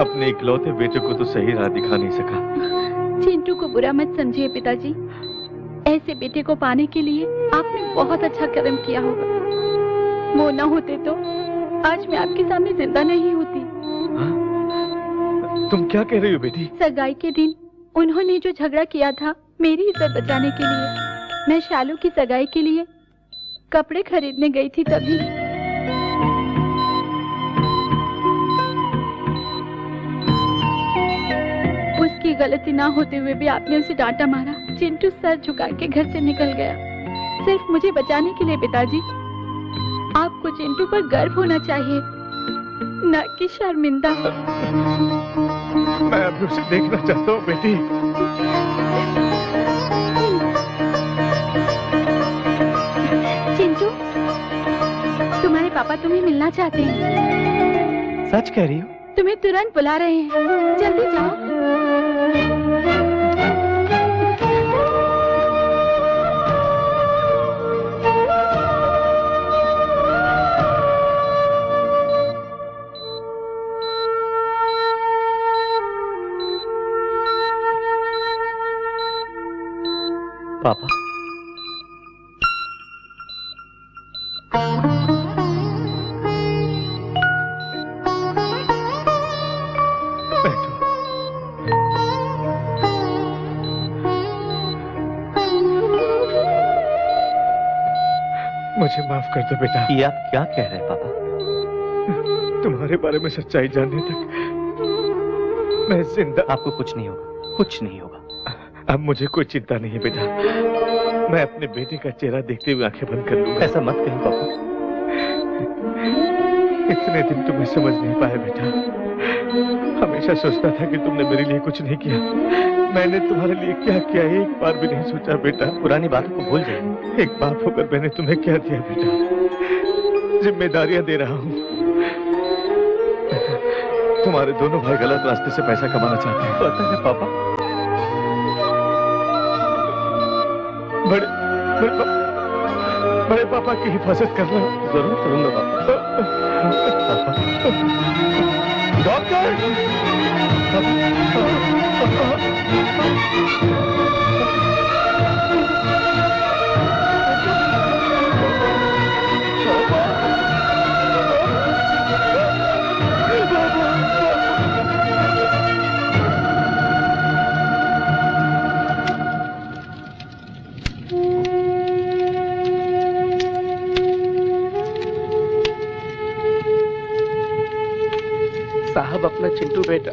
S4: अपने इकलौते बेटे को तो सही राह दिखा नहीं सका।
S6: चिंटू को बुरा मत समझिए पिताजी, ऐसे बेटे को पाने के लिए आपने बहुत अच्छा कर्म किया होगा। वो न होते तो आज मैं आपके सामने जिंदा नहीं होती।
S4: तुम क्या कह रही हो बेटी?
S6: सगाई के दिन उन्होंने जो झगड़ा किया था मेरी इज्जत बचाने के लिए, मैं शालू की सगाई के लिए कपड़े खरीदने गई थी, तभी उसकी गलती ना होते हुए भी आपने उसे डांटा मारा। चिंटू सर झुका के घर से निकल गया, सिर्फ मुझे बचाने के लिए। पिताजी, आपको चिंटू पर गर्व होना चाहिए, न कि शर्मिंदा।
S4: मैं अभी उसे देखना चाहता हूँ बेटी।
S6: चिंटू, तुम्हारे पापा तुम्हें मिलना चाहते हैं।
S1: सच कह रही हो?
S6: तुम्हें तुरंत बुला रहे हैं, जल्दी जाओ।
S18: पापा,
S4: मुझे माफ कर दो बेटा।
S18: ये आप क्या कह रहे हैं पापा?
S4: तुम्हारे बारे में सच्चाई जानने तक मैं जिंदा।
S18: आपको कुछ नहीं होगा, कुछ नहीं होगा।
S4: अब मुझे कोई चिंता नहीं है बेटा, मैं अपने बेटे का चेहरा देखते हुए आंखें बंद कर लूंगा।
S18: ऐसा मत कहिए पापा।
S4: इतने दिन तुम्हें समझ नहीं पाया बेटा। हमेशा सोचता था कि तुमने मेरे लिए कुछ नहीं किया। मैंने तुम्हारे लिए क्या किया एक बार भी नहीं सोचा बेटा।
S18: पुरानी बातों को भूल जाइए।
S4: एक बाप होकर मैंने तुम्हें क्या दिया बेटा? जिम्मेदारियां दे रहा हूँ। तुम्हारे दोनों भाई गलत रास्ते से पैसा कमाना चाहते हैं।
S18: पता है पापा।
S4: बड़े पापा की हिफाजत करना।
S18: जरूर करूंगा पापा।
S4: डॉक्टर!
S10: साहब अपना चिंटू बेटा।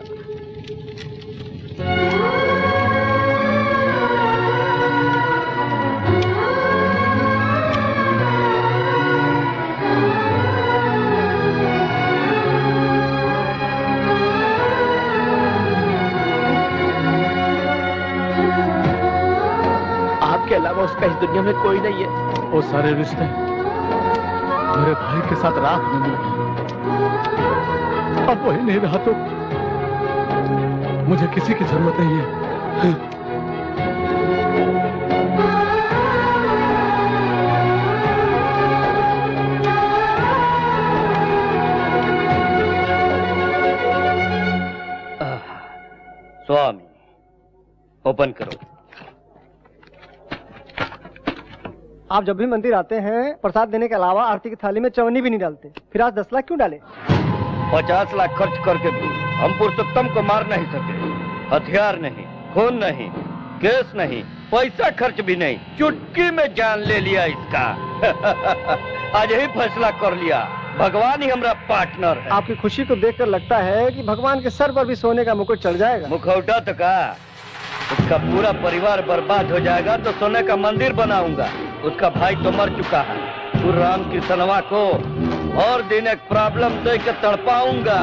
S10: आपके अलावा उसका इस दुनिया में कोई नहीं है।
S5: वो सारे रिश्ते मेरे भाई के साथ राख में मिले। अब वही नहीं रहा तो मुझे किसी की जरूरत नहीं है।
S3: स्वामी ओपन करो।
S2: आप जब भी मंदिर आते हैं प्रसाद देने के अलावा आरती की थाली में चवन्नी भी नहीं डालते, फिर आज 10 लाख क्यों डाले?
S3: 50 लाख खर्च करके भी हम पुरुषोत्तम को मार नहीं सके। हथियार नहीं, खून नहीं, केस नहीं, पैसा खर्च भी नहीं, चुटकी में जान ले लिया इसका। आज ही फैसला कर लिया, भगवान ही हमारा पार्टनर है।
S2: आपकी खुशी को देखकर लगता है कि भगवान के सर पर भी सोने का मुकुट चढ़ जाएगा।
S3: मुखौटा तो का उसका पूरा परिवार बर्बाद हो जाएगा तो सोने का मंदिर बनाऊंगा। उसका भाई तो मर चुका है। तू राम की सनवा को और दिन एक प्रॉब्लम दे के तड़पाऊंगा।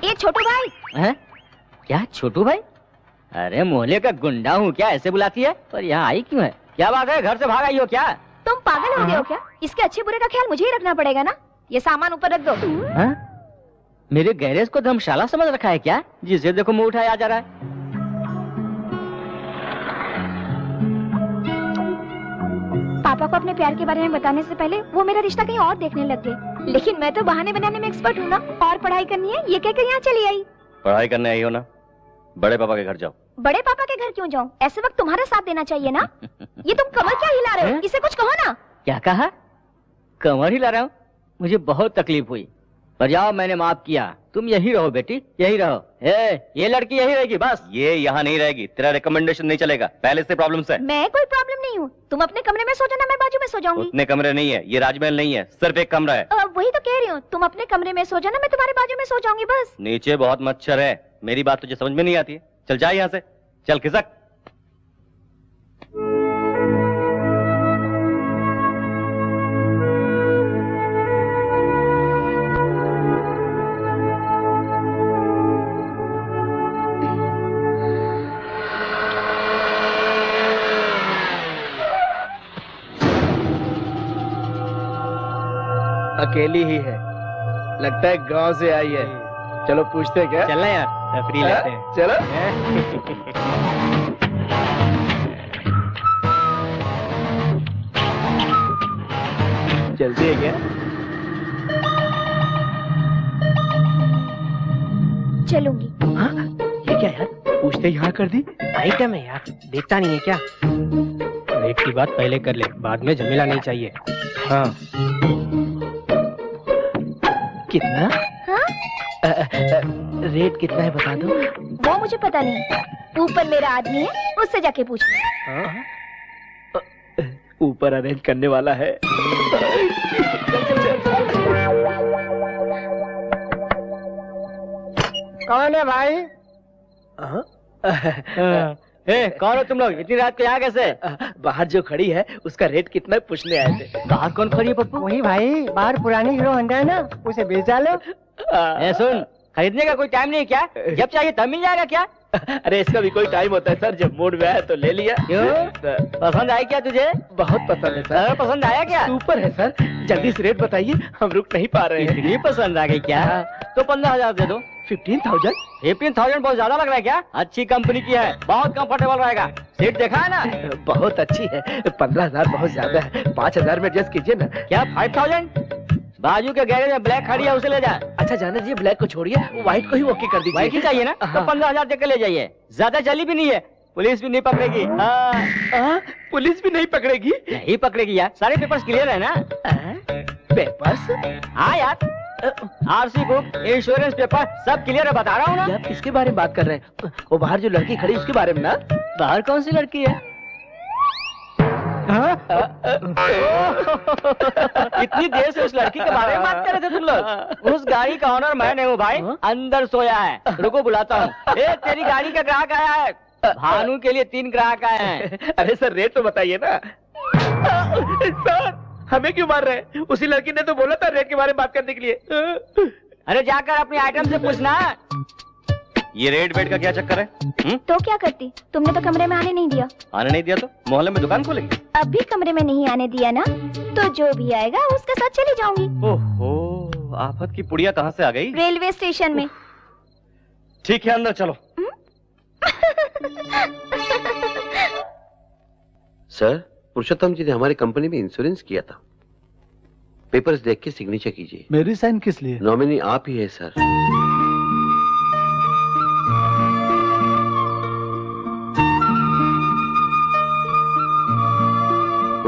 S12: ये छोटू भाई
S8: है? क्या छोटू भाई? अरे मोहल्ले का गुंडा हूँ क्या, ऐसे बुलाती है? पर यहाँ आई क्यों है? क्या बात है, घर से भाग आई हो क्या?
S12: तुम पागल हो गए हो क्या? इसके अच्छे बुरे का ख्याल मुझे ही रखना पड़ेगा ना। ये सामान ऊपर रख दो।
S8: हाँ? मेरे गैरेज को धर्मशाला समझ रखा है क्या? जिसे देखो मुंह उठाया जा रहा है।
S12: पापा को अपने प्यार के बारे में बताने से पहले वो मेरा रिश्ता कहीं और देखने लग गए। लेकिन मैं तो बहाने बनाने में एक्सपर्ट हूँ ना। और पढ़ाई करनी है, ये कहकर यहाँ चली आई।
S18: पढ़ाई करने आई हो ना, बड़े पापा के घर जाओ।
S12: बड़े पापा के घर क्यों जाऊँ? ऐसे वक्त तुम्हारा साथ देना चाहिए ना। ये तुम कमर क्या हिला रहे हो? इसे कुछ कहो ना।
S8: क्या कहा? कमर हिला रहा हूँ? मुझे बहुत तकलीफ हुई, पर जाओ मैंने माफ किया। तुम यही रहो बेटी, यही रहो। ये लड़की यही रहेगी बस।
S18: ये यहाँ नहीं रहेगी, तेरा रिकमेंडेशन नहीं चलेगा, पहले से प्रॉब्लम्स है।
S12: मैं कोई प्रॉब्लम नहीं हूँ। तुम अपने कमरे में सो जाना, मैं बाजू में सो जाऊंगी।
S18: उतने कमरे नहीं है, ये राजमहल नहीं है, सिर्फ एक कमरा है।
S12: वही तो कह रही हूँ, तुम अपने कमरे में सो जाना, मैं तुम्हारे बाजू में सो जाऊंगी बस।
S18: नीचे बहुत मच्छर है, मेरी बात तुझे समझ में नहीं आती है। चल जा यहाँ से, चल खिसक।
S10: अकेली ही है, लगता है गांव से आई है। चलो पूछते हैं क्या?
S8: चलना यार, फ्री लेते हैं।
S10: चलो। जल्दी है क्या?
S12: चलूंगी।
S10: हाँ? ये क्या यार, पूछते यहाँ कर दी।
S13: आइटम है यार, देखता नहीं है क्या? रेट की बात पहले कर ले, बाद में झमेला नहीं चाहिए। हाँ। कितना?
S12: हाँ?
S13: रेट कितना है बता दो।
S12: वो मुझे पता नहीं। ऊपर मेरा आदमी है, उससे जाके पूछ।
S10: हाँ? ऊपर अरेंज करने वाला है।
S2: कौन है भाई?
S8: कौन हो तुम लोग? इतनी रात को यहाँ कैसे?
S10: बाहर जो खड़ी है उसका रेट कितना है पूछने आए थे।
S8: बाहर कौन खड़ी है पप्पू?
S2: वही भाई, बाहर पुरानी हीरो होंडा है ना, उसे बेच डालो।
S8: सुन, खरीदने का कोई टाइम नहीं क्या? जब चाहिए तब मिल जाएगा क्या?
S10: अरे इसका भी कोई टाइम होता है सर, जब मूड में आया तो ले लिया।
S8: क्यों? पसंद आई क्या तुझे?
S10: बहुत पसंद है सर।
S8: पसंद आया क्या?
S10: सुपर है सर, जल्दी से रेट बताइए, हम रुक नहीं पा रहे हैं।
S8: इतनी पसंद आ गई क्या? तो 15,000 दे दो।
S10: 15,000?
S8: 15,000 बहुत ज्यादा लग रहा है क्या? अच्छी कंपनी की है, बहुत कंफर्टेबल रहेगा। सीट देखा है ना?
S10: बहुत अच्छी है। 15,000 बहुत ज्यादा है, 5,000 में एडजस्ट कीजिए ना।
S8: क्या 5,000? बाजू के गैरेज में ब्लैक खड़ी है, उसे ले जा।
S10: अच्छा जाने दीजिए, ब्लैक को छोड़िए, व्हाइट को ही ओके कर दीजिए।
S8: व्हाइट ही चाहिए ना? तो 15,000 देकर ले जाइए। ज्यादा चली भी नहीं है, पुलिस भी नहीं पकड़ेगी।
S10: पुलिस भी नहीं पकड़ेगी?
S8: नहीं पकड़ेगी यार, सारे पेपर्स क्लियर है ना?
S10: पेपर्स?
S8: हाँ यार, आरसी बुक, इंश्योरेंस पेपर सब क्लियर है, बता रहा हूँ ना।
S10: आप किसके बारे में बात कर रहे हैं? वो बाहर जो लड़की खड़ी उसके बारे में ना?
S8: बाहर कौन सी लड़की है? इतनी देर से उस लड़की के बारे में बात कर रहे थे तुम लोग? उस गाड़ी का ऑनर मैं हूँ भाई, अंदर सोया है, रुको बुलाता हूँ। तेरी गाड़ी का ग्राहक आया है, भानु के लिए 3 ग्राहक आए हैं।
S10: अरे सर रेट तो बताइए ना। सर हमें क्यों मार रहे हैं? उसी लड़की ने तो बोला था रेट के बारे में बात करने के लिए।
S8: अरे जाकर अपने आइटम से पूछना।
S18: ये रेट वेट का क्या चक्कर है?
S12: तो क्या करती? तुमने तो कमरे में आने नहीं दिया।
S18: आने नहीं दिया तो मोहल्ले में दुकान खोलेंगे?
S12: अब भी कमरे में नहीं आने दिया ना, तो जो भी आएगा उसके साथ चली जाऊंगी।
S18: ओहो, आफत की पुड़िया कहाँ से आ गई?
S12: रेलवे स्टेशन में।
S18: ठीक है, अंदर चलो।
S11: सर, पुरुषोत्तम जी ने हमारी कंपनी में इंश्योरेंस किया था। पेपर्स देख के सिग्नेचर कीजिए।
S5: मेरी साइन किस लिए?
S11: नॉमिनी आप ही है सर।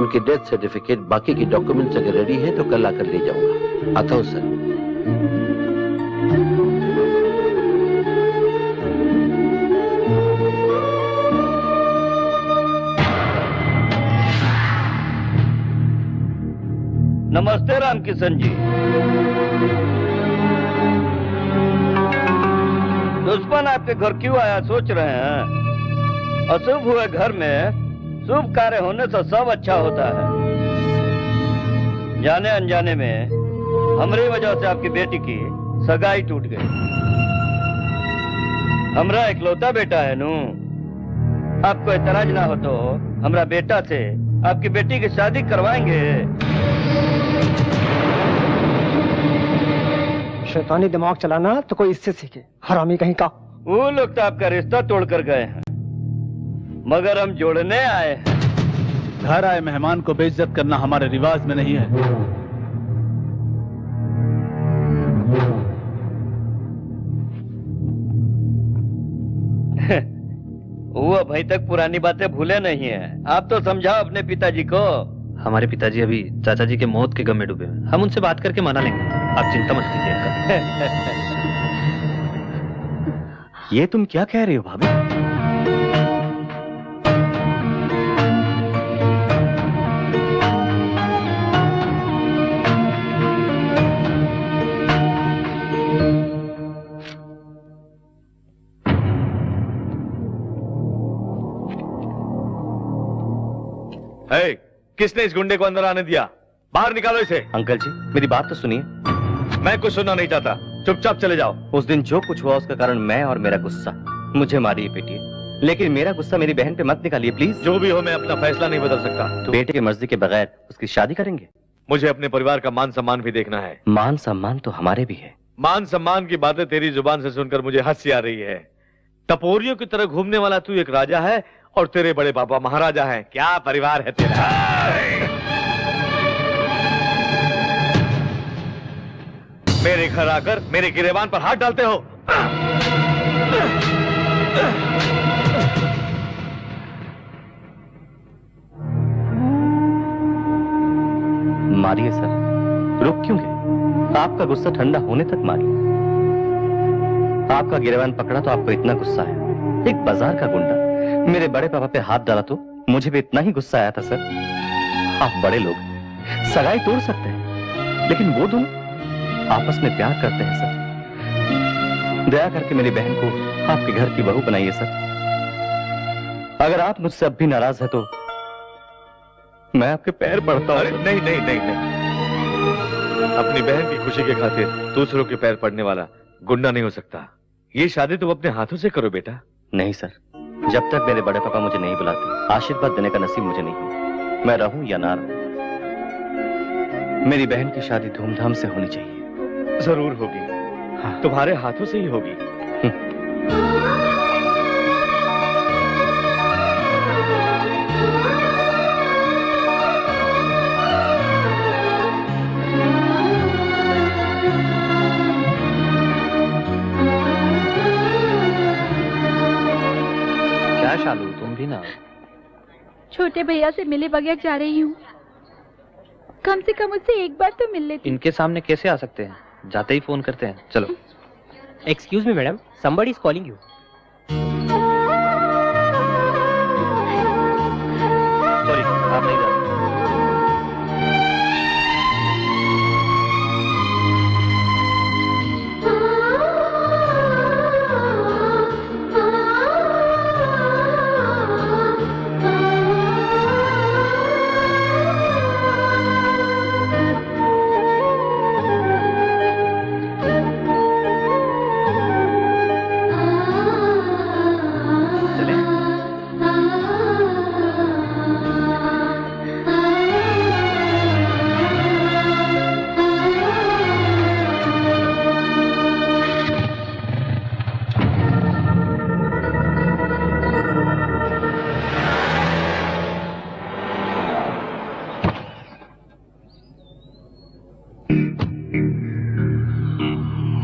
S11: उनके डेथ सर्टिफिकेट, बाकी के डॉक्यूमेंट्स अगर रेडी हैं तो कल आकर ले जाऊंगा। आता हूं सर।
S3: नमस्ते रामकिशन जी। दुश्मन आपके घर क्यों आया सोच रहे हैं? अशुभ हुए घर में शुभ कार्य होने से सब अच्छा होता है। जाने अनजाने में हमारी वजह से आपकी बेटी की सगाई टूट गई। हमरा इकलौता बेटा है नू। आपको इतराज ना हो तो हमरा बेटा से आपकी बेटी की शादी करवाएंगे।
S2: शैतानी दिमाग चलाना तो कोई इससे सीखे, हरामी कहीं का।
S3: वो लोग तो आपका रिश्ता तोड़ कर गए हैं, मगर हम जोड़ने आए हैं।
S5: घर आए मेहमान को बेइज्जत करना हमारे रिवाज में नहीं है।
S3: वो अभी तक पुरानी बातें भूले नहीं है। आप तो समझाओ अपने पिताजी को।
S14: हमारे पिताजी अभी चाचा जी के मौत के गम में डूबे हैं। हम उनसे बात करके मना लेंगे, आप चिंता मत कीजिए।
S18: ये तुम क्या कह रहे हो भाभी?
S4: hey, किसने इस गुंडे को अंदर आने दिया? बाहर निकालो इसे।
S18: अंकल जी मेरी बात तो सुनिए।
S4: मैं कुछ सुनना नहीं चाहता, चुपचाप चले जाओ।
S18: उस दिन जो कुछ हुआ उसका कारण मैं और मेरा गुस्सा। मुझे मारिए पीटिए, लेकिन मेरा गुस्सा मेरी बहन पे मत निकालिए प्लीज।
S4: जो भी हो, मैं अपना फैसला नहीं बदल सकता।
S18: तो बेटे की मर्जी के बगैर उसकी शादी करेंगे?
S4: मुझे अपने परिवार का मान सम्मान भी देखना है।
S18: मान सम्मान तो हमारे भी है।
S4: मान सम्मान की बातें तेरी जुबान से सुनकर मुझे हंसी आ रही है। टपोरियों की तरह घूमने वाला तू एक राजा है और तेरे बड़े पापा महाराजा हैं। क्या परिवार है तेरा? मेरे घर आकर मेरे गिरेबान पर हाथ डालते हो।
S18: मारिए सर, रुक क्यों गए? आपका गुस्सा ठंडा होने तक मारिए। आपका गिरेबान पकड़ा तो आपको इतना गुस्सा है। एक बाजार का गुंडा मेरे बड़े पापा पे हाथ डाला तो मुझे भी इतना ही गुस्सा आया था सर। आप बड़े लोग सगाई तोड़ सकते हैं, लेकिन वो दोनों आपस में प्यार करते हैं सर। दया करके मेरी बहन को आपके घर की बहू बनाइए सर। अगर आप मुझसे अब भी नाराज है तो मैं आपके पैर पड़ता हूँ।
S4: नहीं नहीं नहीं नहीं, अपनी बहन की खुशी के खातिर दूसरों के पैर पड़ने वाला गुंडा नहीं हो सकता। ये शादी तुम अपने हाथों से करो बेटा।
S18: नहीं सर, जब तक मेरे बड़े पापा मुझे नहीं बुलाते आशीर्वाद देने का नसीब मुझे नहीं। मैं रहूं या ना रहूं, मेरी बहन की शादी धूमधाम से होनी चाहिए।
S4: जरूर होगी। हाँ। तुम्हारे हाथों से ही होगी।
S14: क्या शालू, तुम भी ना?
S6: छोटे भैया से मिले बगैर जा रही हूँ। कम से कम उससे एक बार तो मिल लेती।
S14: इनके सामने कैसे आ सकते हैं? जाते ही फोन करते हैं। चलो।
S13: Excuse me madam, somebody is calling you.
S14: Sorry, आप नहीं जा।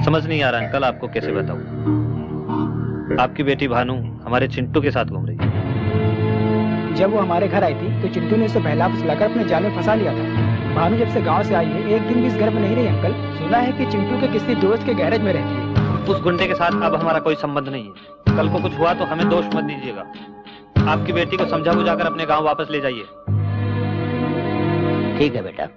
S14: समझ नहीं आ रहा अंकल, आपको कैसे बताऊं। आपकी बेटी भानु हमारे चिंटू के साथ घूम रही है।
S1: जब वो हमारे घर आई थी तो चिंटू ने उसे बहला फुसलाकर अपने जाल में फंसा लिया था। भानु जब से गांव से आई है एक दिन भी इस घर में नहीं रही अंकल। सुना है कि चिंटू के किसी दोस्त के गैरेज में रहती है।
S14: उस गुंडे के साथ अब हमारा कोई संबंध नहीं है। कल को कुछ हुआ तो हमें दोष मत दीजिएगा। आपकी बेटी को समझा बुझाकर अपने गाँव वापस ले जाइए।
S10: ठीक है बेटा।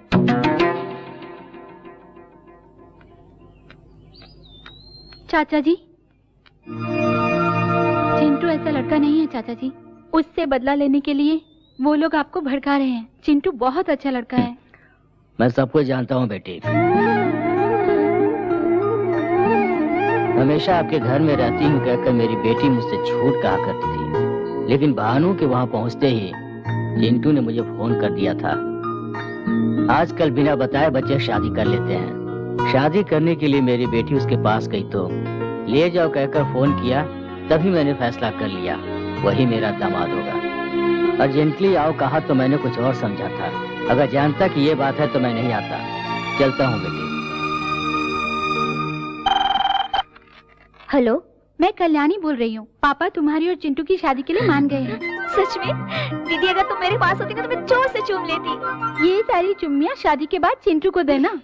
S6: चाचा जी, चिंटू ऐसा लड़का नहीं है चाचा जी। उससे बदला लेने के लिए वो लोग आपको भड़का रहे हैं। चिंटू बहुत अच्छा लड़का है।
S10: मैं सब कुछ जानता हूँ बेटी। हमेशा आपके घर में रहती हूँ कहकर मेरी बेटी मुझसे झूठ कहा करती थी, लेकिन भानु के वहाँ पहुँचते ही चिंटू ने मुझे फोन कर दिया था। आजकल बिना बताए बच्चे शादी कर लेते हैं। शादी करने के लिए मेरी बेटी उसके पास गई तो ले जाओ कहकर फोन किया, तभी मैंने फैसला कर लिया वही मेरा दामाद होगा। अर्जेंटली आओ कहा तो मैंने कुछ और समझा था। अगर जानता कि ये बात है तो मैं नहीं आता। चलता हूँ बेटी।
S6: हेलो, मैं कल्याणी बोल रही हूँ। पापा तुम्हारी और चिंटू की शादी के लिए मान गए हैं।
S12: सच में? दीदी अगर तुम मेरे पास होती ना तो मैं जोर से चूम लेती।
S6: ये सारी चुम्मियाँ शादी के बाद चिंटू को देना।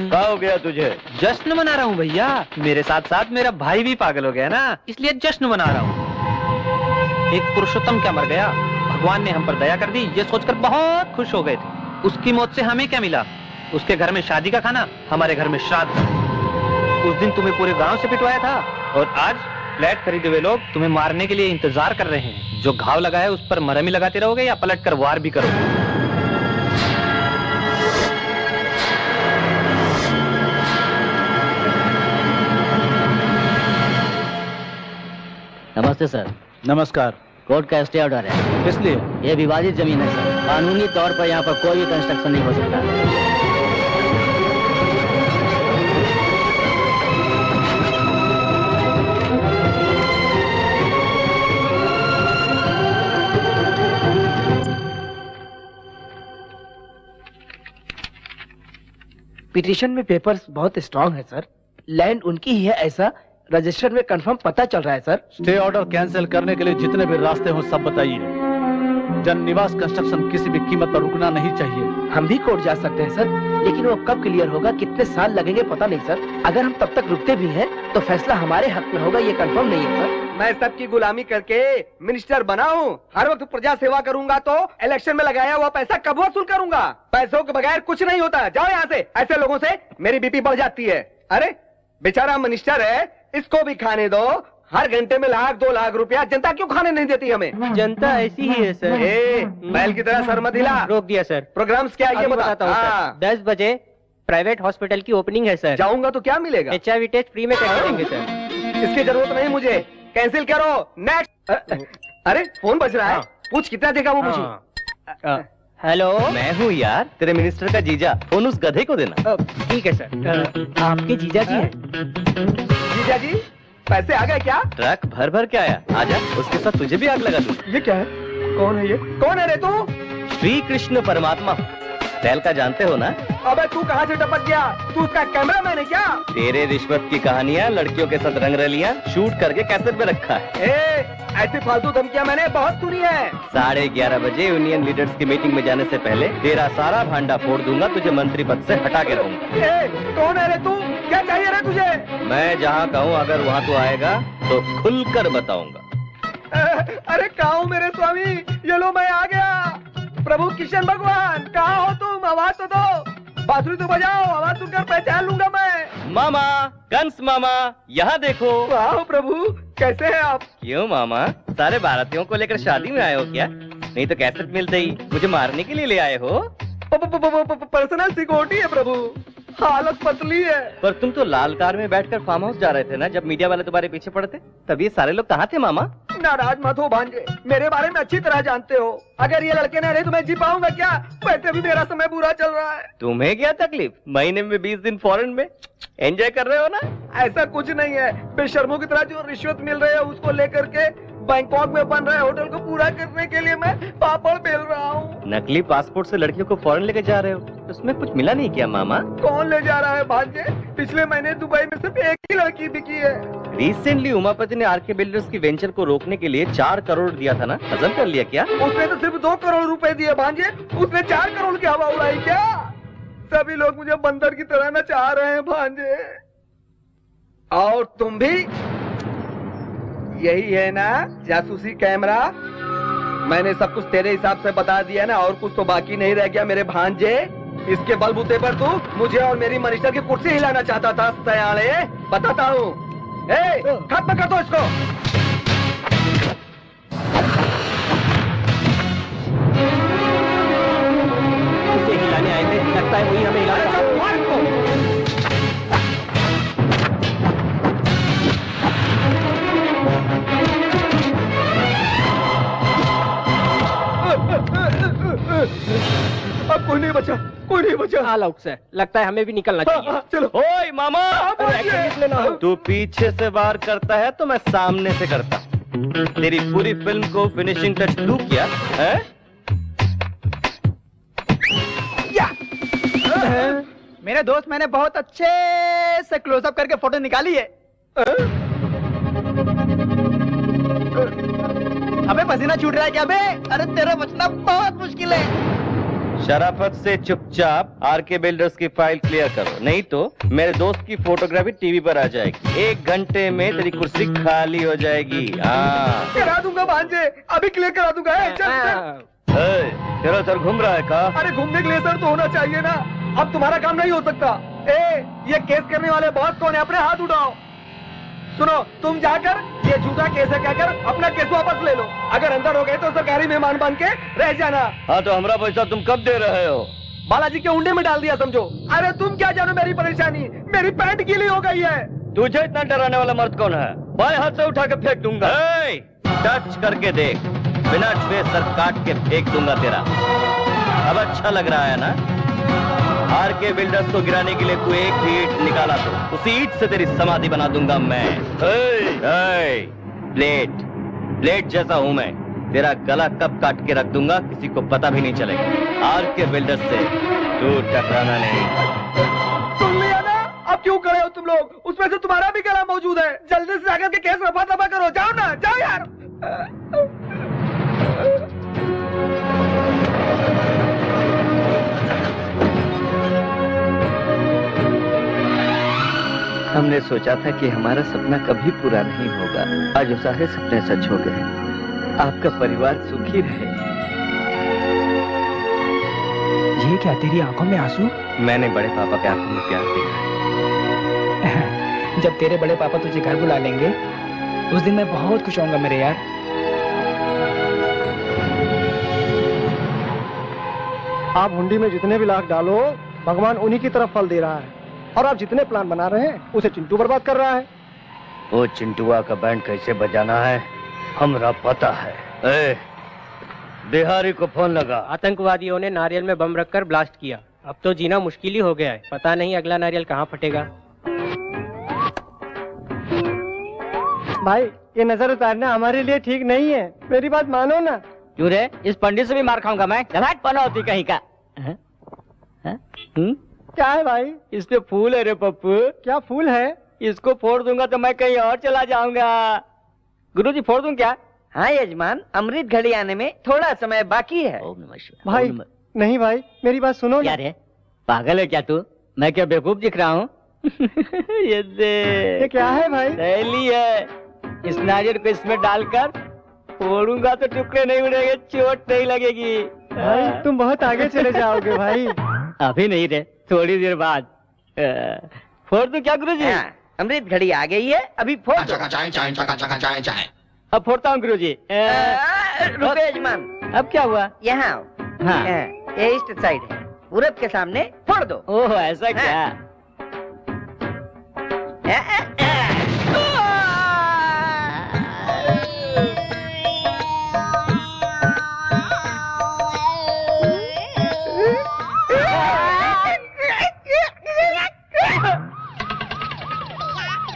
S14: क्या हो गया तुझे? जश्न मना रहा हूँ भैया। मेरे साथ साथ मेरा भाई भी पागल हो गया ना, इसलिए जश्न मना रहा हूँ। एक पुरुषोत्तम क्या मर गया, भगवान ने हम पर दया कर दी, ये सोचकर बहुत खुश हो गए थे। उसकी मौत से हमें क्या मिला? उसके घर में शादी का खाना, हमारे घर में श्राद्ध। उस दिन तुम्हें पूरे गांव से पिटवाया था और आज फ्लैट खरीदे हुए लोग तुम्हें मारने के लिए इंतजार कर रहे हैं। जो घाव लगा है उस पर मरहम ही लगाते रहोगे या पलट कर वार भी करोगे?
S10: नमस्ते सर।
S5: नमस्कार।
S10: कोर्ट का स्टे ऑर्डर है।
S5: इसलिए
S10: ये विवादित जमीन है सर। कानूनी तौर पर यहाँ पर कोई भी कंस्ट्रक्शन नहीं हो सकता।
S13: पिटीशन में पेपर्स बहुत स्ट्रांग है सर। लैंड उनकी ही है ऐसा रजिस्टर में कंफर्म पता चल रहा है सर।
S5: स्टे ऑर्डर कैंसिल करने के लिए जितने भी रास्ते हो सब बताइए। जन निवास कंस्ट्रक्शन किसी भी कीमत पर रुकना नहीं चाहिए।
S13: हम भी कोर्ट जा सकते हैं सर, लेकिन वो कब क्लियर होगा, कितने साल लगेंगे पता नहीं सर। अगर हम तब तक रुकते भी हैं तो फैसला हमारे हक में होगा, ये कंफर्म नहीं है सर।
S16: मैं सबकी गुलामी करके मिनिस्टर बना हूँ। हर वक्त प्रजा सेवा करूंगा तो इलेक्शन में लगाया हुआ पैसा कब वसूल करूंगा? पैसों के बगैर कुछ नहीं होता। जाओ यहाँ से। ऐसे लोगों से मेरी बीपी बढ़ जाती है। अरे बेचारा मिनिस्टर है, इसको भी खाने दो। हर घंटे में 1-2 लाख रुपया जनता क्यों खाने नहीं देती हमें?
S13: जनता ऐसी ही है सर।
S16: बैल की तरह सर मत हिला।
S13: रोक दिया सर।
S16: प्रोग्राम्स क्या ये
S13: बताता हूँ सर। 10 बजे प्राइवेट हॉस्पिटल की ओपनिंग है सर।
S16: जाऊंगा तो क्या मिलेगा?
S13: HIV टेस्ट फ्री में करके देंगे सर।
S16: इसकी जरूरत नहीं मुझे, कैंसिल करो। नेक्स्ट। अरे फोन बज रहा है। पूछ कितना देगा वो मुझे।
S13: हेलो,
S18: मैं हूँ यार, तेरे मिनिस्टर का जीजा। फोन उस गधे को देना।
S13: ठीक है सर। आपके जीजा जी हैं?
S16: जीजा जी पैसे आ गए क्या?
S18: ट्रक भर भर के आया। आजा, उसके साथ तुझे भी आग लगा दूं।
S16: ये क्या है? कौन है ये? कौन है रे तू?
S18: श्री कृष्ण परमात्मा। टहल का जानते हो ना?
S16: अबे तू कहाँ से टपक गया? तू उसका कैमरामैन है क्या?
S18: तेरे रिश्वत की कहानियाँ, लड़कियों के साथ रंग रलियाँ शूट करके कैसेट में रखा है।
S16: ऐसी फालतू धमकियाँ मैंने बहुत सुनी है।
S18: 11:30 बजे यूनियन लीडर्स की मीटिंग में जाने से पहले तेरा सारा भांडा फोड़ दूंगा, तुझे मंत्री पद से हटा के रहूंगा।
S16: कौन है रे तू? क्या चाहिए रे तुझे?
S18: मैं जहाँ कहूँ अगर वहाँ तू आएगा तो खुलकर बताऊंगा।
S16: अरे कहाँ हूँ मेरे स्वामी? ये लो मैं आ गया। प्रभु किशन भगवान कहाँ हो तुम? आवाज तो दो। बांसुरी तो बजाओ, आवाज सुनकर पहचान लूंगा मैं।
S18: मामा, कंस मामा, यहाँ देखो।
S16: वाह प्रभु, कैसे हैं आप?
S18: क्यों मामा, सारे भारतीयों को लेकर शादी में आए हो क्या? नहीं तो कैसेट मिलते ही मुझे मारने के लिए ले आए हो?
S16: पर्सनल सिक्योरिटी है प्रभु, हालत पतली है।
S18: पर तुम तो लाल कार में बैठकर फार्म हाउस जा रहे थे ना, जब मीडिया वाले तुम्हारे पीछे पड़े थे, तब ये सारे लोग कहाँ थे मामा?
S16: नाराज मत हो भांजे, मेरे बारे में अच्छी तरह जानते हो। अगर ये लड़के न रहे तो मैं जी पाऊंगा क्या? वैसे भी मेरा समय बुरा चल रहा है।
S18: तुम्हें क्या तकलीफ? महीने में 20 दिन फॉरेन में एंजॉय कर रहे हो ना?
S16: ऐसा कुछ नहीं है। बेशर्मों की तरह जो रिश्वत मिल रहे है उसको लेकर के बैंकॉक में बन रहे होटल को पूरा करने के लिए मैं पापड़ बेल रहा हूँ।
S18: नकली पासपोर्ट से लड़कियों को फॉरेन लेके जा रहे हो, उसमें कुछ मिला नहीं क्या मामा?
S16: कौन ले जा रहा है भांजे? पिछले महीने दुबई में सिर्फ एक ही लड़की बिकी है।
S18: रिसेंटली उमापति ने आरके बिल्डर्स की वेंचर को रोकने के लिए 4 करोड़ दिया था ना, हजम कर लिया क्या?
S16: उसने तो सिर्फ 2 करोड़ रुपए दिए भांजे, उसने 4 करोड़ की हवा उड़ाई क्या? सभी लोग मुझे बंदर की तरह न चाह रहे हैं भांजे। और तुम भी यही है ना जासूसी कैमरा? मैंने सब कुछ तेरे हिसाब से बता दिया ना, और कुछ तो बाकी नहीं रह गया मेरे भांजे। इसके बलबूते पर तू मुझे और मेरी मिनिस्टर की कुर्सी हिलाना चाहता था सयाने। बताता हूँ, खत्म कर दो इसको।
S13: इसे हिलाने आए थे, लगता है वही हमें हिलाने।
S16: अब कोई नहीं बचा, कोई नहीं बचा।
S13: ऑल आउट सर, लगता है हमें भी निकलना चाहिए।
S16: चलो।
S18: ओए मामा, तू पीछे से वार करता है तो मैं सामने से करता। तेरी पूरी फिल्म को फिनिशिंग टच तू किया है?
S1: मेरे दोस्त, मैंने बहुत अच्छे से क्लोजअप करके फोटो निकाली है। अबे पसीना छूट रहा है क्या बे? अरे तेरा बचना बहुत मुश्किल है।
S18: शराफत से चुपचाप आरके बिल्डर्स की फाइल क्लियर करो, नहीं तो मेरे दोस्त की फोटोग्राफी टीवी पर आ जाएगी। 1 घंटे में तेरी कुर्सी खाली हो जाएगी।
S16: करा दूंगा भांजे, अभी क्लियर करा दूंगा।
S18: तेरा सर घूम रहा है का?
S16: अरे घूमने के लिए सर तो होना चाहिए ना। अब तुम्हारा काम नहीं हो सकता। ये केस करने वाले बॉस कौन है? अपने हाथ उठाओ। सुनो, तुम जाकर ये झूठा केस है कहकर अपना केस वापस ले लो। अगर अंदर हो गए तो सरकारी मेहमान बन के रह जाना।
S18: हाँ तो हमारा पैसा तुम कब दे रहे हो?
S16: बालाजी के उंडे में डाल दिया समझो। अरे तुम क्या जानो मेरी परेशानी? मेरी पैंट गीली हो गई है।
S18: तुझे इतना डराने वाला मर्द कौन है? बाएं हाथ से उठा के फेंक दूंगा। टच करके देख, बिना छुए सर काट के फेंक दूंगा तेरा। अब अच्छा लग रहा है ना? आरके बिल्डर्स को गिराने के लिए तू एक भी ईंट निकाला तो उसी ईंट से तेरी समाधि बना दूंगा मैं। ब्लेड जैसा हूं मैं, तेरा गला कब काट के रख दूंगा किसी को पता भी नहीं चलेगा। आरके बिल्डर्स से तू टकराना नहीं।
S16: सुन लिया ना? अब क्यों खड़े हो तुम लोग? उसमें से तुम्हारा भी गला मौजूद है। जल्दी से जाकर के केस रफा दफा करो। जाओ ना, जाओ यार।
S13: हम
S3: हमने सोचा था कि हमारा सपना कभी पूरा नहीं होगा, आज वो सारे सपने सच हो गए। आपका परिवार सुखी रहे।
S10: ये क्या तेरी आंखों में आंसू?
S3: मैंने बड़े पापा के आंखों में प्यार देखा।
S10: जब तेरे बड़े पापा तुझे घर बुला लेंगे उस दिन मैं बहुत खुश होऊंगा मेरे यार।
S2: आप हुंडी में जितने भी लाख डालो भगवान उन्हीं की तरफ फल दे रहा है, और आप जितने प्लान बना रहे हैं उसे चिंटू बर्बाद कर रहा है।
S3: वो चिंटुआ का बैंड कैसे बजाना है हमरा पता है। बिहारी को फोन लगा।
S13: आतंकवादियों ने नारियल में बम रखकर ब्लास्ट किया। अब तो जीना मुश्किल ही हो गया है, पता नहीं अगला नारियल कहाँ फटेगा।
S2: भाई ये नजर उतारना हमारे लिए ठीक नहीं है, मेरी बात मानो ना।
S8: क्यों रे, इस पंडित से भी मार खाऊंगा मैं। घबराहट पनौती कहीं का।
S2: क्या है भाई?
S8: इसमें फूल है रे पप्पू।
S2: क्या फूल है?
S8: इसको फोड़ दूंगा तो मैं कहीं और चला जाऊंगा। गुरुजी फोड़ दूं क्या?
S10: हाँ यजमान, अमृत घड़ी आने में थोड़ा समय बाकी है।
S2: भाई नहीं भाई, मेरी बात सुनो।
S8: क्या रे, पागल है क्या तू? मैं क्या बेवकूफ दिख रहा हूँ?
S2: ये क्या है भाई?
S8: सहेली है। इस नारियल को इसमें डालकर फोड़ूंगा तो टुकड़े नहीं उड़ेंगे, चोट नहीं लगेगी।
S2: भाई तुम बहुत आगे चले जाओगे भाई।
S8: अभी नहीं रे, थोड़ी देर बाद। फोड़ दूं क्या गुरुजी?
S10: अमृत घड़ी आ गई है, अभी फोड़ दो।
S8: अब फोड़ता हूँ गुरुजी।
S10: रुको यजमान।
S8: अब क्या हुआ?
S10: यहाँ आओ।
S8: हाँ।
S10: ये ईस्ट साइड है, पूरब के सामने फोड़ दो।
S8: ओह ऐसा क्या?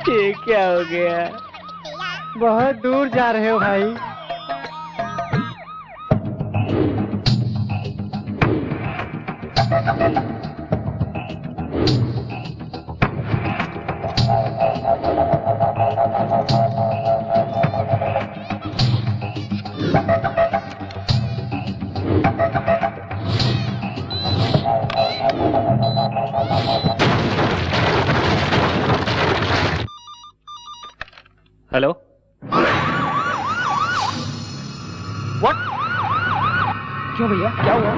S8: ये क्या हो गया?
S2: बहुत दूर जा रहे हो भाई।
S14: Hello, what?
S10: क्यों भैया, क्या हुआ?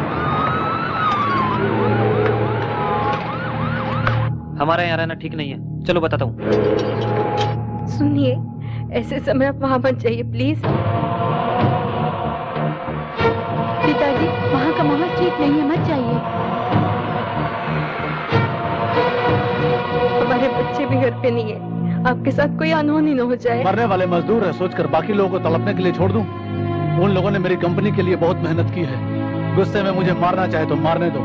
S14: हमारा यहाँ रहना ठीक नहीं है, चलो बताता हूँ।
S17: सुनिए, ऐसे समय आप वहाँ मत जाइए प्लीज। पिताजी, वहाँ का माहौल ठीक नहीं है, मत जाइए। हमारे बच्चे भी घर पे नहीं है, आपके साथ कोई अनहोनी न हो जाए।
S5: मरने वाले मजदूर है सोचकर बाकी लोगों को तड़पने के लिए छोड़ दूं? उन लोगों ने मेरी कंपनी के लिए बहुत मेहनत की है। गुस्से में मुझे मारना चाहे तो मारने दो।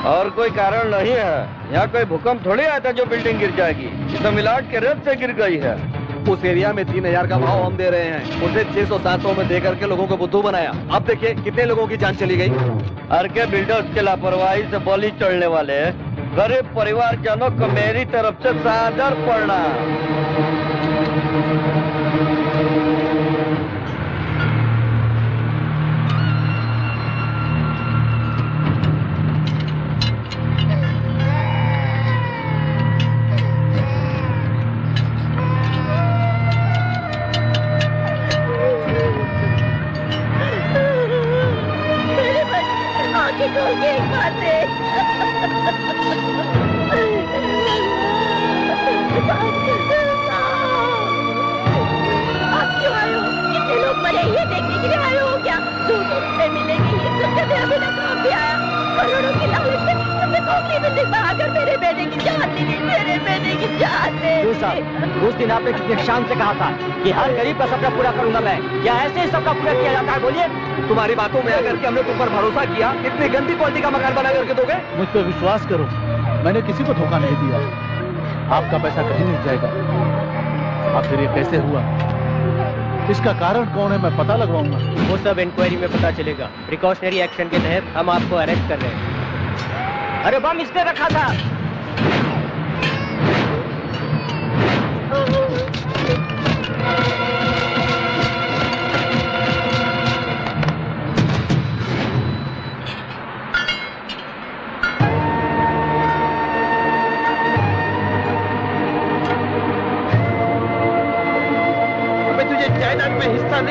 S3: और कोई कारण नहीं है, यहाँ कोई भूकंप थोड़ी आया था जो बिल्डिंग गिर जाएगी। ये तो मिलाट के रेत से गिर गई है।
S16: उस एरिया में 3000 का भाव हम दे रहे हैं, उसे 600-700 में दे करके लोगों को बुद्धू बनाया। अब देखिए कितने लोगों की जान चली गई।
S3: हर के बिल्डर्स के लापरवाही से बलि चढ़ने वाले गरीब परिवारजनों को मेरी तरफ से सादर प्रणाम।
S12: आंखें खोल के एक बात देख। आप क्यों आए हो? कितने लोग मरे ये देखने के लिए आए हो क्या? 200 रुपए मिलेंगे ये सुनकर मेरा बेटा काम भी आया। करोड़ों की लालच से तुमने कौन बिल्डिंग बहाकर मेरे बेटे की जान ली, मेरे बेटे की जान ले ली।
S8: उस दिन आपने कितने शान से कहा था कि हर गरीब का सपना पूरा करूंगा मैं। क्या ऐसे ही सबका पूरा किया जाता है? बोलिए।
S16: तुम्हारी बातों में आकर के हमने तुम पर भरोसा किया, इतनी गंदी क्वालिटी का मकान बना करके दोगे?
S5: मुझ पर विश्वास करो, मैंने किसी को धोखा नहीं दिया। आपका पैसा कहीं नहीं जाएगा। आखिर ये कैसे हुआ, इसका कारण कौन है मैं पता लगवाऊंगा।
S13: वो सब इंक्वायरी में पता चलेगा। प्रिकॉशनरी एक्शन के तहत हम आपको अरेस्ट कर रहे हैं।
S8: अरे बम इसने रखा था।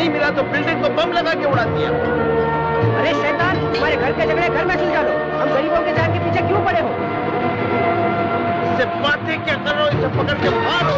S19: नहीं मिला तो बिल्डिंग को बम लगा के उड़ा दिया।
S10: अरे शैतान, तुम्हारे घर के झगड़े घर में सुलझा लो। हम गरीबों के जान के पीछे क्यों पड़े हो?
S19: इससे बातें क्या करो, इसे पकड़ के मारो।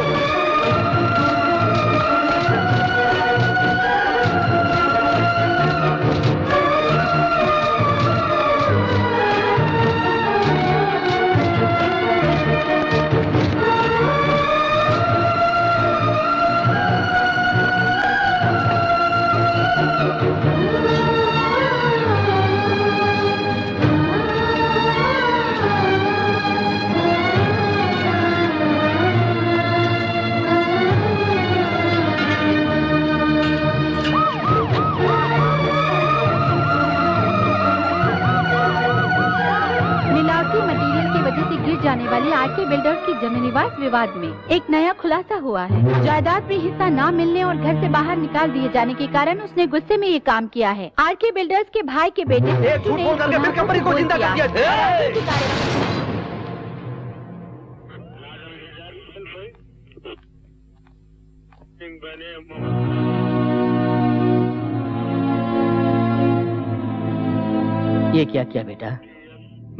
S6: जाने वाली आरके बिल्डर्स की जमीन निवास विवाद में एक नया खुलासा हुआ है। जायदाद में हिस्सा न मिलने और घर से बाहर निकाल दिए जाने के कारण उसने गुस्से में ये काम किया है। आरके बिल्डर्स के भाई के बेटे कंपनी को जिंदा कर दिया।
S10: ये क्या किया बेटा?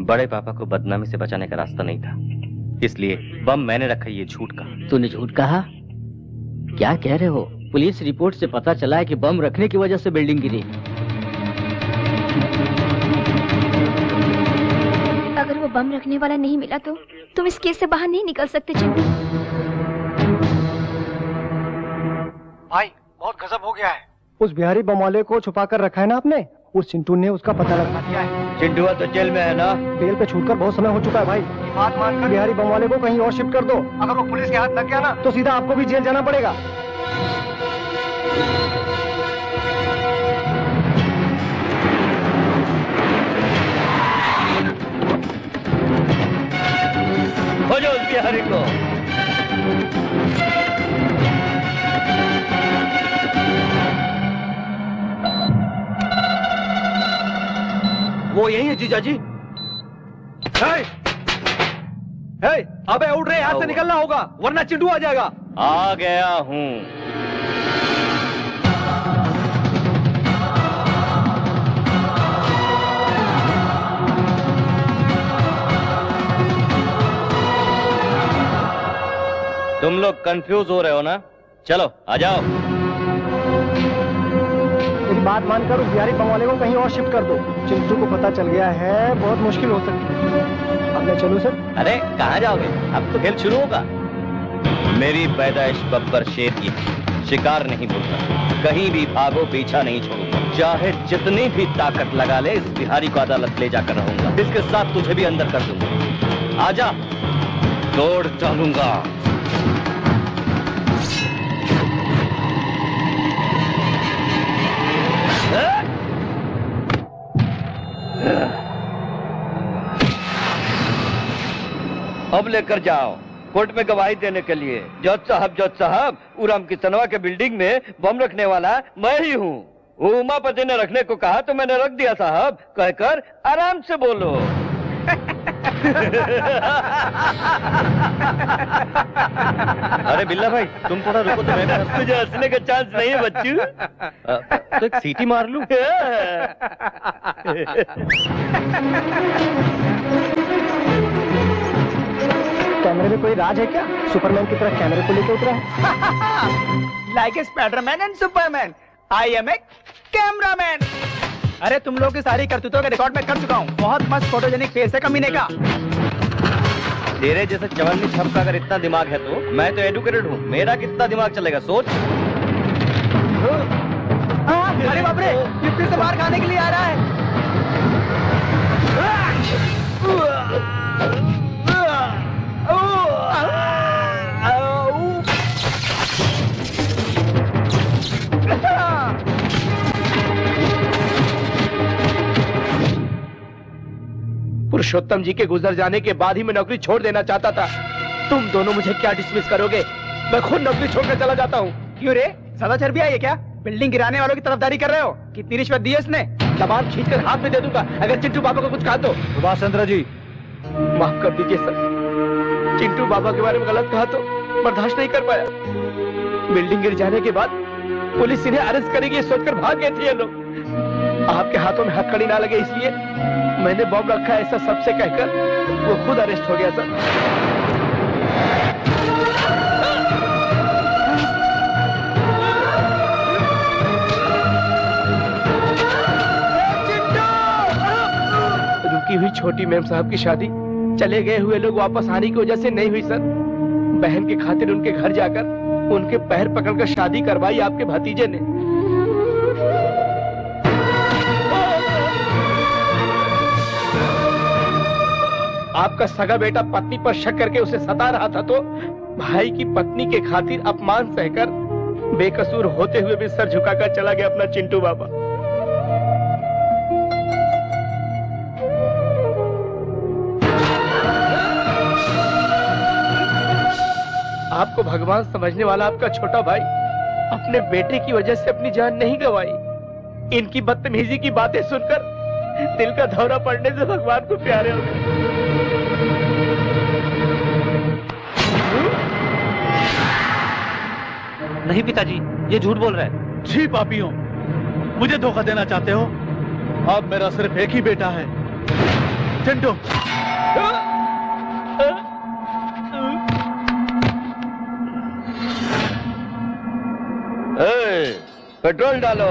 S18: बड़े पापा को बदनामी से बचाने का रास्ता नहीं था, इसलिए बम मैंने रखा। ये झूठ कहा।
S10: तूने झूठ कहा? क्या कह रहे हो? पुलिस रिपोर्ट से पता चला है कि बम रखने की वजह से बिल्डिंग गिरी।
S12: अगर वो बम रखने वाला नहीं मिला तो तुम इस केस से बाहर नहीं निकल सकते चिंटू।
S2: भाई बहुत गजब हो गया है। उस बिहारी बम वाले को छुपा कर रखा है ना आपने, उस चिंटू ने उसका पता लगा दिया है।
S3: चिंटुआ तो जेल में है ना?
S2: जेल पे छूटकर बहुत समय हो चुका है भाई। बात मानकर बिहारी बम वाले को कहीं और शिफ्ट कर दो। अगर वो पुलिस के हाथ लग गया ना तो सीधा आपको भी जेल जाना पड़ेगा।
S3: हो जाओ उस बिहारी को।
S16: वो यही है जीजाजी। अबे उठ रहे, यहाँ से निकलना होगा वरना चिंटू आ जाएगा।
S18: आ गया हूँ। तुम लोग कंफ्यूज हो रहे हो ना? चलो आ जाओ।
S2: मेरी बात मानकर उस बिहारी बम वाले को कहीं और शिफ्ट कर दो। चिंटू को पता चल गया है, बहुत मुश्किल हो सकती है। अब मैं चलूं सर?
S18: अरे कहाँ जाओगे? अब तो खेल शुरू होगा। मेरी पैदाइश बब्बर शेर की, शिकार नहीं भूलता। कहीं भी भागो, पीछा नहीं छोड़ूंगा। चाहे जितनी भी ताकत लगा ले, इस बिहारी को अदालत ले जाकर रहूंगा। इसके साथ तुझे भी अंदर कर दूंगा। आजा, दौड़ डालूंगा।
S3: अब लेकर जाओ कोर्ट में गवाही देने के लिए। जज साहब, उराम किसनवा के बिल्डिंग में बम रखने वाला मैं ही हूँ। उमापति ने रखने को कहा तो मैंने रख दिया साहब, कहकर आराम से बोलो।
S18: अरे बिल्ला भाई, तुम थोड़ा रुको तो मैं
S3: तुझे हंसने का चांस नहीं है बच्चू।
S18: तो एक सीटी मार लूं।
S2: कैमरे में कोई राज है क्या? सुपरमैन की तरह कैमरे को लेकर उतरा है।
S1: Like a Spiderman and Superman, I am a cameraman. अरे तुम लोग की सारी करतूतों का रिकॉर्ड में कर चुका हूँ। बहुत मस्त फोटोजेनिक फेस है कमीने का।
S18: तेरे जैसे चवन्नी छप का अगर इतना दिमाग है तो मैं तो एडुकेटेड हूँ, मेरा कितना दिमाग चलेगा सोच।
S1: अरे बाप रे, ये फिर से मार खाने के लिए आ रहा है।
S16: पुरुषोत्तम जी के गुजर जाने के बाद ही मैं नौकरी छोड़ देना चाहता था। तुम दोनों मुझे क्या डिसमिस करोगे? मैं खुद नौकरी छोड़कर चला जाता हूँ।
S1: क्यों रे, ज्यादा चर्बी आई है क्या? बिल्डिंग गिराने वालों की तरफदारी कर रहे हो? कितनी रिश्वत दी है इसने?
S16: जबान खींचकर हाथ में दे दूंगा अगर चिंटू बाबा को कुछ कहा तो।
S5: सुभाष चंद्र जी,
S16: माफ कर दीजिए सर, चिंटू बाबा के बारे में गलत कहा तो बर्दाश्त नहीं कर पाया। बिल्डिंग गिर जाने के बाद पुलिस इन्हें अरेस्ट करेगी ये सोचकर भाग गए थे ये लोग। आपके हाथों में हथकड़ी ना लगे इसलिए मैंने बॉम्ब रखा ऐसा सबसे कहकर वो खुद अरेस्ट हो गया सर। रुकी हुई छोटी मैम साहब की शादी चले गए हुए लोग वापस आने की वजह से नहीं हुई सर। बहन के खातिर उनके घर जाकर उनके पैर पकड़कर शादी करवाई आपके भतीजे ने। आपका सगा बेटा पत्नी पर शक करके उसे सता रहा था तो भाई की पत्नी के खातिर अपमान सहकर बेकसूर होते हुए भी सर झुकाकर चला गया अपना चिंटू बाबा। आपको भगवान समझने वाला आपका छोटा भाई अपने बेटे की वजह से अपनी जान नहीं गंवाई। इनकी बदतमीजी की बातें सुनकर दिल का दौरा पड़ने से भगवान को प्यारे हो गए।
S14: नहीं पिताजी, ये झूठ बोल रहा है।
S5: जी पापियों, मुझे धोखा देना चाहते हो? अब मेरा सिर्फ एक ही बेटा है, चिंटू।
S3: पेट्रोल डालो।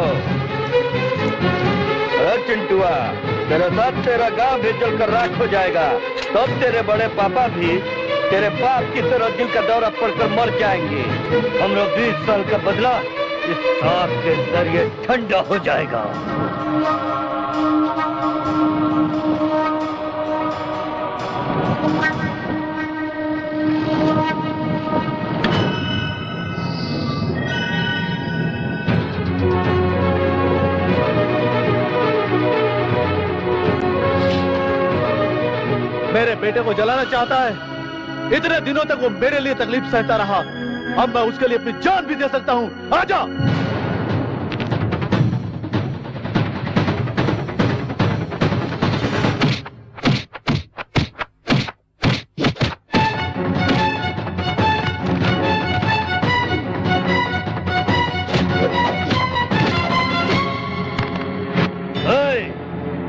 S3: चिंटुआ, तेरे साथ तेरा गांव भी जलकर राख हो जाएगा। तब तेरे बड़े पापा भी तेरे बाप की तरह दिल का दौरा पड़कर मर जाएंगे। हमरा 20 साल का बदला इस सांप के जरिए ठंडा हो जाएगा।
S5: मेरे बेटे को जलाना चाहता है। इतने दिनों तक वो मेरे लिए तकलीफ सहता रहा, अब मैं उसके लिए अपनी जान भी दे सकता हूँ। आजा।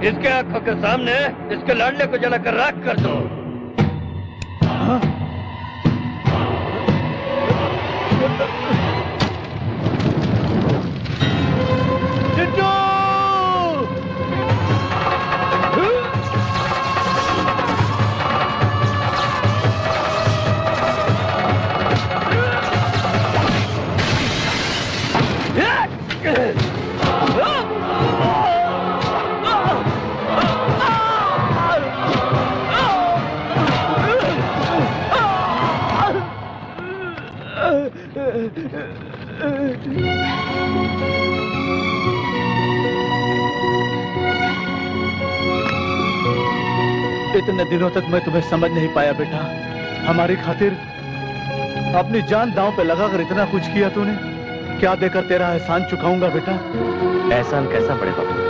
S3: इसके आंखों के सामने इसके लाडले को जलाकर राख कर दो।
S5: इतने दिनों तक मैं तुम्हें समझ नहीं पाया बेटा। हमारी खातिर अपनी जान दांव पे लगाकर इतना कुछ किया तूने। क्या देकर तेरा एहसान चुकाऊंगा बेटा?
S18: एहसान कैसा बड़े बाबू?